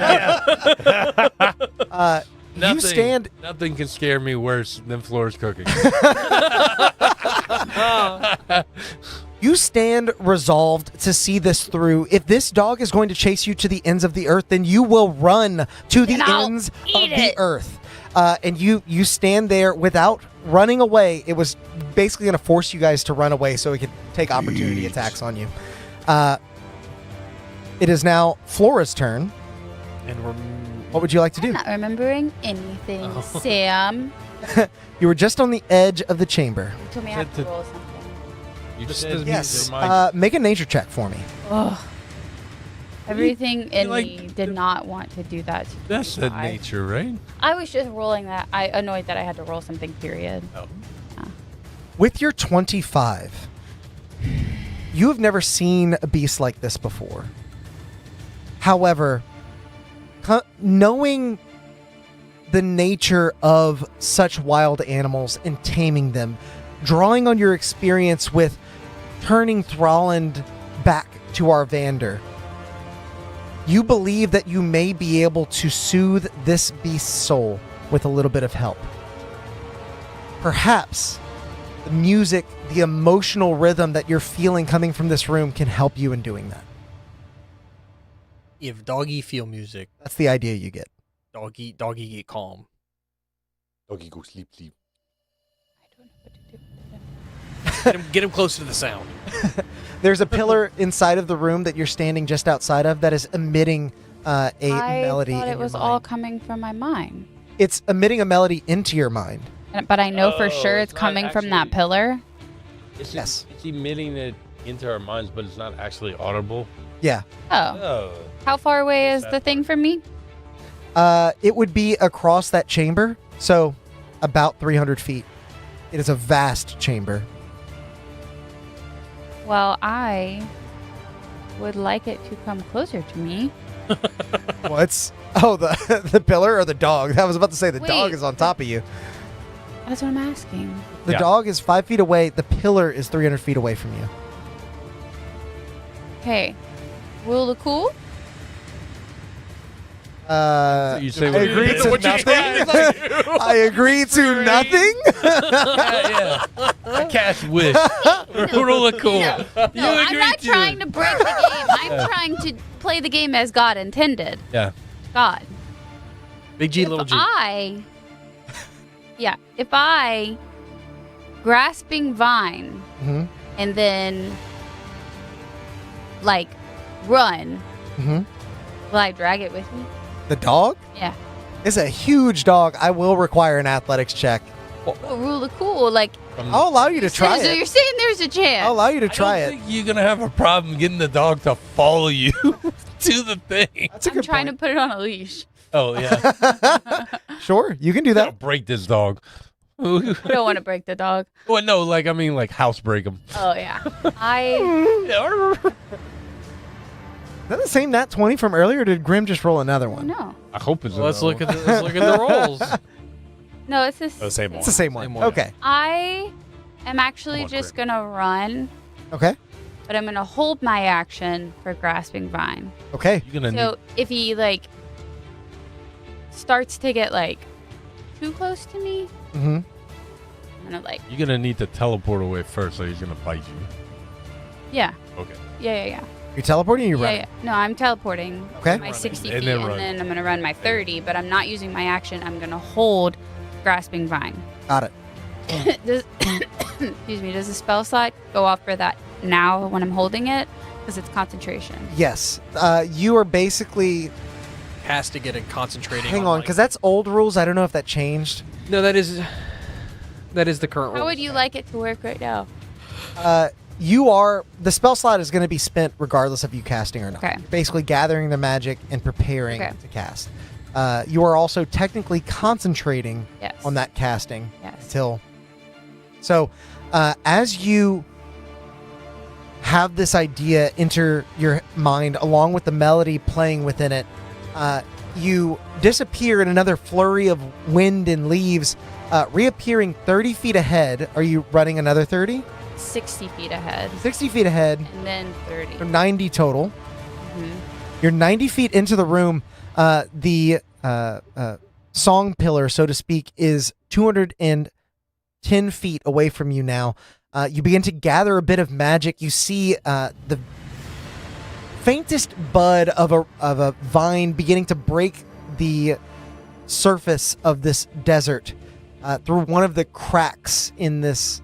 him. You stand. Nothing can scare me worse than Flora's cooking. You stand resolved to see this through. If this dog is going to chase you to the ends of the earth, then you will run to the Then I'll ends of eat the it. earth. And you stand there without running away. It was basically going to force you guys to run away so it could take opportunity attacks on you. It is now Flora's turn. And we're What would you like to do? I'm not remembering anything, Sam. You were just on the edge of the chamber. You told me I have to roll something. You Just said the Yes. my- Make a nature check for me. Ugh. Everything in like me did not want to do that. To that's me. the nature, right? I was just rolling that. I annoyed that I had to roll something, period. Oh. With your 25, you have never seen a beast like this before. However, knowing the nature of such wild animals and taming them, drawing on your experience with turning Thralland back to Arvander, you believe that you may be able to soothe this beast's soul with a little bit of help. Perhaps the music, the emotional rhythm that you're feeling coming from this room can help you in doing that. if doggy feel music, That's the idea you get. doggy get calm. Doggy go sleep. I don't know what to do. Get him closer to the sound. There's a pillar inside of the room that you're standing just outside of that is emitting a melody. I thought in it your was mind. all coming from my mind. It's emitting a melody into your mind. But I know for Oh, sure it's it's not coming from that actually- pillar. It's Yes. It's emitting it into our minds, but it's not actually audible. Yeah. Oh. Oh. How far away is That the thing from me? It would be across that chamber, so about 300 feet. It is a vast chamber. Well, I would like it to come closer to me. What's the the pillar or the dog? I was about to say the dog Wait. is on top of you. That's what I'm asking. The Yeah. dog is 5 feet away. The pillar is 300 feet away from you. Okay. Rule of cool? You say I what agree you to did. nothing. I agree to nothing. yeah. I cast wish. Rule of cool. No, You I'm agree not to trying it. to break the game. I'm trying to play the game as God intended. Yeah. God. Big G, little G. If I grasping vine Mm-hmm. and then like run, Mm-hmm. will I drag it with me? The dog Yeah. is a huge dog. I will require an athletics check. rule of cool. Like, I'll allow you to try so it. you're saying there's a chance. I'll allow you to I try don't it. think you're gonna have a problem getting the dog to follow you to the thing. That's a I'm good trying point. to put it on a leash. Oh yeah, Sure, you can do gotta that. break this dog. I don't want to break the dog. Well, no, like I mean, like house break him. Oh yeah. I Is that the same nat 20 from earlier, or did Grim just roll another one? no. I hope it's. Let's look at the rolls. No, it's this. The same It's the same one. Same one. Okay. I am actually Come on, just Grim. gonna run, Okay. but I'm gonna hold my action for grasping vine. Okay. You're gonna So if he like starts to get like too close to me, Mm-hmm. I'm gonna like You're gonna need to teleport away first, so he's gonna bite you. yeah. Okay. Yeah. You're teleporting or you Yeah, running? yeah. No, I'm teleporting. Okay. My 60 And feet, then and run. then I'm gonna run my 30. But I'm not using my action. I'm gonna hold grasping vine. Got it. Does, excuse me. Does the spell slot go off for that now when I'm holding it? Because it's concentration. Yes. You are basically. Has to get it concentrating. Hang on, because that's old rules. I don't know if that changed. no, that is the current How rule. would you like it to work right now? The spell slot is going to be spent regardless of you casting or not. Okay. Basically gathering the magic and preparing Okay. to cast. You are also technically concentrating Yes. on that casting Yes. until. So, as you have this idea enter your mind along with the melody playing within it, you disappear in another flurry of wind and leaves, reappearing 30 feet ahead. Are you running another 30? 60 feet ahead, 60 feet ahead, and then 30. so 90 total. Mhm. You're 90 feet into the room. The song pillar, so to speak, is 210 feet away from you now. You begin to gather a bit of magic. You see the faintest bud of a vine beginning to break the surface of this desert through one of the cracks in this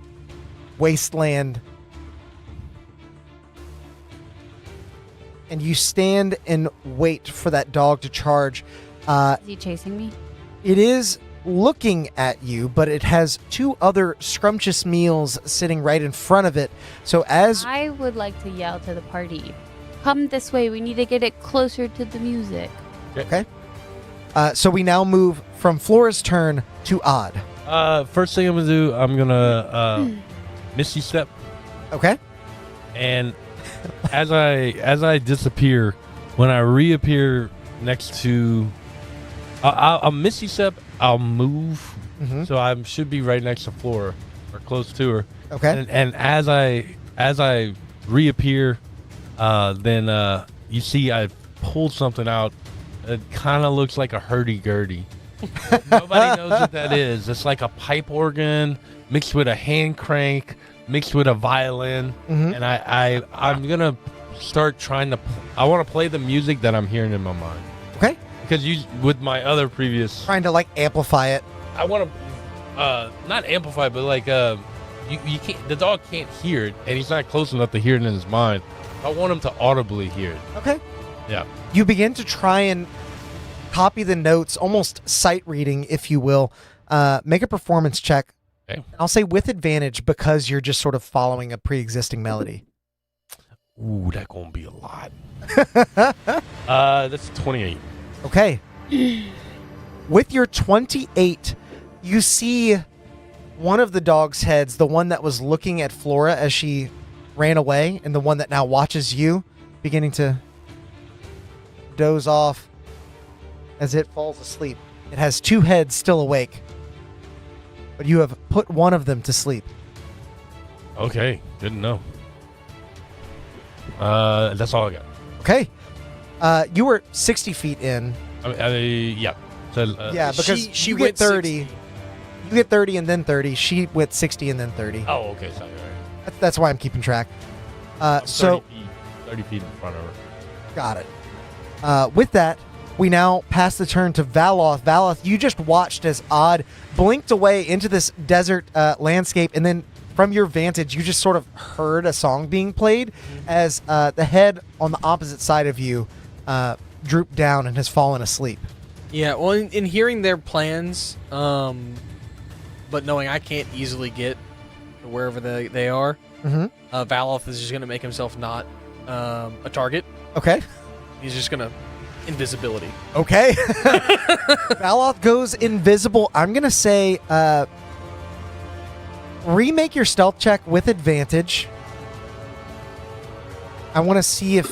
wasteland. And you stand and wait for that dog to charge. Is he chasing me? It is looking at you, but it has two other scrumptious meals sitting right in front of it. So as I would like to yell to the party, "Come this way! We need to get it closer to the music." okay, so we now move from Flora's turn to Odd. First thing I'm gonna do, I'm gonna misty step, Okay, and as I disappear, when I reappear next to, I'll misty step. I'll move, Mhm. so I should be right next to Flora or close to her. okay, And as I reappear, then you see I pulled something out. It kind of looks like a hurdy-gurdy. Nobody knows what that is. It's like a pipe organ mixed with a hand crank, mixed with a violin. Mhm. And I'm gonna start trying to. I want to play the music that I'm hearing in my mind. okay. Because with my other previous, Trying to like amplify it. I want to not amplify, but like you can't. The dog can't hear it, and he's not close enough to hear it in his mind. I want him to audibly hear it. Okay. Yeah. You begin to try and copy the notes, almost sight reading, if you will. Make a performance check. Okay. I'll say with advantage because you're just sort of following a pre-existing melody. Ooh, that's gonna be a lot. That's 28. Okay. With your 28, you see one of the dog's heads, the one that was looking at Flora as she ran away, and the one that now watches you, beginning to doze off as it falls asleep. It has two heads still awake, but you have put one of them to sleep. Okay, didn't know. That's all I got. Okay. You were 60 feet in. Yeah. So, Yeah, because she you went get 30. 60. You get 30 and then 30. She went 60 and then 30. Oh, okay. Sorry. All right. That's why I'm keeping track. I'm So 30 feet in front of her. got it. With that, we now pass the turn to Valoth. Valoth, you just watched as Odd blinked away into this desert landscape, and then from your vantage, you just sort of heard a song being played as the head on the opposite side of you drooped down and has fallen asleep. Yeah, well, in hearing their plans, but knowing I can't easily get to wherever they are, Valoth is just going to make himself not a target. Okay. He's just going to invisibility. Okay. Valoth goes invisible. I'm going to say remake your stealth check with advantage. I want to see if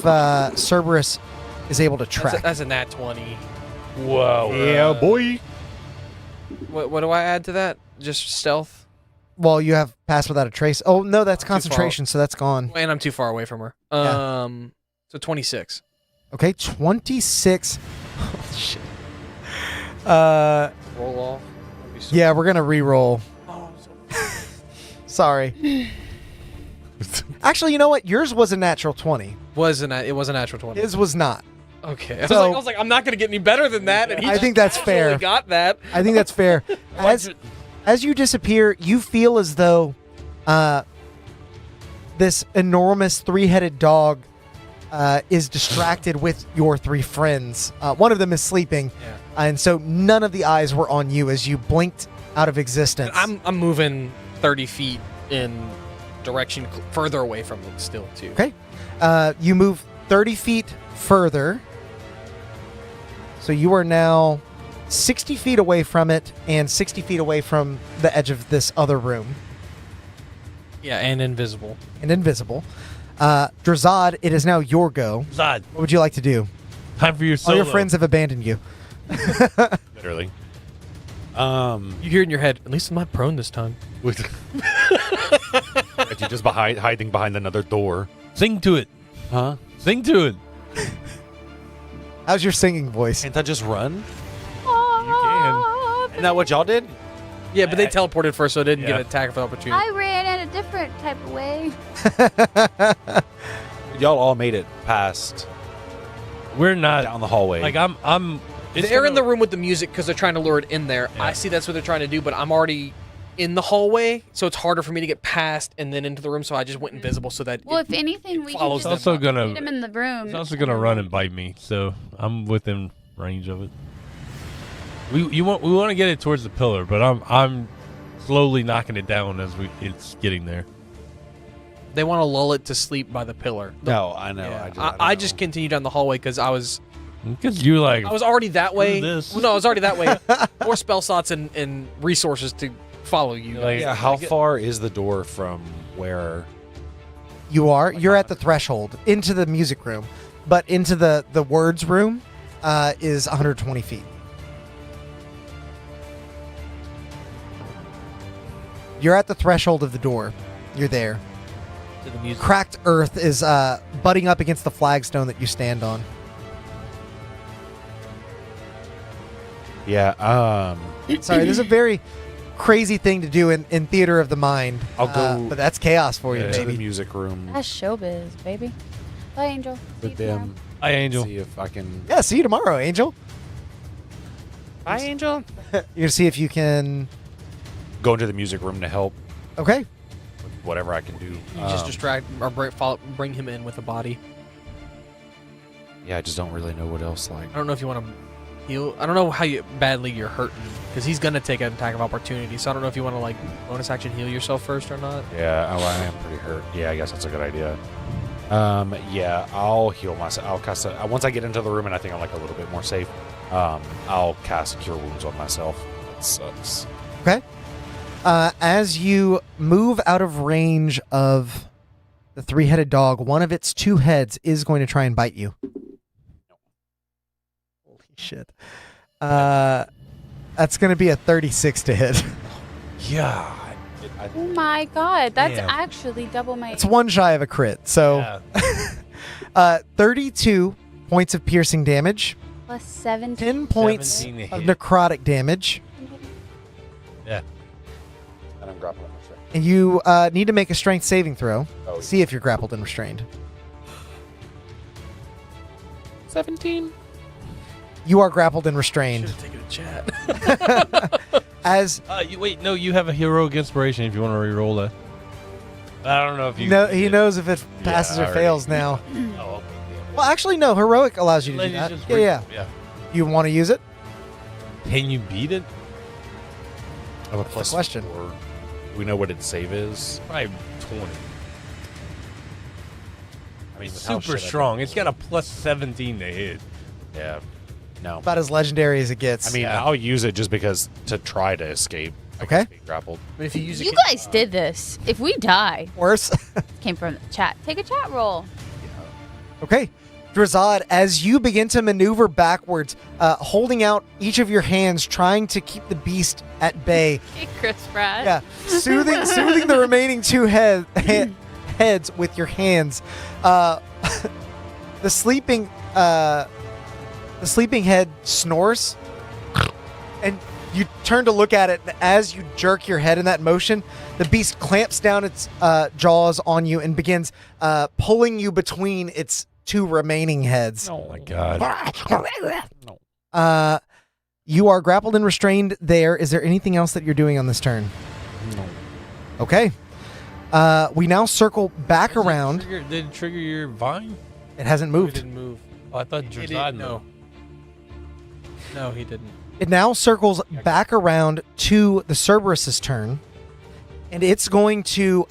Cerberus is able to track. That's a nat 20. Whoa. Yeah, boy. What do I add to that? Just stealth? Well, you have pass without a trace. Oh, no, that's Too far. concentration, so that's gone. And I'm too far away from her. Yeah. So 26. Okay, 26. Oh, shit. Roll off. That'd be so- Yeah, we're going to re-roll. Oh, so Sorry. Actually, you know what? Yours was a natural 20. it was a natural 20. His was not. Okay. I So- was like, I'm not going to get any better than that. And he I just think that's absolutely fair. got that. I think that's fair. As you disappear, you feel as though this enormous three-headed dog is distracted with your three friends. One of them is sleeping, and so none of the eyes were on you as you blinked out of existence. I'm moving 30 feet in direction further away from it still, too. Okay. You move 30 feet further. So you are now 60 feet away from it and 60 feet away from the edge of this other room. Yeah, and invisible. And invisible. Drazad, it is now your go. Zod, What would you like to do? time for your All solo. your friends have abandoned you. Literally. You hear in your head, at least I'm not prone this time. But you just hiding behind another door. Sing to it. Huh? Sing to it. How's your singing voice? Can't I just run? You can. Isn't that what y'all did? Yeah, but they teleported first, so it didn't get Yeah. an attack of opportunity. I ran in a different type of way. Y'all all made it past We're not down the hallway. like I'm. It's They're in gonna- the room with the music because they're trying to lure it in there. Yeah. I see that's what they're trying to do, but I'm already in the hallway, so it's harder for me to get past and then into the room. So I just went invisible so that. Well, it- if anything, we can follows just them. Also get gonna- him in the room. It's also gonna run and bite me, so I'm within range of it. We want to get it towards the pillar, but I'm slowly knocking it down as it's getting there. they want to lull it to sleep by the pillar. no, I know. Yeah. I just continued down the hallway because I was Because you like already that way. this. Well, no, I was already that way. More spell slots and resources to follow you. Like- Yeah, how far is the door from where? You're at the threshold into the music room, but into the words room is 120 feet. You're at the threshold of the door. You're there. To the music. Cracked earth is butting up against the flagstone that you stand on. Yeah. Sorry, this is a very crazy thing to do in theater of the mind. I'll go- but that's chaos for you, Yeah. To the baby. music room That's showbiz, baby. Bye, Angel. See you with tomorrow. them. Hi, Angel. See if I can. Yeah, see you tomorrow, Angel. Hi, Angel. You're gonna see if you can. Go into the music room to help Okay. with whatever I can do. You just distract or bring him in with a body. Yeah, I just don't really know what else. Like, I don't know if you want to heal. I don't know how badly you're hurting because he's gonna take an attack of opportunity. So I don't know if you want to like bonus action heal yourself first or not. yeah, I am pretty hurt. Yeah, I guess that's a good idea. Yeah, I'll heal myself. I'll cast it once I get into the room and I think I'm like a little bit more safe. I'll cast Cure Wounds on myself. That sucks. Okay. As you move out of range of the three-headed dog, one of its two heads is going to try and bite you. Holy shit. That's going to be a 36 to hit. Yeah. Oh my god, that's Damn. actually double my. It's one shy of a crit. So, Yeah. 32 points of piercing damage, Plus 17. 10 points 17 to of hit. necrotic damage, Yeah. And I'm grappling myself. and you need to make a strength saving throw. Oh, See if you're grappled and restrained. 17. You are grappled and restrained. Should have taken a chat. As You have a heroic inspiration if you want to re-roll that. I don't know if you. no, he knows if it passes I or already- fails now. Oh, okay. Well, actually, no. Heroic allows you to do Let's that. just Yeah, yeah. yeah. You want to use it? Can you beat it? I have a plus question. 4. Do we know what its save is? Probably 20. I mean, It's with how super shit I strong. did. It's got a plus 17 to hit. Yeah. No. About as legendary as it gets. I mean, I'll use it just because to try to escape. Okay. Being grappled. But if you use it, You guys did this. If we die, worse. came from the chat. Take a chat roll. Okay. Drazad, as you begin to maneuver backwards, holding out each of your hands, trying to keep the beast at bay. Hey, Chris Pratt. Yeah, soothing the remaining two heads with your hands. The sleeping head snores, and you turn to look at it. And as you jerk your head in that motion, the beast clamps down its jaws on you and begins pulling you between its two remaining heads. Oh my god. You are grappled and restrained there. Is there anything else that you're doing on this turn? No. Okay. We now circle back around. Did it trigger your vine? It hasn't It moved. didn't move. Oh, I thought It Drazad didn't- moved. No, he didn't. It now circles back around to the Cerberus's turn, and it's going to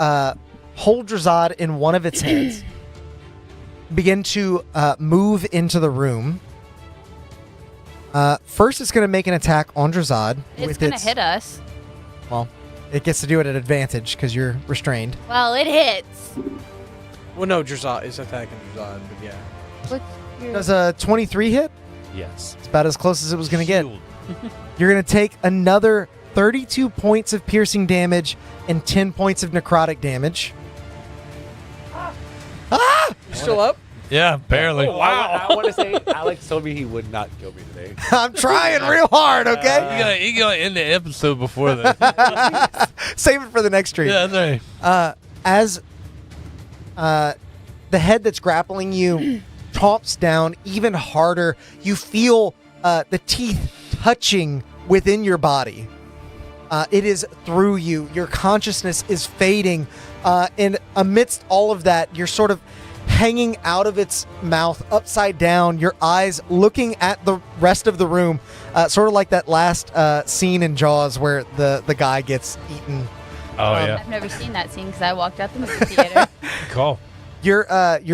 hold Drazad in one of its heads, begin to move into the room. First, it's going to make an attack on Drazad. It's going to hit us. Well, it gets to do it at advantage because you're restrained. Well, it hits. Well, no, Drazad is attacking Drazad, but yeah. What's your... Does a 23 hit? Yes. It's about as close as it was going to get. Shield. You're going to take another 32 points of piercing damage and 10 points of necrotic damage. You still up? Yeah, barely. Oh, wow. I want to say Alex told me he would not kill me today. I'm trying real hard, okay? You gotta end the episode before that. Save it for the next stream. Yeah, that's right. As the head that's grappling you chomps down even harder, you feel the teeth touching within your body. It is through you. Your consciousness is fading. And amidst all of that, you're sort of hanging out of its mouth upside down, your eyes looking at the rest of the room, sort of like that last scene in Jaws where the guy gets eaten. Oh, yeah. I've never seen that scene because I walked out the movie theater. Call. You're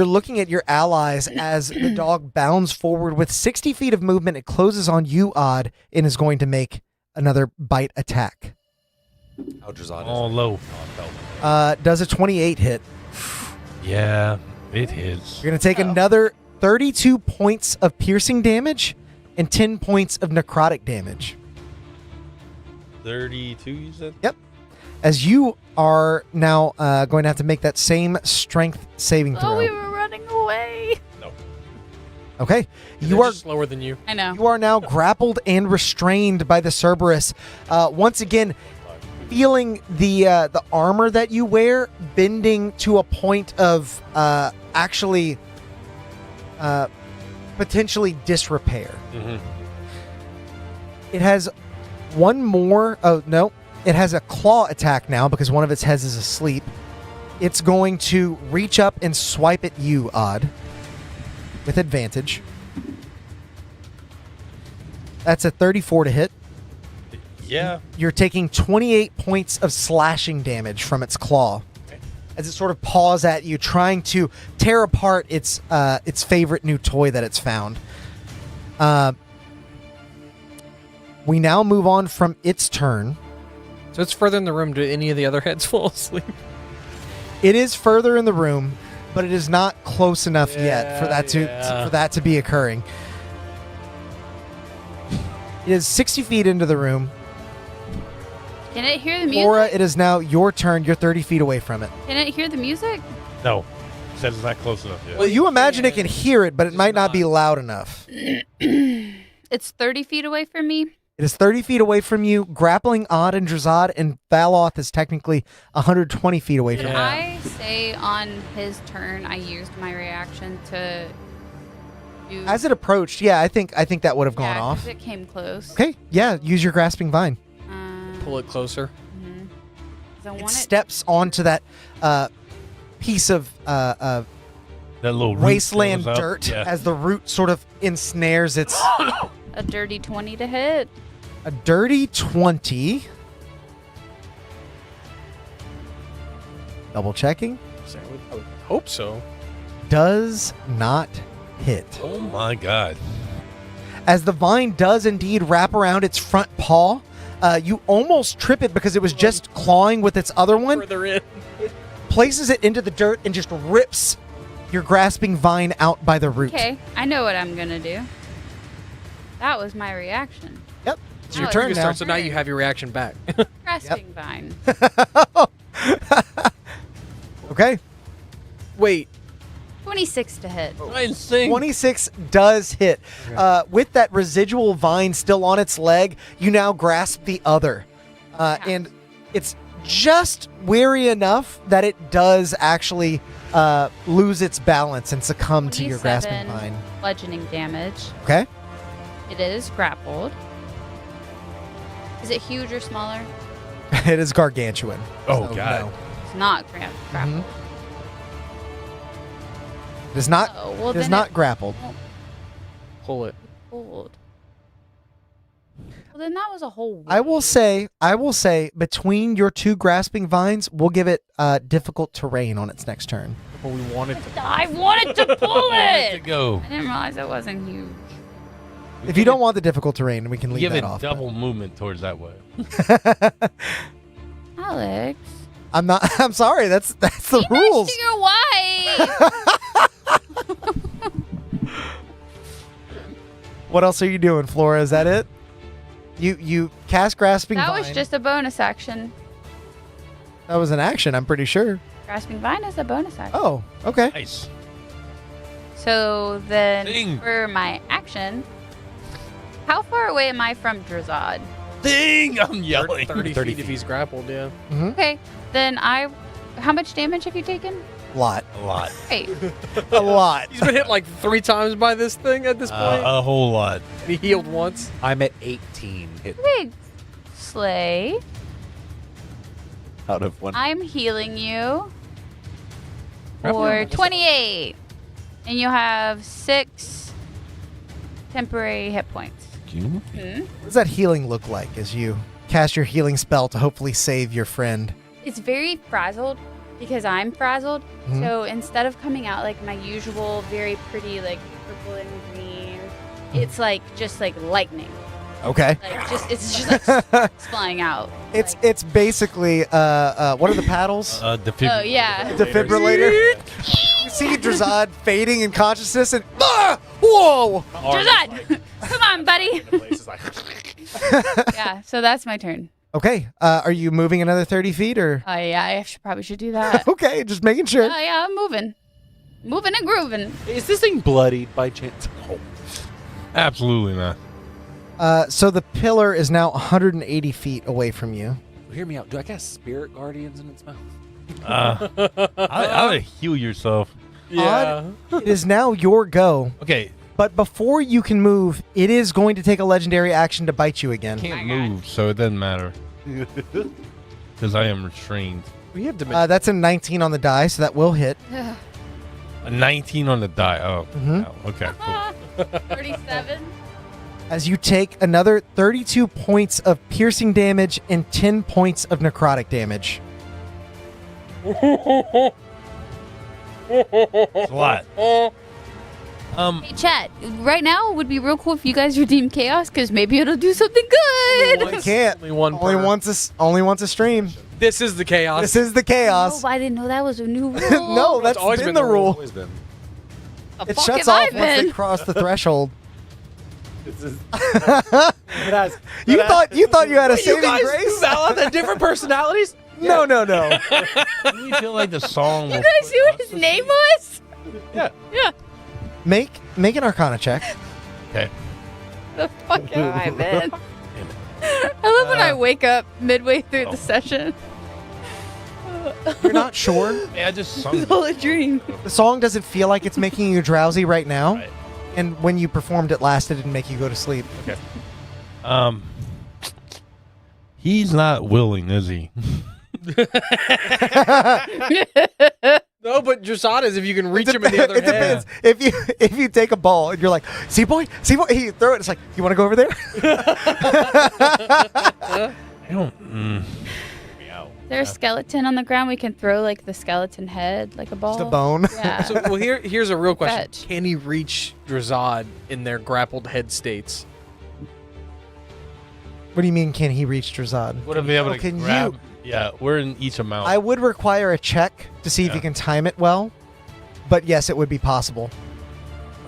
looking at your allies as the dog bounds forward with 60 feet of movement. It closes on you, Odd, and is going to make another bite attack. How Drazad is. Oh, low. Does a 28 hit. Yeah, it hits. You're going to take another 32 points of piercing damage and 10 points of necrotic damage. 32, you said? Yep. As you are now going to have to make that same strength saving throw. Oh, we were running away. Okay. They're You are just slower than you. I know. You are now grappled and restrained by the Cerberus. Once again, feeling the armor that you wear bending to a point of actually potentially disrepair. Mm-hmm. It has one more. Oh, no. It has a claw attack now because one of its heads is asleep. It's going to reach up and swipe at you, Odd, with advantage. That's a 34 to hit. Yeah. You're taking 28 points of slashing damage from its claw as it sort of paws at you, trying to tear apart its favorite new toy that it's found. We now move on from its turn. So it's further in the room. Do any of the other heads fall asleep? It is further in the room, but it is not close enough yet for that to be occurring. It is 60 feet into the room. Can it hear the music? Laura, it is now your turn. You're 30 feet away from it. Can it hear the music? No. Said it's not close enough yet. Well, you imagine it can hear it, but it might not be loud enough. It's 30 feet away from me. It is 30 feet away from you. Grappling Odd and Drazad, and Valoth is technically 120 feet away from Did you. I say on his turn I used my reaction to do... As it approached, yeah, I think that would have gone Yeah, 'cause off. it came close. Okay, yeah, use your grasping vine. Pull it closer. 'Cause I It want steps onto that piece of that little root wasteland that was up. dirt Yeah. as the root sort of ensnares its a dirty 20 to hit. a dirty 20. Double checking. I would hope so. Does not hit. Oh my god. As the vine does indeed wrap around its front paw, you almost trip it because it was just clawing with its other one. Further in. Places it into the dirt and just rips your grasping vine out by the root. Okay, I know what I'm gonna do. That was my reaction. Yep. It's Now your it's turn your now. turn. So now you have your reaction back. Grasping vine. Okay. Wait. 26 to hit. Nice. 26 does hit. With that residual vine still on its leg, you now grasp the other. And it's just weary enough that it does actually lose its balance and succumb to your grasping 27 vine. bludgeoning damage. Okay. It is grappled. Is it huge or smaller? It is gargantuan. Oh, So, God. no. It's not grappled. It is not, Oh, well, it is then not it- grappled. Pull it. Hold. Well, then that was a whole. I will say, between your two grasping vines, we'll give it difficult terrain on its next turn. But we wanted to. I wanted to pull To it. go. I didn't realize it wasn't huge. If you don't want the difficult terrain, we can leave Give that it off. double movement towards that way. Alex, I'm sorry. That's the be nice rules. to your wife. What else are you doing, Flora? Is that it? You cast grasping That vine. was just a bonus action. That was an action. I'm pretty sure. Grasping vine is a bonus action. Oh, okay. Nice. So then, Ding. for my action, how far away am I from Drazad? Ding! I'm yelling. 30 feet if he's grappled, yeah. Okay, then how much damage have you taken? Lot. A lot. Hey, A lot. He's been hit like 3 times by this thing at this point. A whole lot. And he healed once. I'm at 18 hit big Slay. out of one. I'm healing you for 28, and you have 6 temporary hit points. Hmm? What does that healing look like as you cast your healing spell to hopefully save your friend? It's very frazzled because I'm frazzled. Mhm. So instead of coming out like my usual very pretty like purple and green, it's like just like lightning. Okay. Like it's just like sparks flying out. Like, It's basically what are the paddles? oh yeah. Defibrillator. You see Drazad fading in consciousness and whoa! Drazad, come on, buddy. Yeah, so that's my turn. Okay. Are you moving another 30 feet or? Yeah, probably should do that. Okay, just making sure. Yeah, I'm moving and grooving. Is this thing bloodied by chance? Oh. Absolutely not. So the pillar is now 180 feet away from you. Hear me out. Do I cast spirit guardians in its mouth? How to heal yourself? Odd, it is now your go. Okay, But before you can move, it is going to take a legendary action to bite you again. can't move, so it doesn't matter. Because I am restrained. We have dimension. That's a 19 on the die, so that will hit. A 19 on the die. Oh, Mhm. wow. Okay, cool. 37. As you take another 32 points of piercing damage and 10 points of necrotic damage. It's a lot. Hey, chat. Right now, it would be real cool if you guys redeem chaos, because maybe it'll do something good. I can't. Only one Only per. once a stream. This is the chaos. This is the chaos. Oh, I didn't know that was a new rule. No, that's always been been the the rule. rule. Always been. The It fuck shuts have I off once they been? cross the threshold. It has. You thought you had a You saving guys grace? valid the different personalities? No. Do you feel like the song? You guys see what his name was? Yeah. Yeah. Make an Arcana check. Okay. The fuck have I been? I love when I wake up midway through the session. You're not sure. Yeah, I just sung. It's all a dream. The song doesn't feel like it's making you drowsy right now. Right. And when you performed it last, it didn't make you go to sleep. He's not willing, is he? No, but Drasad is if you can reach him in the other It hand. depends. If you take a ball and you're like, see boy, you throw it. It's like, you want to go over there? I don't. Is there a skeleton on the ground? We can throw like the skeleton head like a ball. Just a bone. Yeah. So, well, here's a real question: Fetch. Can he reach Drazad in their grappled head states? What do you mean? Can he reach Drazad? Would I be able Oh, to can grab? you? Yeah, we're in each amount. I would require a check to see if Yeah. you can time it well, but yes, it would be possible.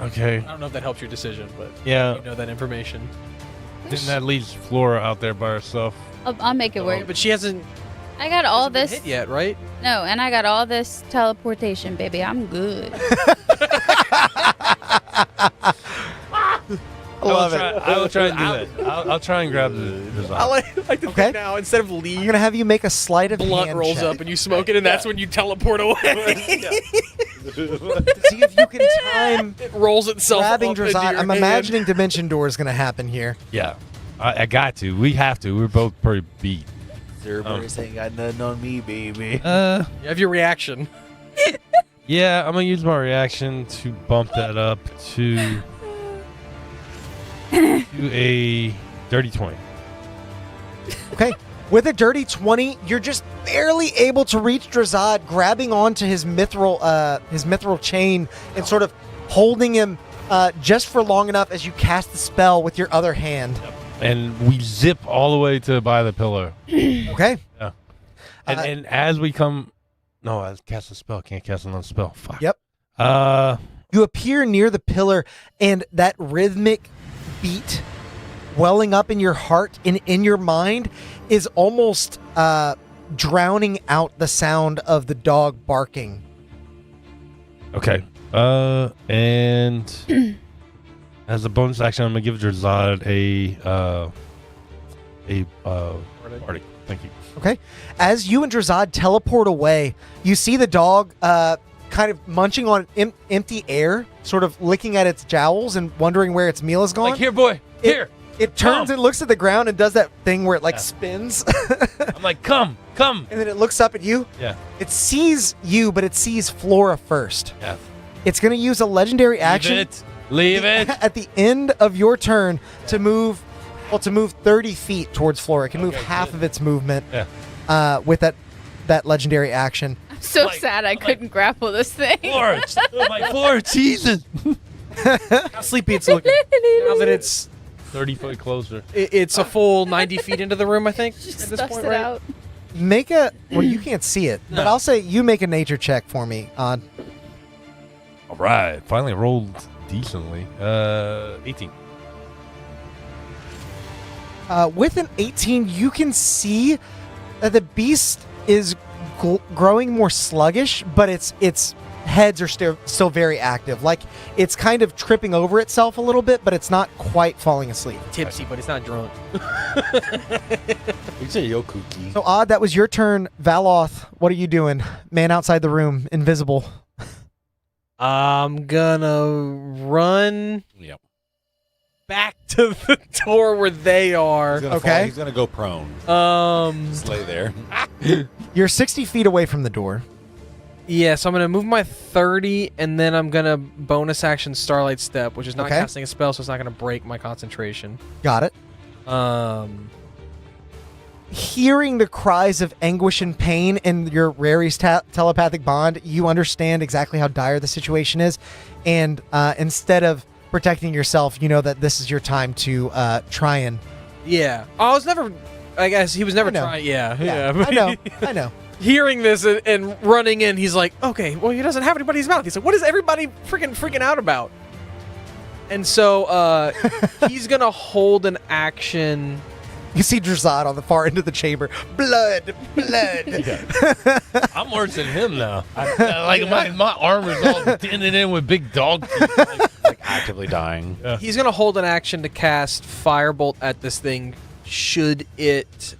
Okay. I don't know if that helps your decision, but Yeah. you know that information. Then that leaves Flora out there by herself. I'll make it work. But she hasn't I got all been this. hit yet, right? No, and I got all this teleportation, baby. I'm good. Love it. I will try and do that. I'll try and grab the I like to Okay. think now instead of I'm leave, gonna have you make a sleight of blunt hand rolls check up and you smoke it, and that's when you teleport away. to see if you can time It rolls itself grabbing up into Drazad. your I'm hand. imagining Dimension Door is gonna happen here. Yeah. I got to. We have to. We're both pretty beat. Cerberus ain't got nothing on me, baby. You have your reaction. Yeah, I'm gonna use my reaction to bump that up to a dirty 20. Okay. With a dirty 20, you're just barely able to reach Drazad, grabbing onto his mithril chain and sort of holding him just for long enough as you cast the spell with your other hand. And we zip all the way to by the pillar. Okay. Yeah. And as we come, no, I cast a spell. Can't cast another spell. Fuck. Yep. You appear near the pillar, and that rhythmic beat welling up in your heart and in your mind is almost drowning out the sound of the dog barking. Okay. And as a bonus action, I'm gonna give Drazad a party. Thank you. Okay. As you and Drazad teleport away, you see the dog kind of munching on empty air, sort of licking at its jowls and wondering where its meal is gone. Like, here, boy. Here. It turns Come. and looks at the ground and does that thing where it like Yeah. spins. I'm like, come. And then it looks up at you. Yeah. It sees you, but it sees Flora first. Yeah. It's going to use a legendary action Leave it. at the end of your turn to move 30 feet towards Flora. It can move half of its movement with that legendary action. I'm so Like- sad I couldn't grapple this thing. Flora. I'm like, Flora, Jesus. How sleepy it's looking. Now that it's 30 foot closer. it's a full 90 feet into the room, I think. At this Stuffs point, it right? out. Make a well, you can't see it, but I'll say you make a nature check for me. All right. Finally rolled decently. 18. With an 18, you can see that the beast is growing more sluggish, but its heads are still very active. Like it's kind of tripping over itself a little bit, but it's not quite falling asleep. Tipsy, but it's not drunk. You say yo kooky. So Odd, that was your turn. Valoth, what are you doing? Man outside the room, invisible. I'm gonna run Yep. back to the door where they are. He's gonna Okay. fall. He's gonna go prone. Just lay there. You're 60 feet away from the door. Yeah, so I'm gonna move my 30, and then I'm gonna bonus action Starlight Step, which is not Okay. casting a spell, so it's not gonna break my concentration. Got it. Hearing the cries of anguish and pain and your Rary's telepathic bond, you understand exactly how dire the situation is. And instead of protecting yourself, you know that this is your time to try and... Yeah. I was never. I guess he was never I know. trying. Yeah. I know. Hearing this and running in, he's like, okay, well, he doesn't have anybody in his mouth. He's like, what is everybody freaking out about? And so he's going to hold an action. You see Drazad on the far end of the chamber. Blood. I'm worse than him now. My armor's all dented in with big dog teeth. Like actively dying. He's going to hold an action to cast Firebolt at this thing should it...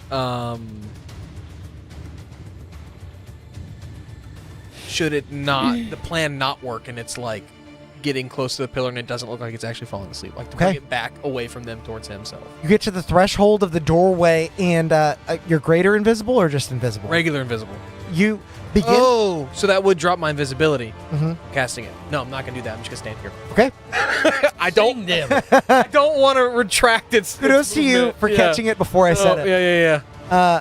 should it not, the plan not work, and it's like getting close to the pillar and it doesn't look like it's actually falling asleep. Like to bring it back away from them towards himself. You get to the threshold of the doorway and you're greater invisible or just invisible? Regular invisible. You begin... Oh, so that would drop my invisibility. Mhm. Casting it. No, I'm not going to do that. I'm just going to stand here. Okay. I don't want to retract its Kudos to you movement. for Yeah. catching it before I said Oh, it. Yeah.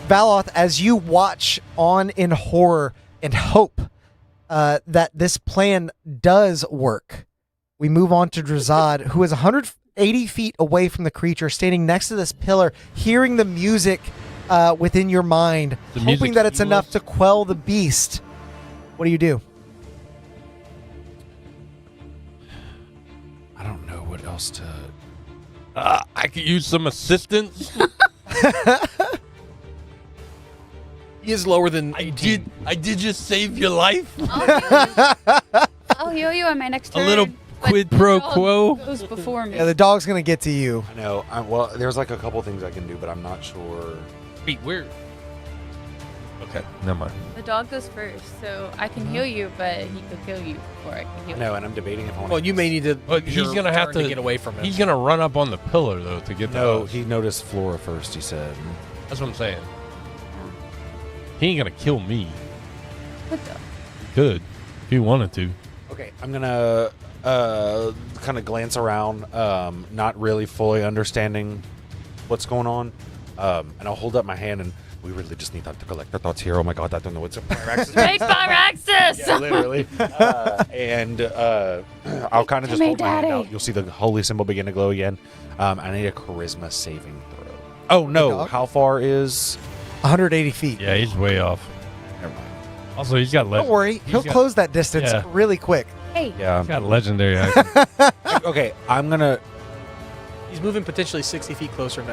Valoth, as you watch on in horror and hope that this plan does work, we move on to Drazad, who is 180 feet away from the creature, standing next to this pillar, hearing the music within your mind, The hoping music's that it's enough healing to quell the beast. What do you do? I don't know what else to. I could use some assistance. He is lower than 18. I did just save your life. I'll heal you on my next A turn. little but quid the pro dog quo. Goes before me. Yeah, the dog's going to get to you. I know. Well, there's like a couple things I can do, but I'm not sure. Wait, where? Okay, never mind. The dog goes first, so I can heal you, but he could kill you before I can heal No, and I'm debating if I want. Well, you may need to. But use he's your gonna have turn to get away from him. He's gonna run up on the pillar though to get No, the. he noticed Flora first. He said. That's what I'm saying. He ain't gonna kill me. What the? He could, if he wanted to. Okay, I'm gonna kind of glance around, not really fully understanding what's going on, and I'll hold up my hand and. We really just need time to collect our thoughts here. Oh my god, I don't know what's a Pyraxis. Hey, Pyraxis! Yeah, literally. And I'll kind of just Come hold here, my hand Daddy. out. You'll see the holy symbol begin to glow again. I need a charisma saving throw. Oh no! dog? How far is? 180 feet. Yeah, he's way off. Never mind. Also, he's got Don't legend. worry. He'll got- close that distance Yeah. really quick. Hey, Yeah. He's got legendary action. Okay, I'm gonna. He's moving potentially 60 feet closer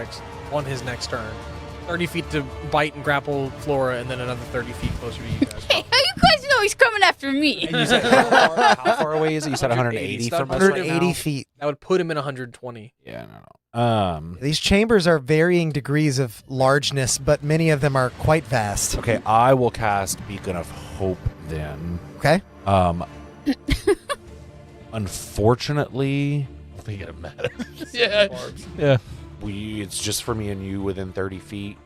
on his next turn. 30 feet to bite and grapple Flora, and then another 30 feet closer to you guys. hey, how you guys know he's coming after me? And you said How far away is it? You said 180 from us right 180 now? feet. that would put him in 120. Yeah, no. These chambers are varying degrees of largeness, but many of them are quite vast. Okay, I will cast Beacon of Hope then. Okay? Unfortunately, I don't think it matters. Yeah. it's just for me and you within 30 feet.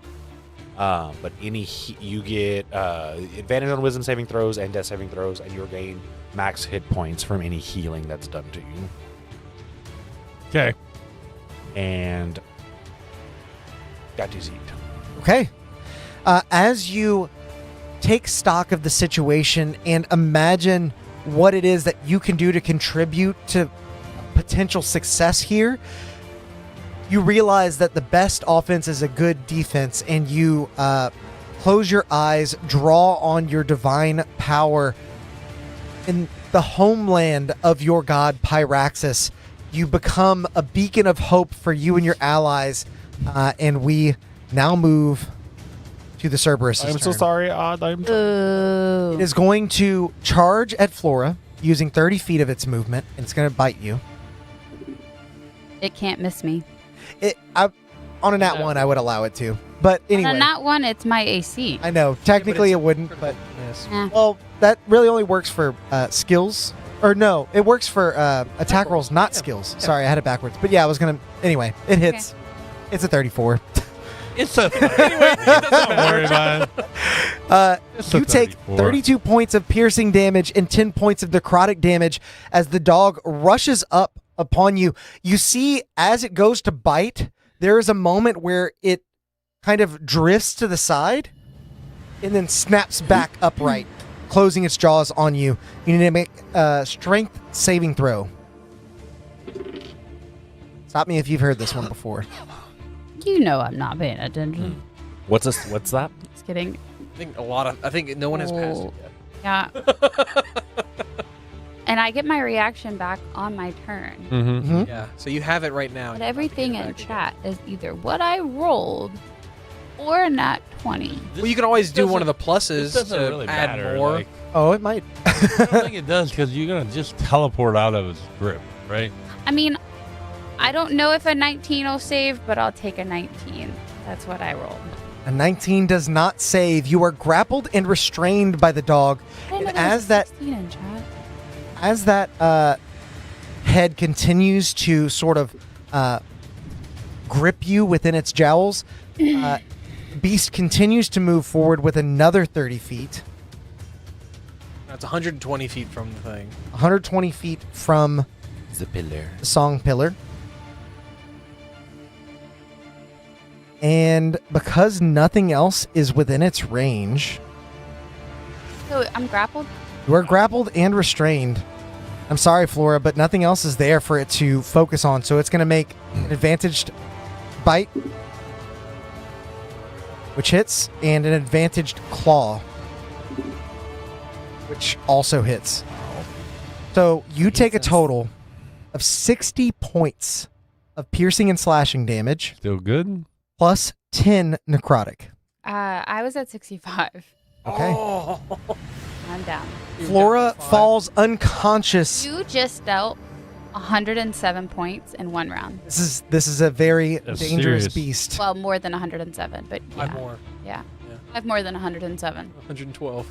But you get advantage on wisdom saving throws and death saving throws, and you'll gain max hit points from any healing that's done to you. Okay. And that is it. Okay. As you take stock of the situation and imagine what it is that you can do to contribute to potential success here, you realize that the best offense is a good defense, and you close your eyes, draw on your divine power. In the homeland of your god, Pyraxis, you become a beacon of hope for you and your allies, and we now move to the Cerberus. I'm so sorry, Odd. It is going to charge at Flora using 30 feet of its movement, and it's going to bite you. It can't miss me. On a nat 1, I would allow it to. But anyway. On not one, it's my AC. I know. Technically, it wouldn't, but... Yes. Eh. Well, that really only works for skills. Or no, it works for attack rolls, not skills. Sorry, I had it backwards. But yeah, I was going to... Anyway, it hits. It's a 34. It's a. Anyway, don't worry about it. It's a You take 34. 32 points of piercing damage and 10 points of necrotic damage as the dog rushes up upon you. You see, as it goes to bite, there is a moment where it kind of drifts to the side and then snaps back upright, closing its jaws on you. You need to make a strength saving throw. Stop me if you've heard this one before. You know I'm not paying attention. What's that? Just kidding. I think no one has passed it yet. Yeah. And I get my reaction back on my turn. Mm-hmm. Yeah. So you have it right now. But You're about to everything get it in back chat is either what I rolled or a nat 20. Well, you can always do one of the This pluses doesn't to really add matter. more. Like, Oh, it might. I don't think it does because you're gonna just teleport out of his grip, right? I mean, I don't know if a 19 will save, but I'll take a 19. That's what I rolled. A 19 does not save. You are grappled and restrained by the dog. I didn't And know there was as a that 16 in chat. as that head continues to sort of grip you within its jowls, beast continues to move forward with another 30 feet, That's 120 feet from the thing. 120 feet from The pillar. the song pillar. And because nothing else is within its range, So I'm grappled. you are grappled and restrained. I'm sorry, Flora, but nothing else is there for it to focus on. So it's going to make an advantaged bite, which hits, and an advantaged claw, which also hits. So you take a total of 60 points of piercing and slashing damage, Still good? plus 10 necrotic. I was at 65. Okay. I'm down. Flora falls unconscious. You just dealt 107 points in 1 round. This is a very That's dangerous serious. beast. Well, more than 107, but yeah. 5 more. Yeah. Yeah. 5 more than 107. 112.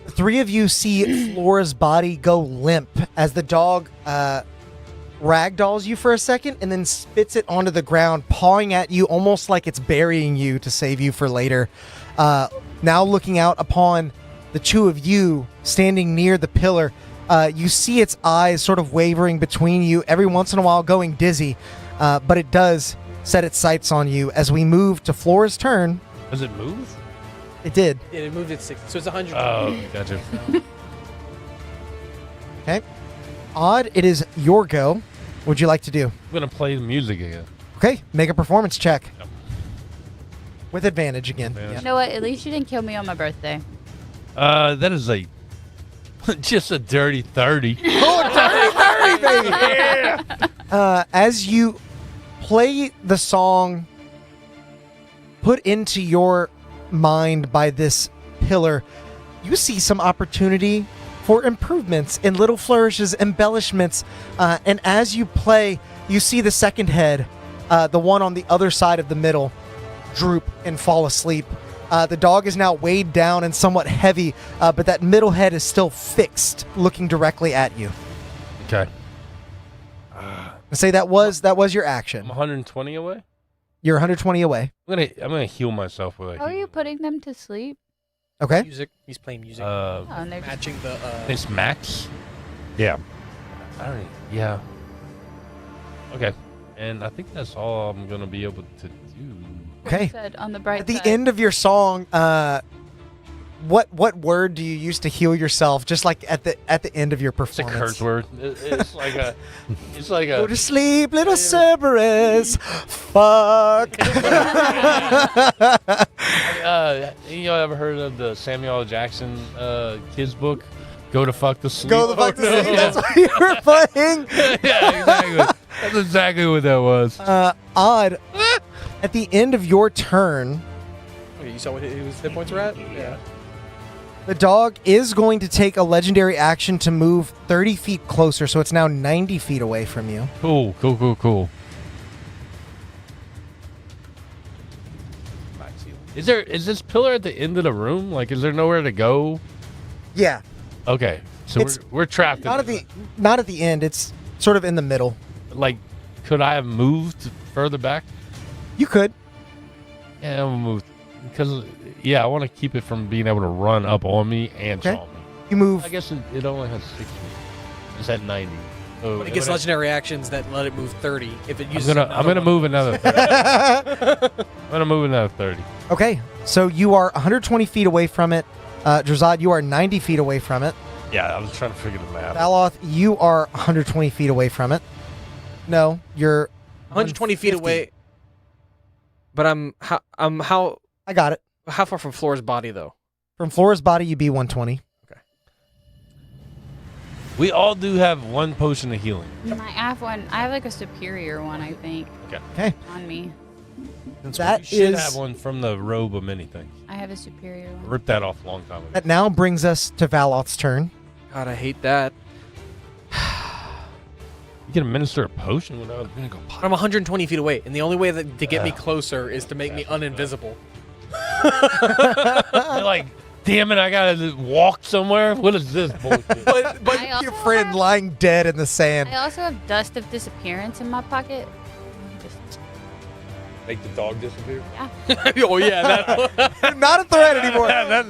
The three of you see Flora's body go limp as the dog ragdolls you for a second and then spits it onto the ground, pawing at you almost like it's burying you to save you for later. Now looking out upon the two of you standing near the pillar, you see its eyes sort of wavering between you, every once in a while going dizzy, but it does set its sights on you. As we move to Flora's turn, Does it move? it did. Yeah, it moved at 60. So it's 100. Oh, gotcha. Okay. Odd, it is your go. What would you like to do? I'm going to play the music again. Okay, make a performance check. Yep. With advantage again. Advantage. You know what? At least you didn't kill me on my birthday. That is a just a dirty 30. As you play the song put into your mind by this pillar, you see some opportunity for improvements in little flourishes, embellishments, and as you play, you see the second head, the one on the other side of the middle, droop and fall asleep. The dog is now weighed down and somewhat heavy, but that middle head is still fixed, looking directly at you. Okay. I say that was your action. I'm 120 away. You're 120 away. I'm gonna heal myself with a How are you heal. putting them to sleep? Okay. Music. He's playing music. Oh, and they're just, matching the. It's max. Yeah. I don't. Yeah. Okay. And I think that's all I'm gonna be able to do. Okay. said on the bright At the side. end of your song, what word do you use to heal yourself? Just like at the end of your It's a performance. curse word. It's like a. It's like Go a. to sleep, little Cerberus. Fuck. You know, ever heard of the Samuel L. Jackson kids book? Go to fuck to sleep. Go the fuck to Oh, no. sleep. That's what you were playing. Yeah, exactly. That's exactly what that was. Odd. At the end of your turn, Okay, you saw what his hit points were at? Yeah. the dog is going to take a legendary action to move 30 feet closer, so it's now 90 feet away from you. Cool. Is this pillar at the end of the room? Like, is there nowhere to go? Yeah. Okay, so It's we're trapped. Not at the end. It's sort of in the middle. Like, could I have moved further back? You could. Yeah, I'm gonna move because I want to keep it from being able to run up on me and Okay. saw me. You move. I guess it only has 60. It's at 90. So When it gets legendary actions that let it move 30. If it I'm uses gonna move another 30. I'm gonna move another 30. Okay, so you are 120 feet away from it. Drazad, you are 90 feet away from it. Yeah, I was trying to figure the math. Valoth, you are 120 feet away from it. No, you're 120 feet 150. away. But how I got it. far from Flora's body though? From Flora's body, you'd be 120. We all do have one potion of healing. I have one. I have like a superior one, I think, Okay. on me. That You should is have one from the robe of many things. I have a superior one. Ripped that off a long time ago. that now brings us to Valoth's turn. God, I hate that. You can administer a potion without. I'm 120 feet away, and the only way to get me closer is to make me uninvisible. You're like, damn it! I gotta walk somewhere. What is this bullshit? But I your also friend have- lying dead in the sand. I also have Dust of Disappearance in my pocket. Just, Make the dog disappear. Oh yeah, that. Not a threat anymore. That's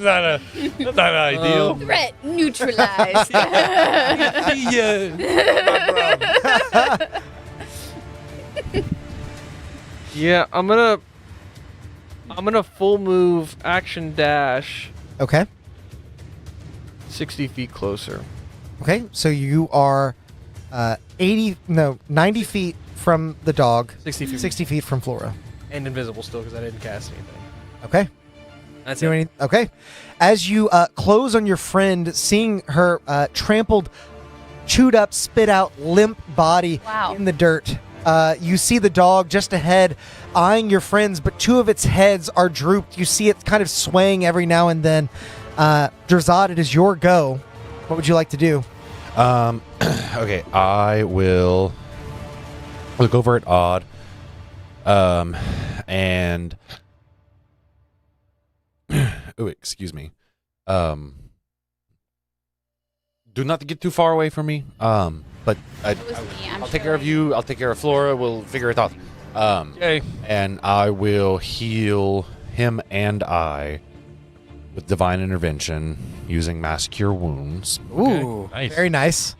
not ideal. threat neutralized. Yeah, I'm gonna full move action dash Okay. 60 feet closer. Okay. So you are 90 feet from the dog. 60 feet. 60 feet from Flora. And invisible still because I didn't cast anything. Okay. That's Do it. any- okay. As you close on your friend, seeing her trampled, chewed up, spit out, limp body Wow. in the dirt, you see the dog just ahead eyeing your friends, but two of its heads are drooped. You see it kind of swaying every now and then. Drazad, it is your go. What would you like to do? Okay, I will look over at Odd. And oh, excuse me. Do not get too far away from me. But It was me, I'm I'll take sure. care of you. I'll take care of Flora. We'll figure it out. Okay. And I will heal him and I with divine intervention using mass cure wounds. Ooh, nice. very nice.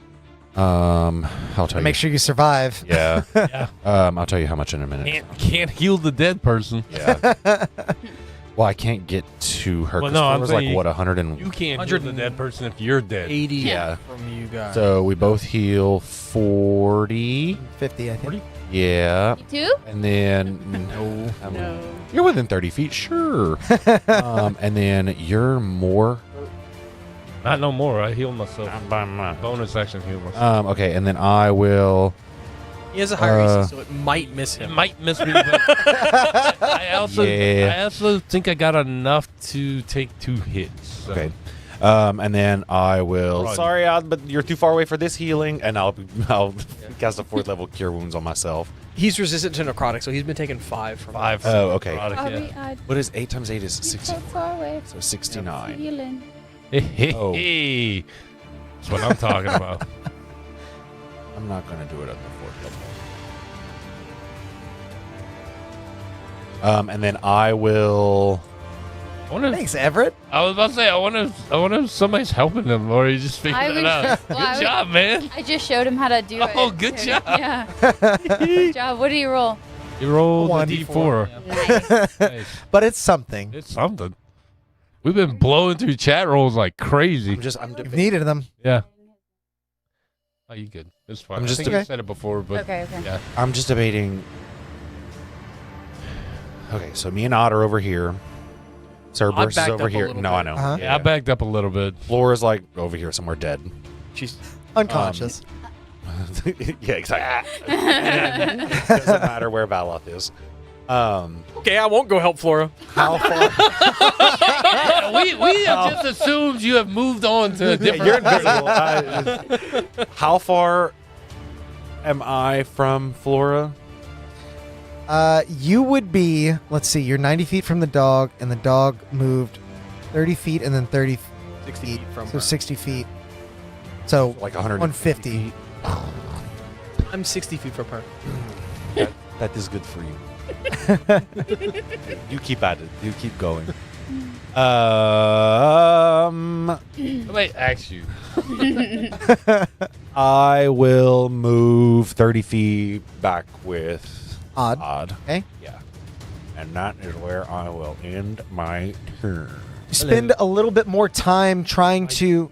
I'll tell you. Make sure you survive. Yeah. Yeah. I'll tell you how much in a minute. Can't heal the dead person. Yeah. Well, I can't get to her. Well, 'cause no, I'm Flora's like saying what 100 and You can't heal the dead person if you're dead. 80 Yeah. from you guys. so we both heal 40. 50, I think. 40? Yeah. You too? And then No. you're within 30 feet, sure. And then you're more. Not no more. I healed myself. Bonus action heal myself. Okay, and then I will. He has a higher AC, so it might miss It him. might miss me, but I also think I got enough to take 2 hits. So. Okay. And then I will. Run. Sorry, but you're too far away for this healing, and I'll cast a 4th level cure wounds on myself. He's resistant to necrotic, so he's been taking 5 from 5. Oh, okay. Product, yeah. What is 8 times 8 is You're 60. so far away. So 69. Healing. Hey, Oh. hey. That's what I'm talking about. I'm not gonna do it at the 4th level. And then I will. I wonder if, Thanks, Everett. I was about to say, I wonder if somebody's helping him or he just I figured it would- out. well, I Good would- job, man. I just showed him how to do it. Oh, good So, job. Yeah. Good job. What do you roll? You rolled a 1d4. D4. Nice. Nice. But it's something. It's something. We've been blowing through chat rolls like crazy. I'm You've needed them. Yeah. Oh, you good? It's fine. I'm just I think okay. I said it before, but Okay, okay. yeah. I'm just debating. Okay, so me and Odd are over here. Cerberus is backed over up a here. little No, bit. I know. Uh-huh. Yeah, I backed up a little bit. Flora's like over here somewhere dead. She's Unconscious. Yeah, exactly. Doesn't matter where Valoth is. okay. I won't go help Flora. How far? we have just assumed you have moved on to a different. You're invisible. How far am I from Flora? You would be, let's see, you're 90 feet from the dog, and the dog moved 30 feet and then 30 60 feet. feet from So her. 60 feet. So Like 100. 150. I'm 60 feet from her. That is good for you. You keep at it. You keep going. Somebody asked you. I will move 30 feet back with Odd. Odd. Okay. Yeah. And that is where I will end my turn. Spend a little bit more time trying to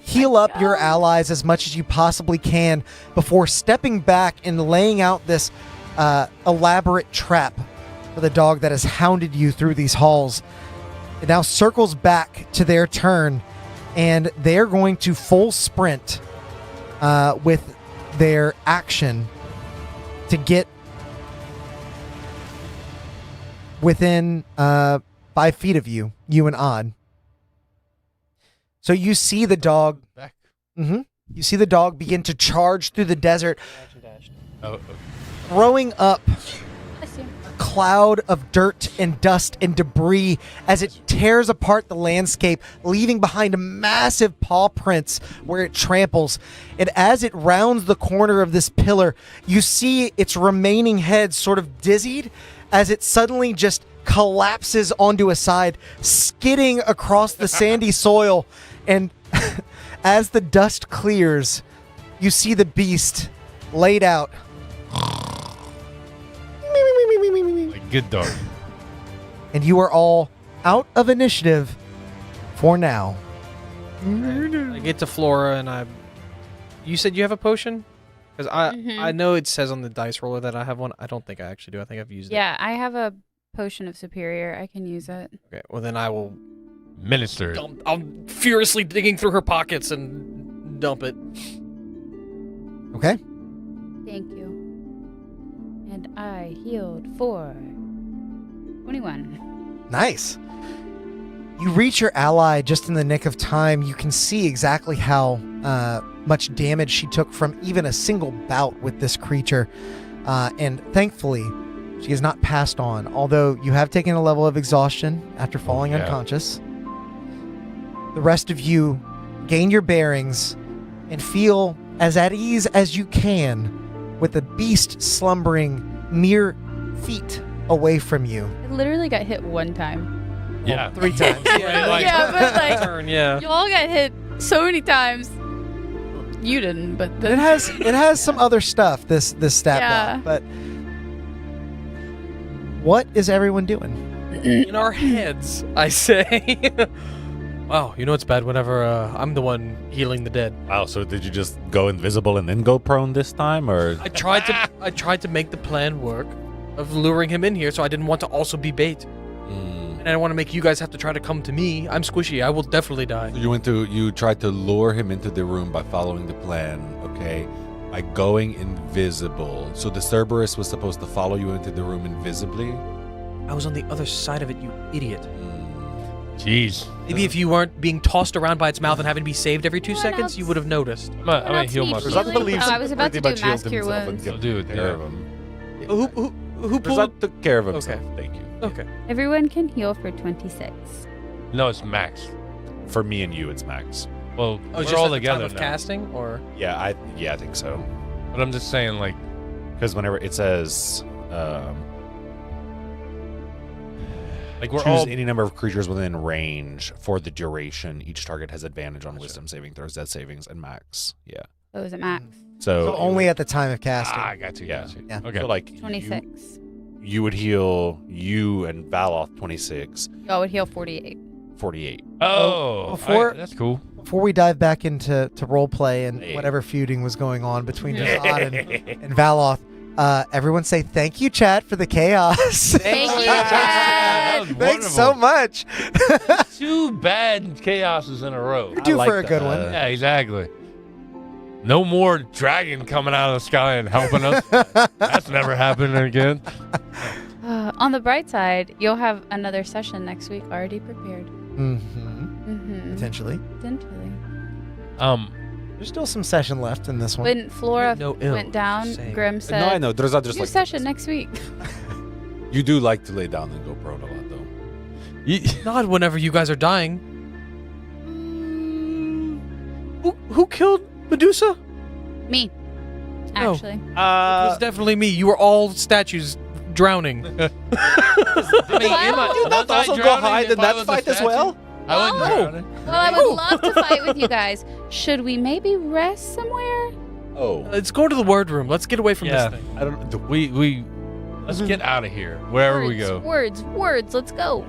heal up your allies as much as you possibly can before stepping back and laying out this elaborate trap for the dog that has hounded you through these halls. It now circles back to their turn, and they're going to full sprint with their action to get within 5 feet of you, you and Odd. So you see the dog. Back. You see the dog begin to charge through the desert, Oh, throwing up Bless you. a cloud of dirt and dust and debris as it tears apart the landscape, leaving behind massive paw prints where it tramples. And as it rounds the corner of this pillar, you see its remaining head sort of dizzied as it suddenly just collapses onto a side, skidding across the sandy soil. And as the dust clears, you see the beast laid out good dog. And you are all out of initiative for now. I get to Flora and You said you have a potion? Because I know it says on the dice roller that I have one. I don't think I actually do. I think I've used it. Yeah, I have a potion of superior. I can use it. Okay, well then I will Minister it. I'm furiously digging through her pockets and dump it. Okay. Thank you. And I healed for 21. Nice. You reach your ally just in the nick of time. You can see exactly how much damage she took from even a single bout with this creature. And thankfully, she has not passed on, although you have taken a level of exhaustion after falling unconscious. The rest of you gain your bearings and feel as at ease as you can with the beast slumbering mere feet away from you. I literally got hit one time. Yeah. 3 times. Yeah, but like, Turn, yeah. you all got hit so many times. You didn't, but It has some other stuff, this stat Yeah. block, but what is everyone doing? In our heads, I say. Wow, you know it's bad whenever I'm the one healing the dead. Wow, so did you just go invisible and then go prone this time, or? I tried to make the plan work of luring him in here, so I didn't want to also be bait. And I don't want to make you guys have to try to come to me. I'm squishy. I will definitely die. You tried to lure him into the room by following the plan, okay? By going invisible. So the Cerberus was supposed to follow you into the room invisibly? I was on the other side of it, you idiot. Jeez. Maybe if you weren't being tossed around by its mouth and having to be saved every 2 What seconds, else? you would have noticed. I'm gonna heal Needs myself. healing? Oh, I was about to do mask your wounds. I'll do it, care yeah. of him. Who pulled? took care of himself. Thank you. Okay. Everyone can heal for 26. No, it's max. For me and you, it's max. Well, Oh, we're just all at the time together of now. casting, or Yeah, I think so. But I'm just saying, like, Because whenever it says, we're choose all. any number of creatures within range for the duration. Each target has advantage on Wisdom saving throws, Death savings, and max. Yeah. Oh, is it max? So only at the time of casting. I got you. Yeah. Got you. Yeah. Okay. So like 26. You would heal you and Valoth 26, Y'all would heal 48. 48. Oh, Before- that's cool. Before we dive back into roleplay and Hey. whatever feuding was going on between Drasad and Valoth, everyone say thank you, chat, for the chaos. Thank you, That Chad. was Thanks so much. 2 bad chaoses in a row. You're due like for a good that. one. Yeah, exactly. No more dragon coming out of the sky and helping us. That's never happening again. On the bright side, you'll have another session next week already prepared. Potentially. Potentially. There's still some session left in this one. When Flora No ill, went down, just saying. Grim said, No, I know. Drasad just new like session next week. You do like to lay down and go prone a lot, though. not whenever you guys are dying. Who killed Medusa? Me. No. Actually. It was definitely me. You were all statues drowning. I mean, not also go hide in that fight as well? I wouldn't Oh. drown it. Well, I would love to fight with you guys. Should we maybe rest somewhere? Oh. Let's go to the word room. Let's get away from Yeah. this thing. I don't. We let's get out of here. Wherever we go. Words. Let's go.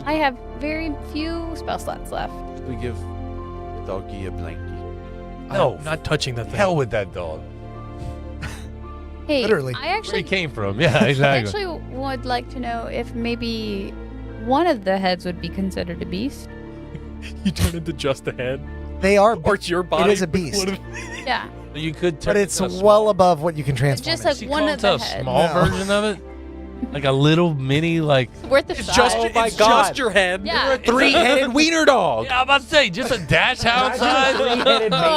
I have very few spell slots left. We give the doggy a blankie. No. I'm not touching that thing. Hell with that dog. Hey, Literally. I Where he actually, came from. Yeah, I exactly. actually would like to know if maybe one of the heads would be considered a beast. You turn into just a head. They are, Or it's your body. it is a beast, Yeah, You could but turn it's into a well above what you can transform. just like She one called of it the a heads. small No. version of it, like a little mini, like Worth a It's shot. just, Oh my it's God. just your head. yeah. 3-headed wiener dog. yeah, I'm about to say, just a dash hound size. Oh,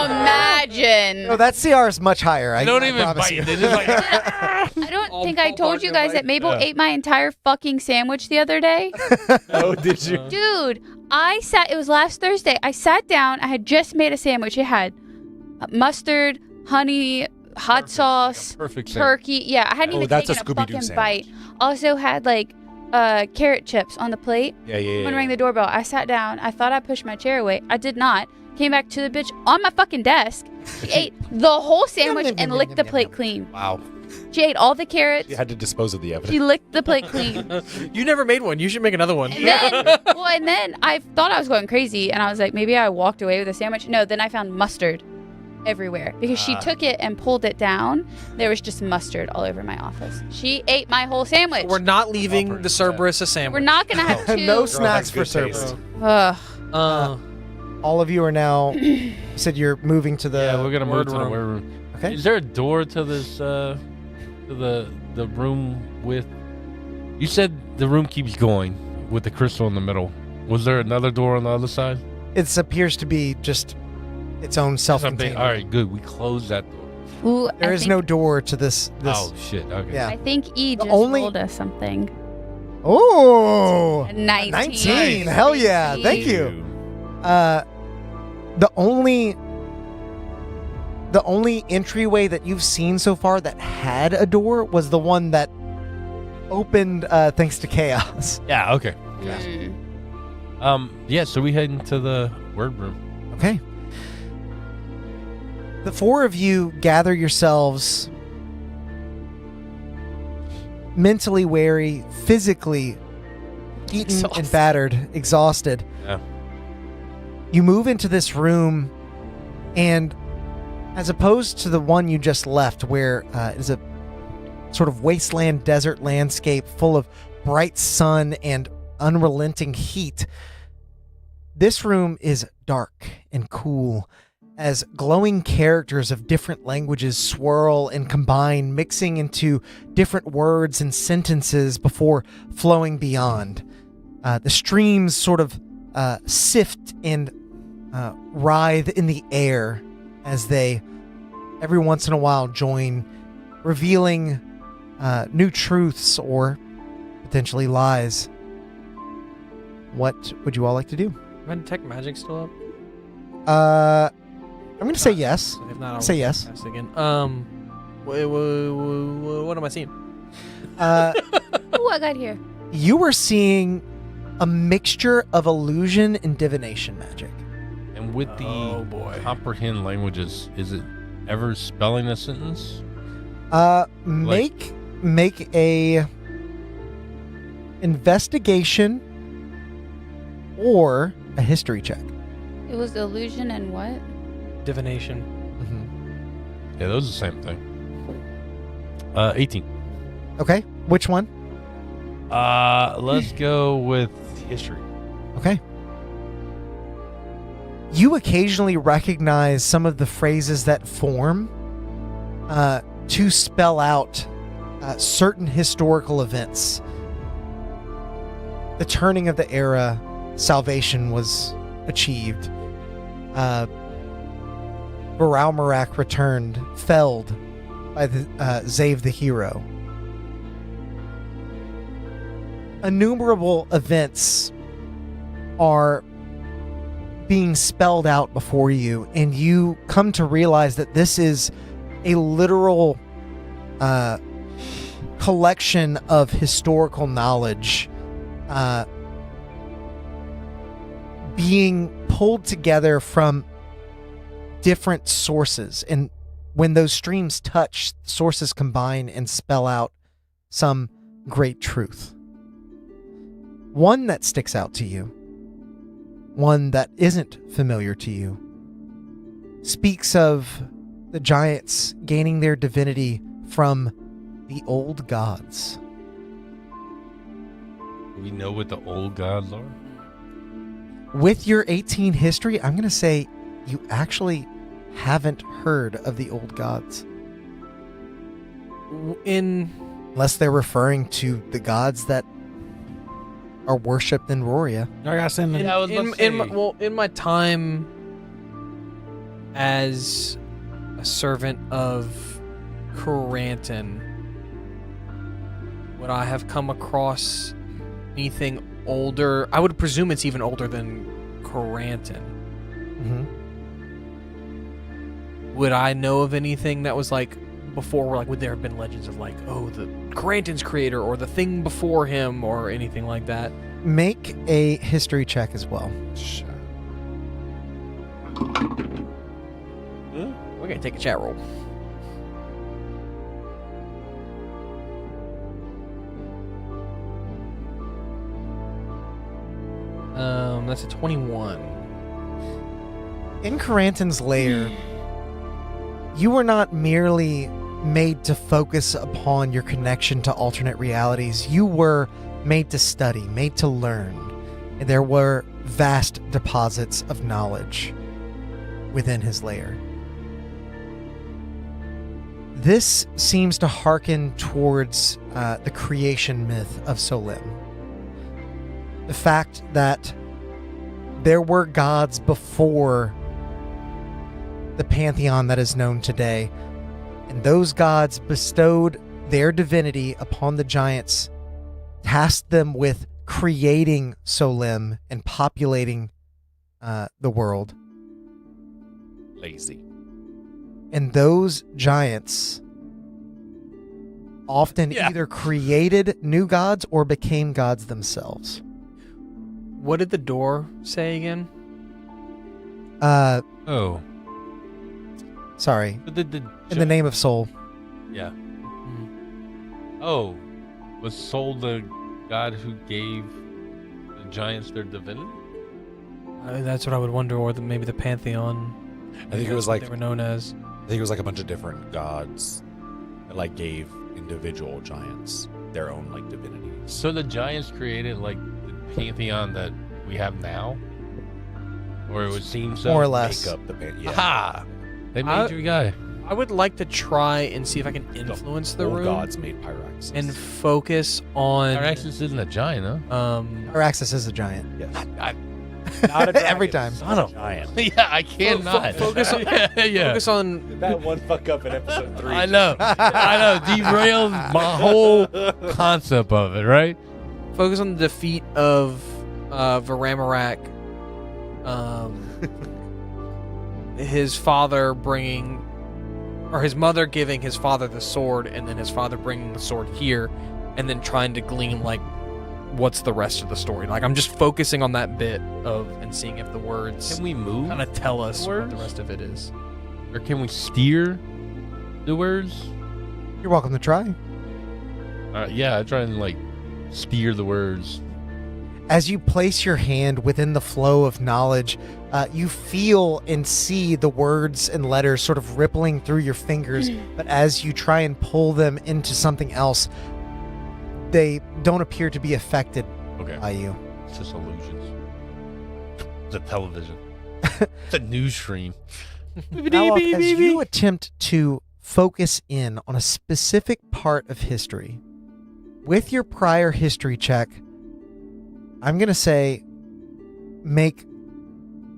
imagine. No, that CR is much higher. They I don't I even promise bite. you. They're just like, I don't All- think I all told you barking guys that Mabel Yeah. ate my entire fucking sandwich the other day. Oh, did you? Dude, it was last Thursday. I sat down. I had just made a sandwich. It had mustard, honey, hot sauce, perfect turkey. Yeah, I hadn't Oh, even that's a taken a, Scooby-Doo fucking sandwich. bite. Also had like carrot chips on the plate. Yeah. When rang the doorbell, I sat down. I thought I pushed my chair away. I did not. Came back to the bitch on my fucking desk. She ate the whole sandwich and licked the plate clean. Wow. She ate all the carrots. You had to dispose of the evidence. She licked the plate clean. You never made one. You should make another one. And then I thought I was going crazy, and I was like, maybe I walked away with a sandwich. No, then I found mustard everywhere because she took it and pulled it down. There was just mustard all over my office. She ate my whole sandwich. We're not leaving the Cerberus a sandwich. We're not gonna have two. No snacks has for good taste. Cerberus. Ugh. All of you are now. You said you're moving to the. Yeah, we're gonna move to the room. word room. Okay. Is there a door to this to the room with? You said the room keeps going with the crystal in the middle. Was there another door on the other side? It appears to be just its own self-contained. All right, good. We closed that door. Ooh, There is no door to this. Oh shit. Okay. Yeah. I think E The just only- rolled us something. Oh, A 19. 19. Hell yeah! Thank you. The only entryway that you've seen so far that had a door was the one that opened thanks to chaos. Yeah. Okay. Mm. Yeah. So we head into the word room. Okay. The four of you gather yourselves mentally weary, physically eaten and battered, exhausted. Yeah. You move into this room, and as opposed to the one you just left, where it is a sort of wasteland desert landscape full of bright sun and unrelenting heat, this room is dark and cool as glowing characters of different languages swirl and combine, mixing into different words and sentences before flowing beyond. The streams sort of sift and writhe in the air as they every once in a while join, revealing new truths or potentially lies. What would you all like to do? Is Detect Magic still up? I'm going to say yes. If not, I'll Say yes. cast again. What am I seeing? Ooh, I got here. You were seeing a mixture of illusion and divination magic. And with the Oh, boy. comprehend languages, is it ever spelling a sentence? Make a investigation or a history check. It was illusion and what? Divination. Yeah, those are the same thing. 18. Okay, which one? Let's go with history. Okay. You occasionally recognize some of the phrases that form to spell out certain historical events. The turning of the era, salvation was achieved. Baral Marak returned, felled by the Zave the hero. Innumerable events are being spelled out before you, and you come to realize that this is a literal collection of historical knowledge being pulled together from different sources, and when those streams touch, sources combine and spell out some great truth. One that sticks out to you, one that isn't familiar to you, speaks of the giants gaining their divinity from the old gods. Do we know what the old gods are? With your 18 history, I'm going to say you actually haven't heard of the old gods. Unless they're referring to the gods that are worshipped in Roria. I gotta send them. In my time as a servant of Coranton, would I have come across anything older? I would presume it's even older than Coranton. Mm-hmm. Would I know of anything that was like before? Like, would there have been legends of like, oh, the Coranton's creator or the thing before him or anything like that? Make a history check as well. Sure. We're gonna take a chat roll. That's a 21. In Caranton's lair, you were not merely made to focus upon your connection to alternate realities. You were made to study, made to learn. And there were vast deposits of knowledge within his lair. This seems to hearken towards the creation myth of Solim. The fact that there were gods before the pantheon that is known today, and those gods bestowed their divinity upon the giants, tasked them with creating Solim and populating the world. Lazy. And those giants often either created new gods or became gods themselves. What did the door say again? Oh. Sorry. The In the name of Soul. Yeah. Oh. Was Soul the god who gave the giants their divinity? That's what I would wonder, or maybe the pantheon. I think it was what like they were known as. I think it was like a bunch of different gods that like gave individual giants their own like divinities. So the giants created like the pantheon that we have now? Or it would seem so? More or less. Make up the yeah. Aha! They made your guy. I would like to try and see if I can influence the Old room gods made Pyraxis. and focus on. Pyraxis isn't a giant, huh? Araxis is a giant. Yes. Not a dragon. Every time. Son of giant. Yeah, I cannot. Focus on. Focus on. That one fuck up in episode 3. I know. Derailed my whole concept of it, right? Focus on the defeat of Varamarak. His father bringing, or his mother giving his father the sword, and then his father bringing the sword here, and then trying to glean like what's the rest of the story. Like I'm just focusing on that bit of and seeing if the words Can we move? kind of tell us what words? the rest of it is. Or can we steer the words? You're welcome to try. Yeah, I try and like steer the words. As you place your hand within the flow of knowledge, you feel and see the words and letters sort of rippling through your fingers, but as you try and pull them into something else, they don't appear to be affected by you. It's just illusions. It's a television. It's a news stream. Alok, as you attempt to focus in on a specific part of history, with your prior history check, I'm going to say make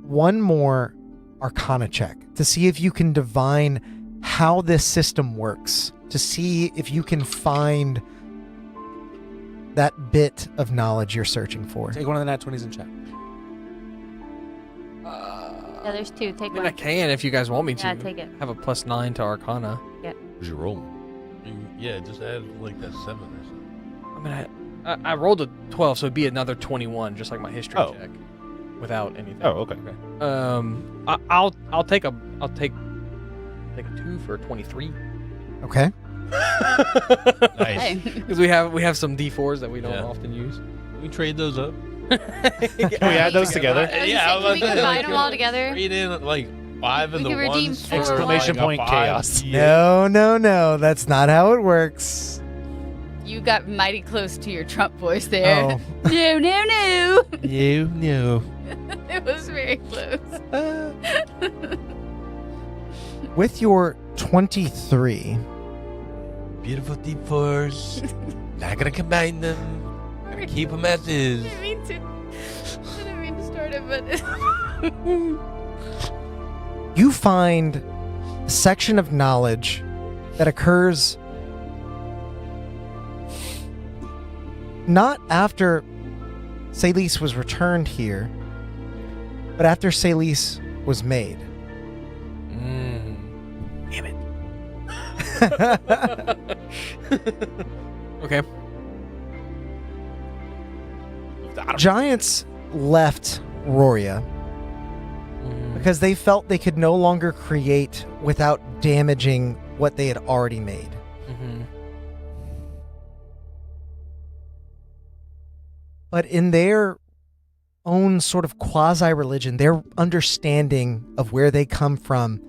one more Arcana check to see if you can divine how this system works, to see if you can find that bit of knowledge you're searching for. Take one of the nat 20s and check. Yeah, there's 2. Take I mean, one. I can if you guys want me to. Yeah, take it. Have a +9 to Arcana. Where's your roll? Yeah, just add like that 7 or something. I mean, I rolled a 12, so it'd be another 21, just like my history check, without anything. Oh, okay. I'll take a 2 for 23. Okay. Nice. Because we have some D4s that we don't Yeah. often use. Can we trade those up? Can we add those together? I was gonna say, can we combine them all together? Trade in like 5 in We the could redeem ones. 4. Exclamation like a point 5. chaos. Yeah. No, that's not how it works. You got mighty close to your Trump voice there. Oh. No. You knew. It was very close. With your 23, Beautiful D4s. Not gonna combine them. Gonna keep them as is. I didn't mean to start it, but you find a section of knowledge that occurs not after Salis was returned here, but after Salis was made. Damn it. Okay. Giants left Roria because they felt they could no longer create without damaging what they had already made. But in their own sort of quasi-religion, their understanding of where they come from,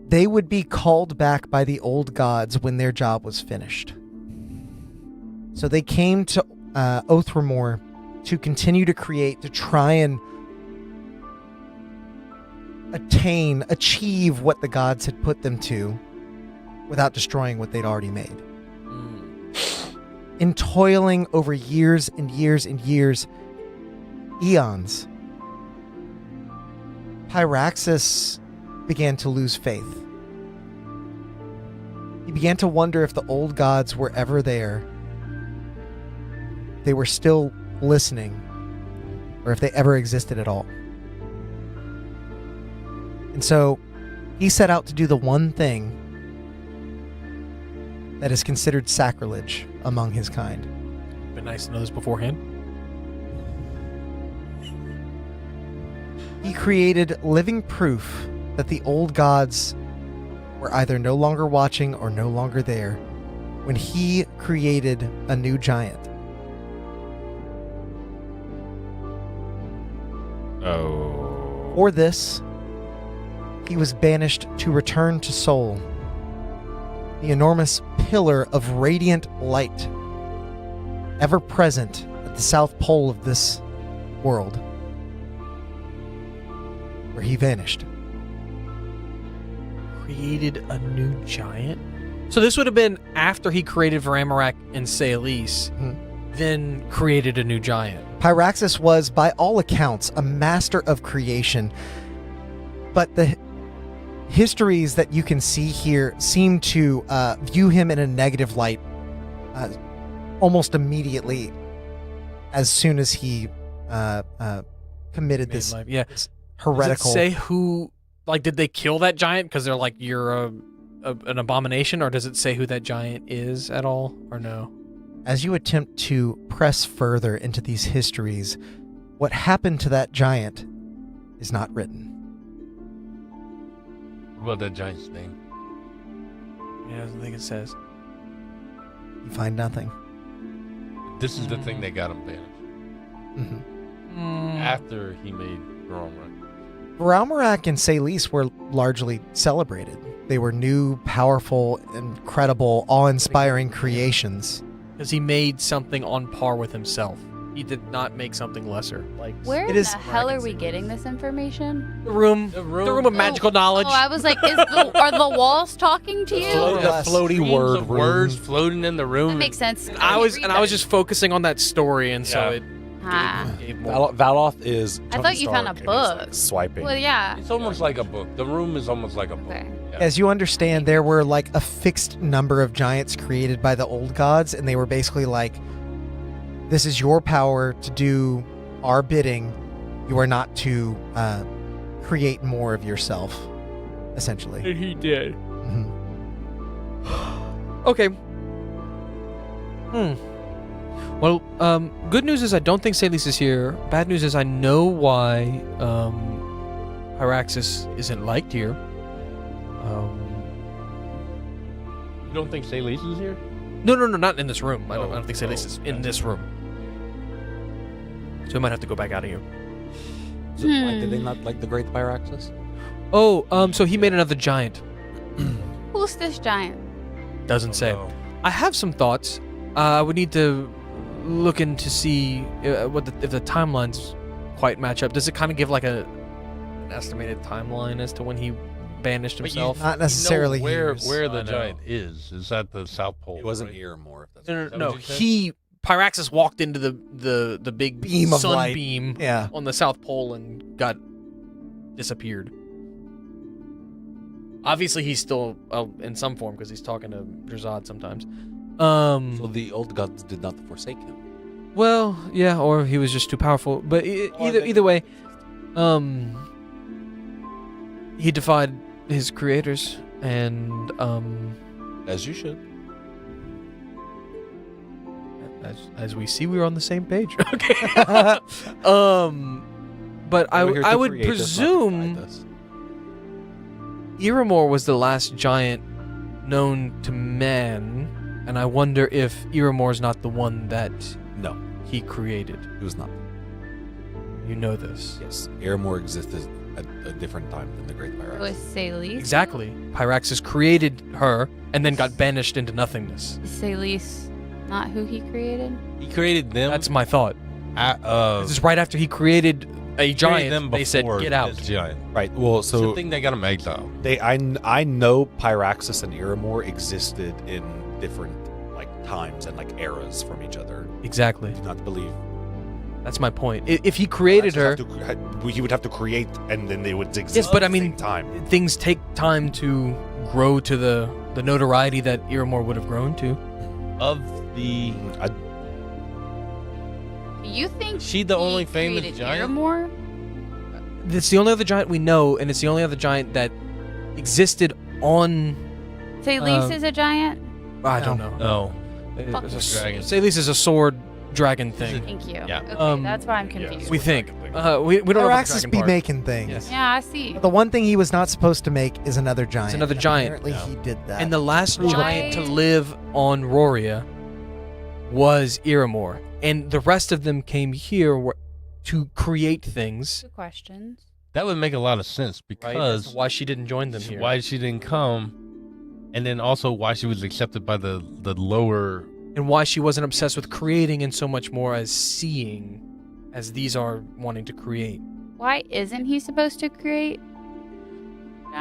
they would be called back by the old gods when their job was finished. So they came to Othramore to continue to create, to try and achieve what the gods had put them to without destroying what they'd already made. In toiling over years and years and years, eons, Pyraxis began to lose faith. He began to wonder if the old gods were ever there, they were still listening, or if they ever existed at all. And so he set out to do the one thing that is considered sacrilege among his kind. Been nice to know this beforehand. He created living proof that the old gods were either no longer watching or no longer there when he created a new giant. Oh. For this, he was banished to return to Sol, the enormous pillar of radiant light, ever present at the south pole of this world, where he vanished. Created a new giant? So this would have been after he created Varamorak and Saelis, then created a new giant. Pyraxis was, by all accounts, a master of creation, but the histories that you can see here seem to view him in a negative light almost immediately as soon as he committed this, this heretical... Does it say who... Like, did they kill that giant because they're like, you're an abomination? Or does it say who that giant is at all? Or no? As you attempt to press further into these histories, what happened to that giant is not written. What about that giant's name? Yeah, I don't think it says. You find nothing. This is the thing that got him banished. After he made Varamorak. Varamorak and Saelis were largely celebrated. They were new, powerful, incredible, awe-inspiring creations. Because he made something on par with himself. He did not make something lesser. Like, Where in the hell are we getting this information? The room of magical knowledge. Oh, I was like, are the walls talking to you? The floaty word of words floating in the room. That makes sense. I was just focusing on that story, and so it gave more. Valoth is. I thought you found a book. Swiping. Well, yeah. It's almost like a book. The room is almost like a book. Okay. Yeah. As you understand, there were like a fixed number of giants created by the old gods, and they were basically like, this is your power to do our bidding. You are not to create more of yourself, essentially. And he did. Mm-hmm. Okay. Well, good news is I don't think Saelis is here. Bad news is I know why Pyraxis isn't liked here. You don't think Saelis is here? No, not in this room. I don't think Saelis is in this room. So we might have to go back out of here. So why did they not like the Great Pyraxis? Oh, so he made another giant. Who's this giant? Doesn't say. No. I have some thoughts. I would need to look in to see if the timelines quite match up. Does it kind of give like an estimated timeline as to when he banished himself? Not necessarily You know years. where the I know. giant is that the South Pole? It wasn't right? here more. If that's No. what you said? Pyraxis walked into the big Beam of sun light. beam Yeah. on the South Pole and disappeared. Obviously, he's still in some form because he's talking to Drazad sometimes. So the old gods did not forsake him. Well, yeah, or he was just too powerful. But either way, he defied his creators, and As you should. as we see, we were on the same page. Okay. But I would presume Iramor was the last giant known to man, and I wonder if Iramor's not the one that No. he created. It was not. You know this. Yes, Aramor existed at a different time than the Great It Pyraxis. was Celis. Exactly. Pyraxis created her and then got banished into nothingness. Is Celis not who he created? He created them. That's my thought. This This is right after he created a giant. them They said, before "Get out." this giant. Right. Well, So so the thing that got him exiled. I know Pyraxis and Aramor existed in different like times and like eras from each other. Exactly. I do not believe. That's my point. If he created her, he would have to create, and then they would exist. yes, but I at the mean, same time. things take time to grow to the notoriety that Iramor would have grown to. Of the You think She the he only famous created giant? Iramor? It's the only other giant we know, and it's the only other giant that existed on. Celis is a giant? I don't know. no. Fuck. Dragon. Celis is a sword dragon thing. Thank you. Yeah. Okay, that's why I'm confused. We think. We don't know about the Pyraxis dragon be part. making things. Yes. Yeah, I see. The one thing he was not supposed to make is another giant. It's another and giant. Apparently, he did that. And the last Why? giant to live on Roria was Iramor, and the rest of them came here to create things. Two questions. That would make a lot of sense Right? That's because why she didn't join them here. why she didn't come, and then also why she was accepted by the lower. And why she wasn't obsessed with creating and so much more as seeing, as these are wanting to create. Why isn't he supposed to create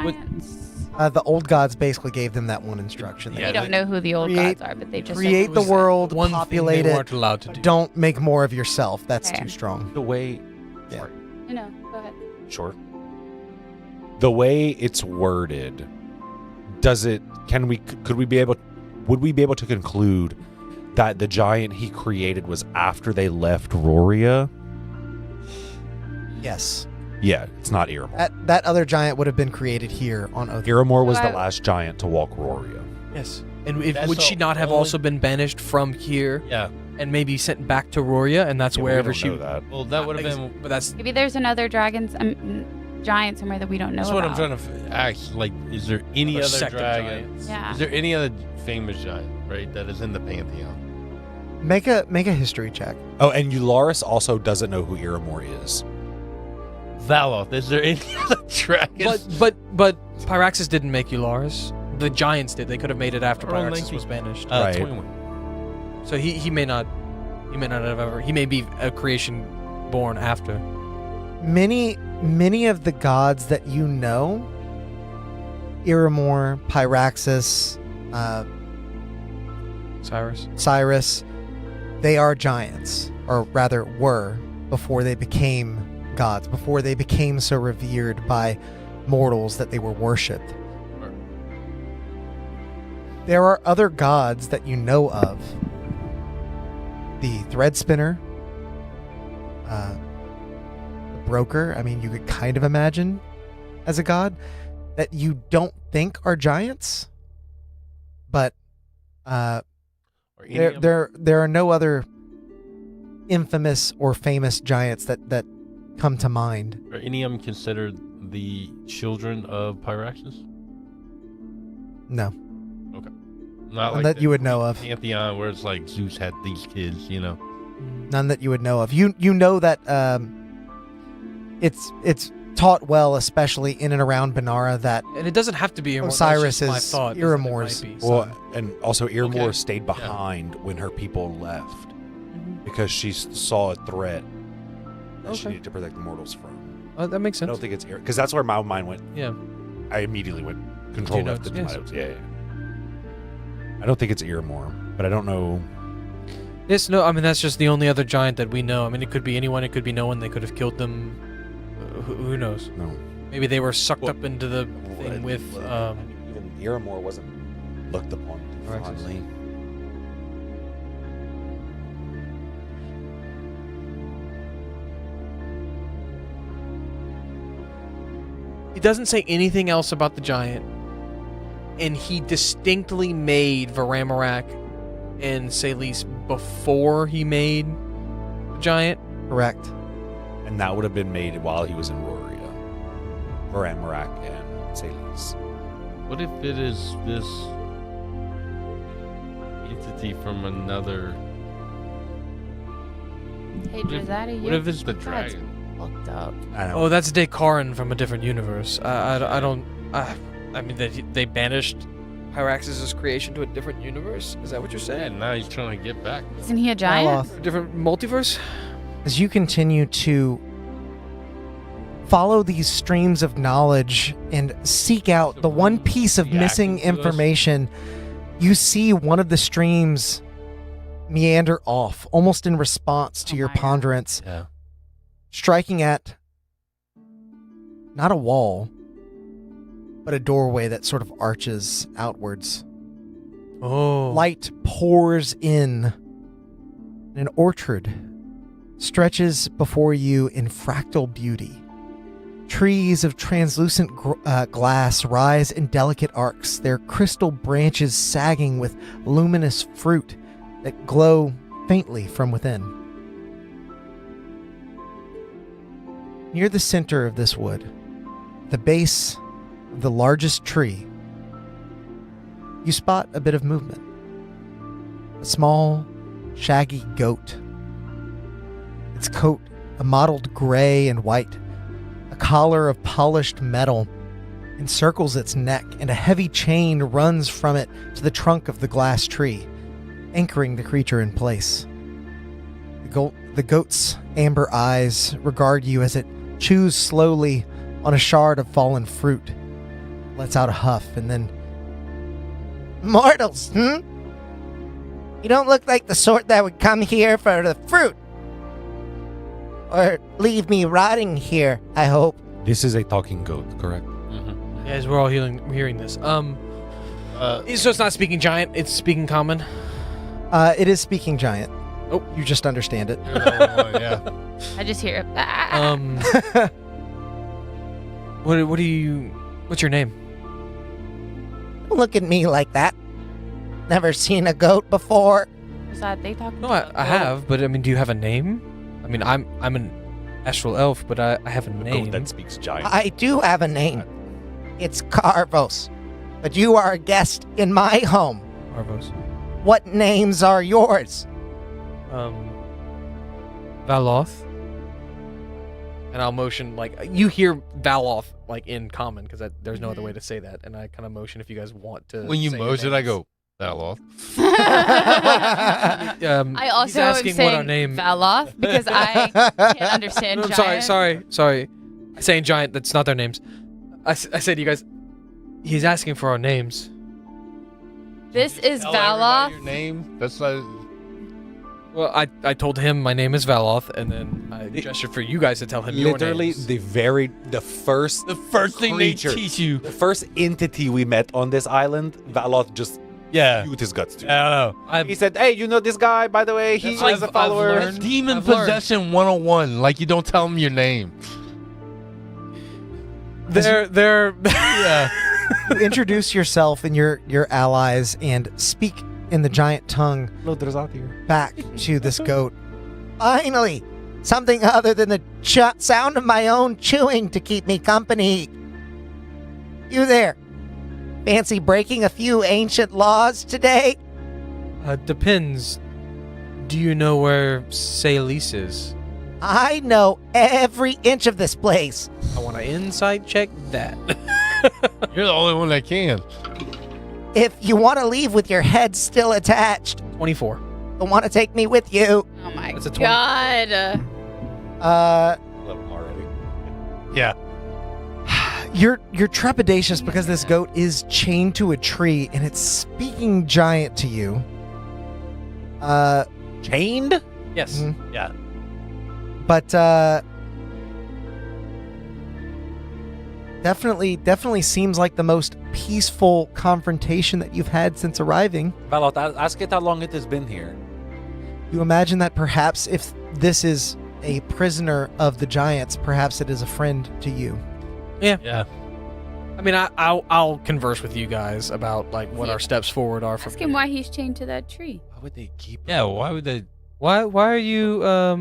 What- giants? The old gods basically gave them that one instruction. Yeah, we don't know who the old create- gods are, but they just said Create it the was- world, One populate thing they it. weren't allowed to do. Don't make more of yourself. That's Okay. too strong. The way, Yeah. sorry, No, go ahead. sure. The way it's worded, does it? Can we? Could we be able? Would we be able to conclude that the giant he created was after they left Roria? Yes. Yeah, it's not Iramor. That other giant would have been created here on Oath. Iramor was So the I- last giant to walk Roria. Yes. And if, That's would she the not have only- also been banished from here Yeah. and maybe sent back to Roria, and that's Yeah, wherever we she? don't know that. Well, that would have been. But that's Maybe there's another giant somewhere that we don't know That's what about. I'm trying to ask. Like, is there any a other sect of dragon? giants. Yeah. Is there any other famous giant, right, that is in the pantheon? Make a history check. Oh, and Eularis also doesn't know who Iramor is. Valoth. Is there any other dragons? but Pyraxis didn't make Eularis. The giants did. They could have made it after Around Pyraxis 19. was banished. Right. 21. So he may not have ever. He may be a creation born after. Many of the gods that you know, Iramor, Pyraxis, Cyrus, they are giants, or rather were, before they became gods, before they became so revered by mortals that they were worshipped. There are other gods that you know of. The thread spinner, the broker, I mean, you could kind of imagine as a god that you don't think are giants, but Or any of them? there are no other infamous or famous giants that come to mind. Are any of them considered the children of Pyraxis? No, Not none like that you would know of. pantheon where it's like Zeus had these kids, you know. None that you would know of. You know that it's taught well, especially in and around Benara, that And it doesn't have to be Iramor. Osiris That's just my is thought, is that it Iramor's might be. Well, and also Iramor Okay. stayed behind when her people left Mhm. because she saw a threat that she Okay. needed to protect the mortals from. That makes I sense. don't think it's because that's where my mind went. Yeah. I immediately went control Two left notes, into yes. my notes. Yeah. I don't think it's Iramor, but I don't know. Yes, no, I mean, that's just the only other giant that we know. I mean, it could be anyone, it could be no one. They could have killed them. Who knows? No. Maybe they were sucked Well, up into the thing with. I mean, even Iramor wasn't looked upon too Right. fondly. He doesn't say anything else about the giant, and he distinctly made Varamarak and Celis before he made the giant. correct. And that would have been made while he was in Roria. Varamarak and Celis. What if it is this entity from another Hey, Drazati, What if it's the dragon? Fucked up. I know. Oh, that's Descarin from a different universe. I don't. I mean, they banished Hyraxes' creation to a different universe. Is that what you're Yeah, saying? now he's trying to get back. Isn't he a giant? Valoth, A different multiverse? as you continue to follow these streams of knowledge and seek out the one piece of missing Reacting to us. information, you see one of the streams meander off, almost in response to Oh your my God. ponderance, Yeah. striking at not a wall, but a doorway that sort of arches outwards. Oh. Light pours in. An orchard stretches before you in fractal beauty. Trees of translucent glass rise in delicate arcs, their crystal branches sagging with luminous fruit that glow faintly from within. Near the center of this wood, the base of the largest tree, you spot a bit of movement. A small, shaggy goat. Its coat a mottled gray and white. A collar of polished metal encircles its neck, and a heavy chain runs from it to the trunk of the glass tree, anchoring the creature in place. The goat's amber eyes regard you as it chews slowly on a shard of fallen fruit, lets out a huff, and then... Mortals, You don't look like the sort that would come here for the fruit. Or leave me rotting here, I hope. This is a talking goat, correct? Mm-hmm. Yeah, as we're all hearing this. So it's not speaking giant, it's speaking common. It is speaking giant. Oh. You just understand it. Yeah. I just hear it. What do you... What's your name? Don't look at me like that. Never seen a goat before. Was that they talking No, about? I have, but I mean, do you have a name? I mean, I'm an astral elf, but I have a name. Goat that speaks giant. I do have a name. It's Carvos. But you are a guest in my home. Marvos. What names are yours? Valoth. And I'll motion, like, you hear Valoth, like, in common, because there's no other way to say that. And I kind of motion if you guys want to. When you say your motion, I names. go, Valoth. I he's also am asking what our saying name. Valoth because I can't understand No, I'm giant. sorry. I'm saying giant, that's not their names. I said to you guys, he's asking for our names. This is Tell everybody Valoth. your name. That's not. Well, I told him my name is Valoth, and then I gestured for you guys to tell him your Literally, names. the first thing creature, they teach you. the first entity we met on this island, Valoth just Yeah. chewed his guts to. I don't know. He said, "Hey, you know this guy? By the way, he That's has a follower." learned- Demon I've learned. possession 101. Like you don't tell them your name. They're Yeah. You introduce yourself and your allies and speak in the giant tongue No, there's out here. back to this goat. Finally, something other than the sound of my own chewing to keep me company. You there. Fancy breaking a few ancient laws today? depends. Do you know where Salis is? I know every inch of this place. I want to insight check that. You're the only one that can. If you want to leave with your head still attached, 24. you'll want to take me with you. Oh my That's a 20. god. Love him already. Yeah. You're trepidatious because this goat is chained to a tree and it's speaking giant to you. Chained? Yes. Mhm. Yeah. But definitely seems like the most peaceful confrontation that you've had since arriving. Valoth, ask it how long it has been here. You imagine that perhaps if this is a prisoner of the giants, perhaps it is a friend to you. Yeah. I mean, I'll converse with you guys about like what our steps forward are. Ask him why he's chained to that tree. Why would they keep? Yeah. Why would they? Why are you?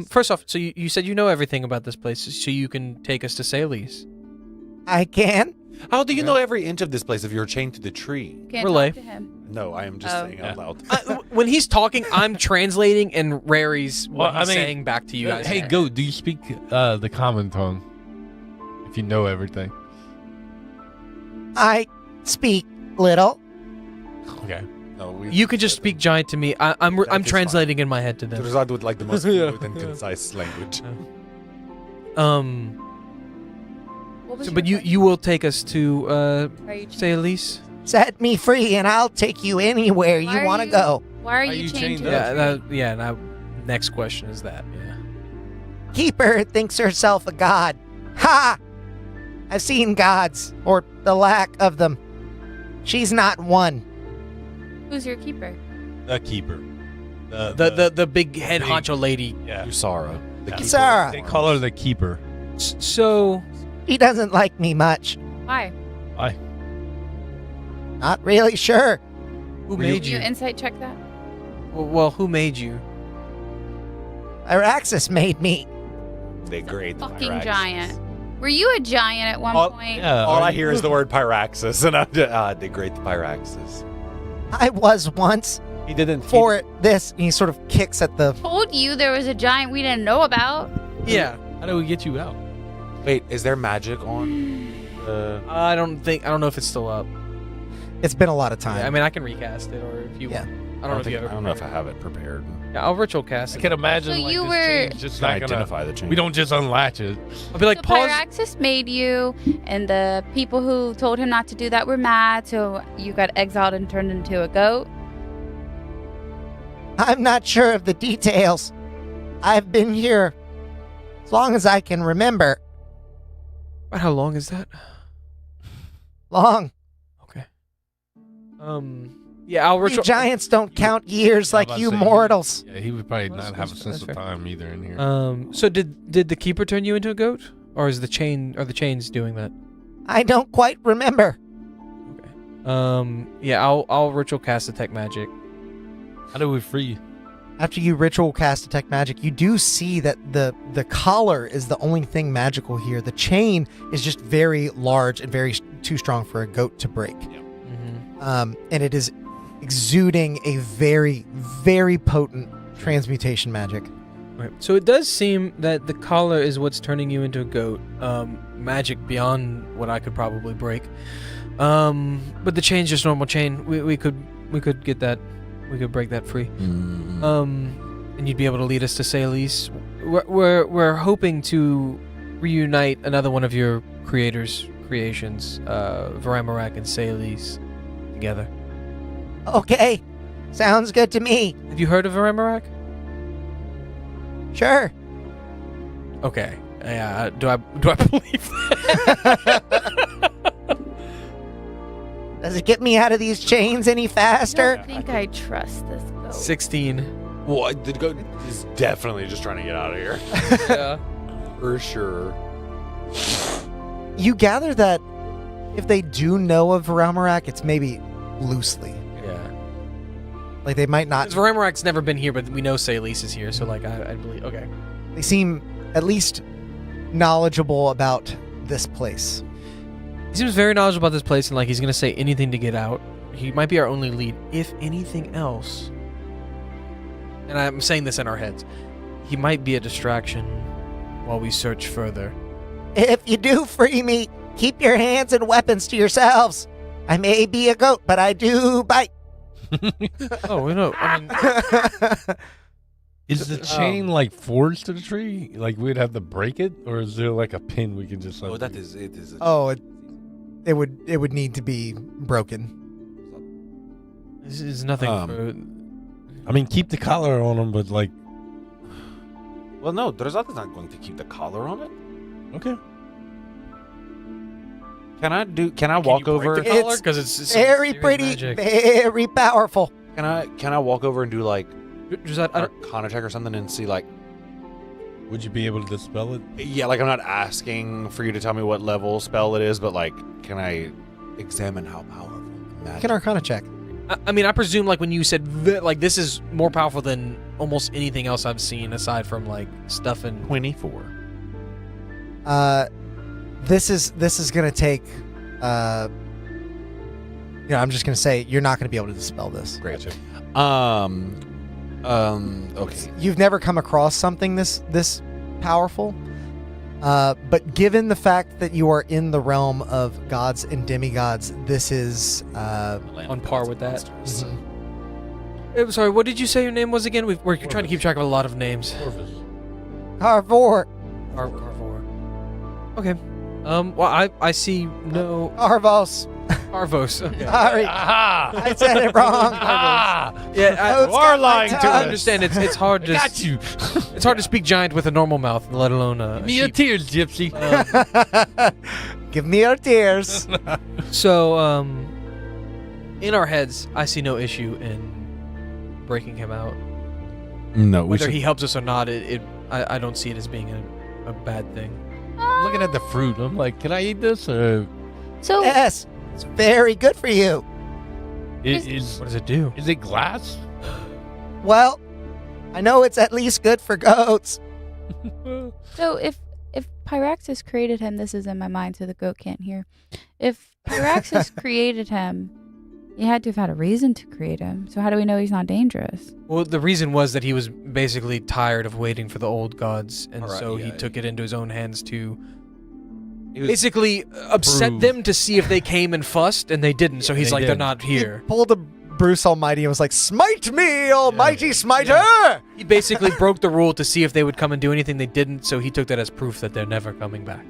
First off, so you said you know everything about this place, so you can take us to Salis. I can. How do you know every inch of this place if you're chained to the tree? You can't Relay. talk to him. No, I am just saying out loud. When he's talking, I'm translating, and Rary's what Well, he's I mean, saying back to you guys. Hey, Goat, do you speak the common tongue? If you know everything. I speak little. Okay. No, You could just speak giant to me. I'm is translating in my head to them. Drazad would like the most fluid and concise language. What was So, your but question? you will take us to Why are you say Elise. Set me free and I'll take you anywhere Why you are want to you- go. Why are Why you you chained changing? up? Yeah, Now, next question is that. Yeah. Keeper thinks herself a god. Ha! I've seen gods, or the lack of them. She's not one. Who's your keeper? The keeper. The big head big- honcho lady. Yeah. Usara. The keeper Usara. of They arms. call her the keeper. So She doesn't like me much. Why? Why? Not really sure. who Were you- made Did you you? insight check that? Well, who made you? Araxis made me. They grade the Fucking Pyraxis. giant. Were you a giant at one All- point? Yeah. All are I you- hear is the word Pyraxis, and I degrade the Pyraxis. I was once He didn't. for this. And he sort of kicks at the. Told you there was a giant we didn't know about. Yeah. How do we get you out? Wait, is there magic on? I don't know if it's still up. It's been a lot of time. I mean, I can recast it, or if you. Yeah. I don't know if you. I don't know if I have it prepared. Yeah, I'll ritual cast I it. can imagine So like you this were- chain's just Can I not gonna. identify the chain? We don't just unlatch it. I'll be like, So pause. Pyraxis made you, and the people who told him not to do that were mad, so you got exiled and turned into a goat. I'm not sure of the details. I've been here as long as I can remember. How long is that? Long. Okay. Yeah, I'll You ritual. giants don't count years Yeah, like I was you about to say, mortals. Yeah, he would probably That's- not have a that's sense of fair. time either in here. So did the keeper turn you into a goat, or is the chains doing that? I don't quite remember. Yeah, I'll ritual cast detect magic. How do we free you? After you ritual cast detect magic, you do see that the collar is the only thing magical here. The chain is just very large and very too strong for a goat to break. Mm-hmm. And it is exuding a very, very potent transmutation magic. Right. So it does seem that the collar is what's turning you into a goat. Magic beyond what I could probably break. But the chain's just normal chain. We could get that. We could break that free. And you'd be able to lead us to Salis. We're hoping to reunite another one of your creations, Varamarak and Salis, together. Okay, sounds good to me. Have you heard of Varamarak? Sure. Okay. Yeah. Do I believe that? Does it get me out of these chains any I faster? don't think I trust this goat. 16. Well, the goat is definitely just trying to get out of here. Yeah. For sure. You gather that if they do know of Varamarak, it's maybe loosely. Yeah. Like they might not. Because Varamarak's never been here, but we know Salis is here, so like I believe. Okay. They seem at least knowledgeable about this place. He seems very knowledgeable about this place, and like he's gonna say anything to get out. He might be our only lead, if anything else. And I'm saying this in our heads. He might be a distraction while we search further. If you do free me, keep your hands and weapons to yourselves. I may be a goat, but I do bite. Oh, we know. I mean, Is the chain like forged to the tree? Like we'd have to break it, or is there like a pin we can just? Oh, like, that is it. Is it would need to be broken. this is nothing. I mean, keep the collar on him, but like, Well, no, Drazad is not going to keep the collar on it. okay. Can I walk over? It's Because it's Very serious pretty, magic. very powerful. Can I walk over and do like Just I don't- Arcana check or something and see like? Would you be able to dispel it? Yeah, like I'm not asking for you to tell me what level spell it is, but like, can I examine how powerful the magic? Make an Arcana check. I mean, I presume like when you said like this is more powerful than almost anything else I've seen aside from like stuff in 24. This is gonna take I'm just going to say you're not going to be able to dispel this. Great. Okay. You've never come across something this powerful, but given the fact that you are in the realm of gods and demigods, this is On par with that. mhm. Sorry, what did you say your name was again? We're trying to keep track of a lot of names. Carvor. Carvor. Okay. Well, I see no Carvos. Carvos. Okay. Sorry, Aha! I said it wrong. Ah! Yeah, Oh, it's You are got my lying to tongue. I us. understand. It's hard to Got you. it's hard to speak giant with a normal mouth, let alone a Me a sheep. tears, Gypsy. Give me your tears. So, in our heads, I see no issue in breaking him out. No, we Whether should. he helps us or not, I don't see it as being a bad thing. Looking at the fruit, I'm like, can I eat this? Or So Yes, it's very good for you. is What does it do? it glass? Well, I know it's at least good for goats. So if Pyraxis created him, this is in my mind, so the goat can't hear. If Pyraxis created him, he had to have had a reason to create him. So how do we know he's not dangerous? Well, the reason was that he was basically tired of waiting for the old gods, and Alright, so he yeah, took it into his own hands to He was- basically upset Prove. them to see if they came and fussed, and they didn't. So he's they like, they're did. not here. He pulled a Bruce Almighty and was like, "Smite me, Almighty Smiter!" He basically broke the rule to see if they would come and do anything. They didn't, so he took that as proof that they're never coming back.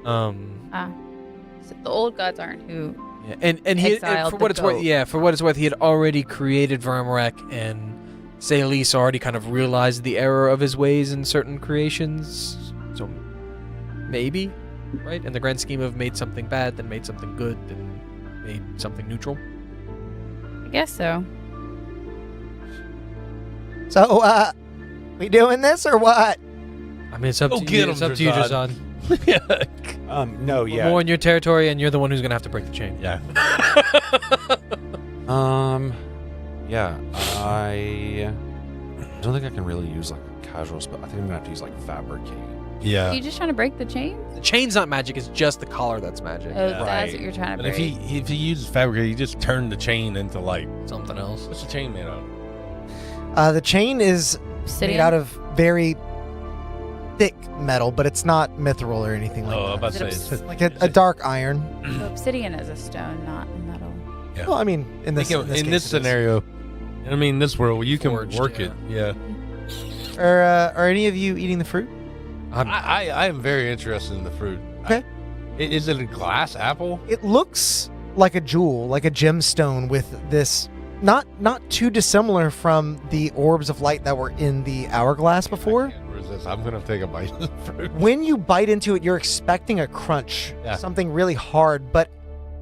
So the old gods aren't who. Yeah, and he Exiled for the what it's worth, goat. yeah, for what it's worth, he had already created Vermarek, and Saelis already kind of realized the error of his ways in certain creations. So maybe, right? In the grand scheme of made something bad, then made something good, then made something neutral. I guess so. So, we doing this or what? I mean, it's up Go to get you. It's him, up to you, Drazad. Drazad. No, We're yeah. more in your territory, and you're the one who's gonna have to break the chain. Yeah. Yeah. I don't think I can really use like a casual spell. I think I'm gonna have to use like fabricate. Are Yeah. you just trying to break the chain? The chain's not magic; it's just the collar that's magic. Oh, Yeah. that's Right. what you're trying to But break. if he uses fabricate, he just turned the chain into like, Something else. what's the chain made out of? The chain is Obsidian? made out of very thick metal, but it's not mithril or anything like Oh, I'm that. about to Is say it it's Like a dark iron. So obsidian is a stone, not a metal. Yeah. Well, I mean, in this, in case this it is. scenario, I mean, this world, you can Forged, work yeah. it. Yeah. Are any of you eating the fruit? I am very interested in the fruit. Okay. Is it a glass apple? It looks like a jewel, like a gemstone with this not too dissimilar from the orbs of light that were in the hourglass before. I can't resist. I'm gonna take a bite of the fruit. When you bite into it, you're expecting a crunch, Yeah. something really hard, but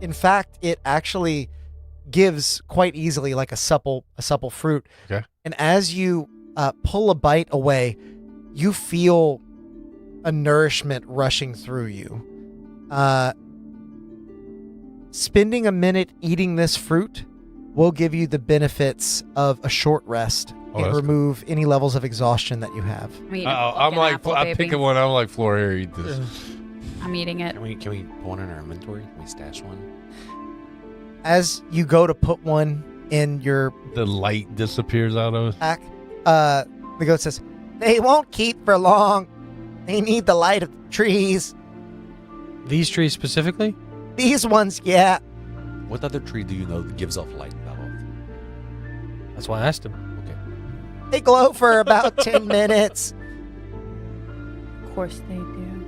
in fact, it actually gives quite easily like a supple fruit. Okay. And as you pull a bite away, you feel a nourishment rushing through you. Spending a minute eating this fruit will give you the benefits of a short rest Oh, and that's remove any levels of exhaustion that you have. I'm eating, I'm like, apple, I'm baby. picking one. I'm like, Floor, here, eat this. I'm eating it. Can we put one in our inventory? Can we stash one? As you go to put one in your The light disappears out of it. pack, the goat says, "They won't keep for long. They need the light of the trees. These trees specifically? These ones, yeah. What other tree do you know that gives off light, Beloth? That's why I asked him. They glow for about 10 minutes. Of course they do.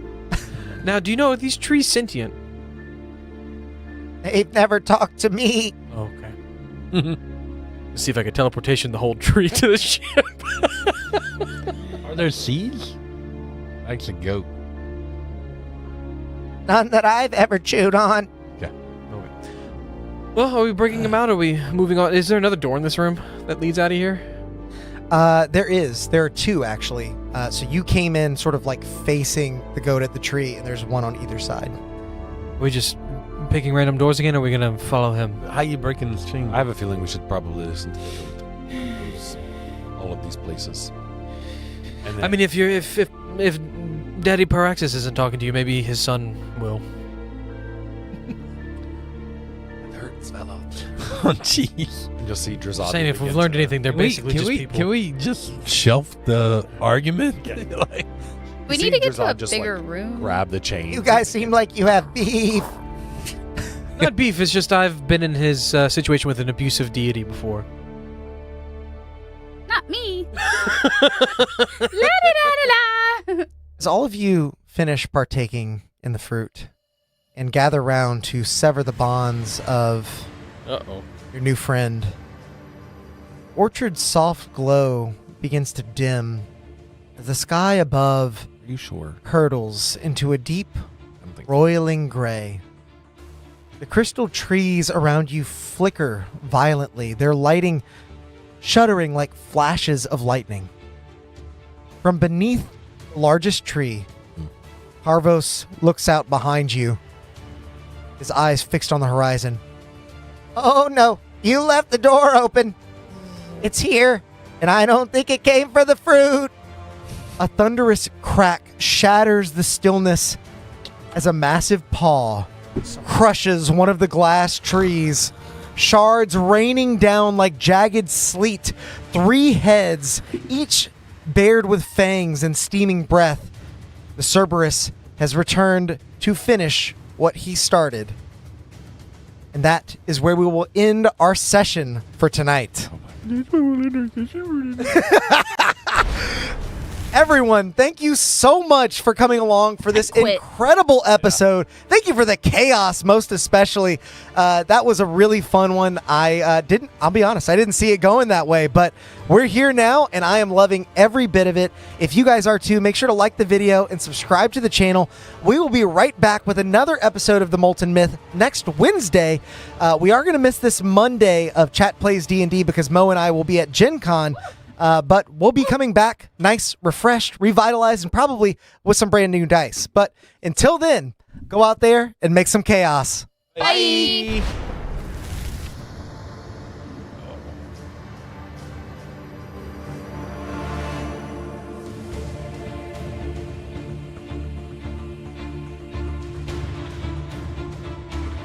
Now, do you know are these trees sentient? They've never talked to me. Okay. Let's see if I could teleportation the whole tree to the ship. Are there seeds? Like a goat. None that I've ever chewed on. Well, are we breaking them out? Or are we moving on? Is there another door in this room that leads out of here? There is. There are two, actually. So you came in sort of like facing the goat at the tree, and there's one on either side. Are we just picking random doors again, or are we going to follow him? How you breaking this chain? I have a feeling we should probably listen to the goat. Use all of these places. And then, I mean, if Daddy Paraxis isn't talking to you, maybe his son will. Oh, jeez. And you'll see Drazad. Saying if we've learned anything, they're basically just people. Can we just shelf the argument? Like, We see need to get to Drazad a just, bigger like, room. Grab the chain. You guys seem like you have beef. Not beef. It's just I've been in his situation with an abusive deity before. Not me. La-da-da-da-da. As all of you finish partaking in the fruit and gather round to sever the bonds of Uh-oh. your new friend, Orchard's soft glow begins to dim as the sky above Are you sure? curdles into a deep, I'm thinking. roiling gray. The crystal trees around you flicker violently, their lighting shuddering like flashes of lightning. From beneath the largest tree, Harvos looks out behind you, his eyes fixed on the horizon. Oh no, you left the door open. It's here, and I don't think it came for the fruit. A thunderous crack shatters the stillness as a massive paw crushes one of the glass trees. Shards raining down like jagged sleet. 3 heads, each bared with fangs and steaming breath. The Cerberus has returned to finish what he started. And that is where we will end our session for tonight. Everyone, thank you so much for coming along for this incredible episode. Thank you for the chaos, most especially. That was a really fun one. I'll be honest, I didn't see it going that way, but we're here now and I am loving every bit of it. If you guys are too, make sure to like the video and subscribe to the channel. We will be right back with another episode of the Molten Myth next Wednesday. We are going to miss this Monday of Chat Plays D&D because Mo and I will be at Gen Con. But we'll be coming back nice, refreshed, revitalized, and probably with some brand new dice. But until then, go out there and make some chaos. Bye.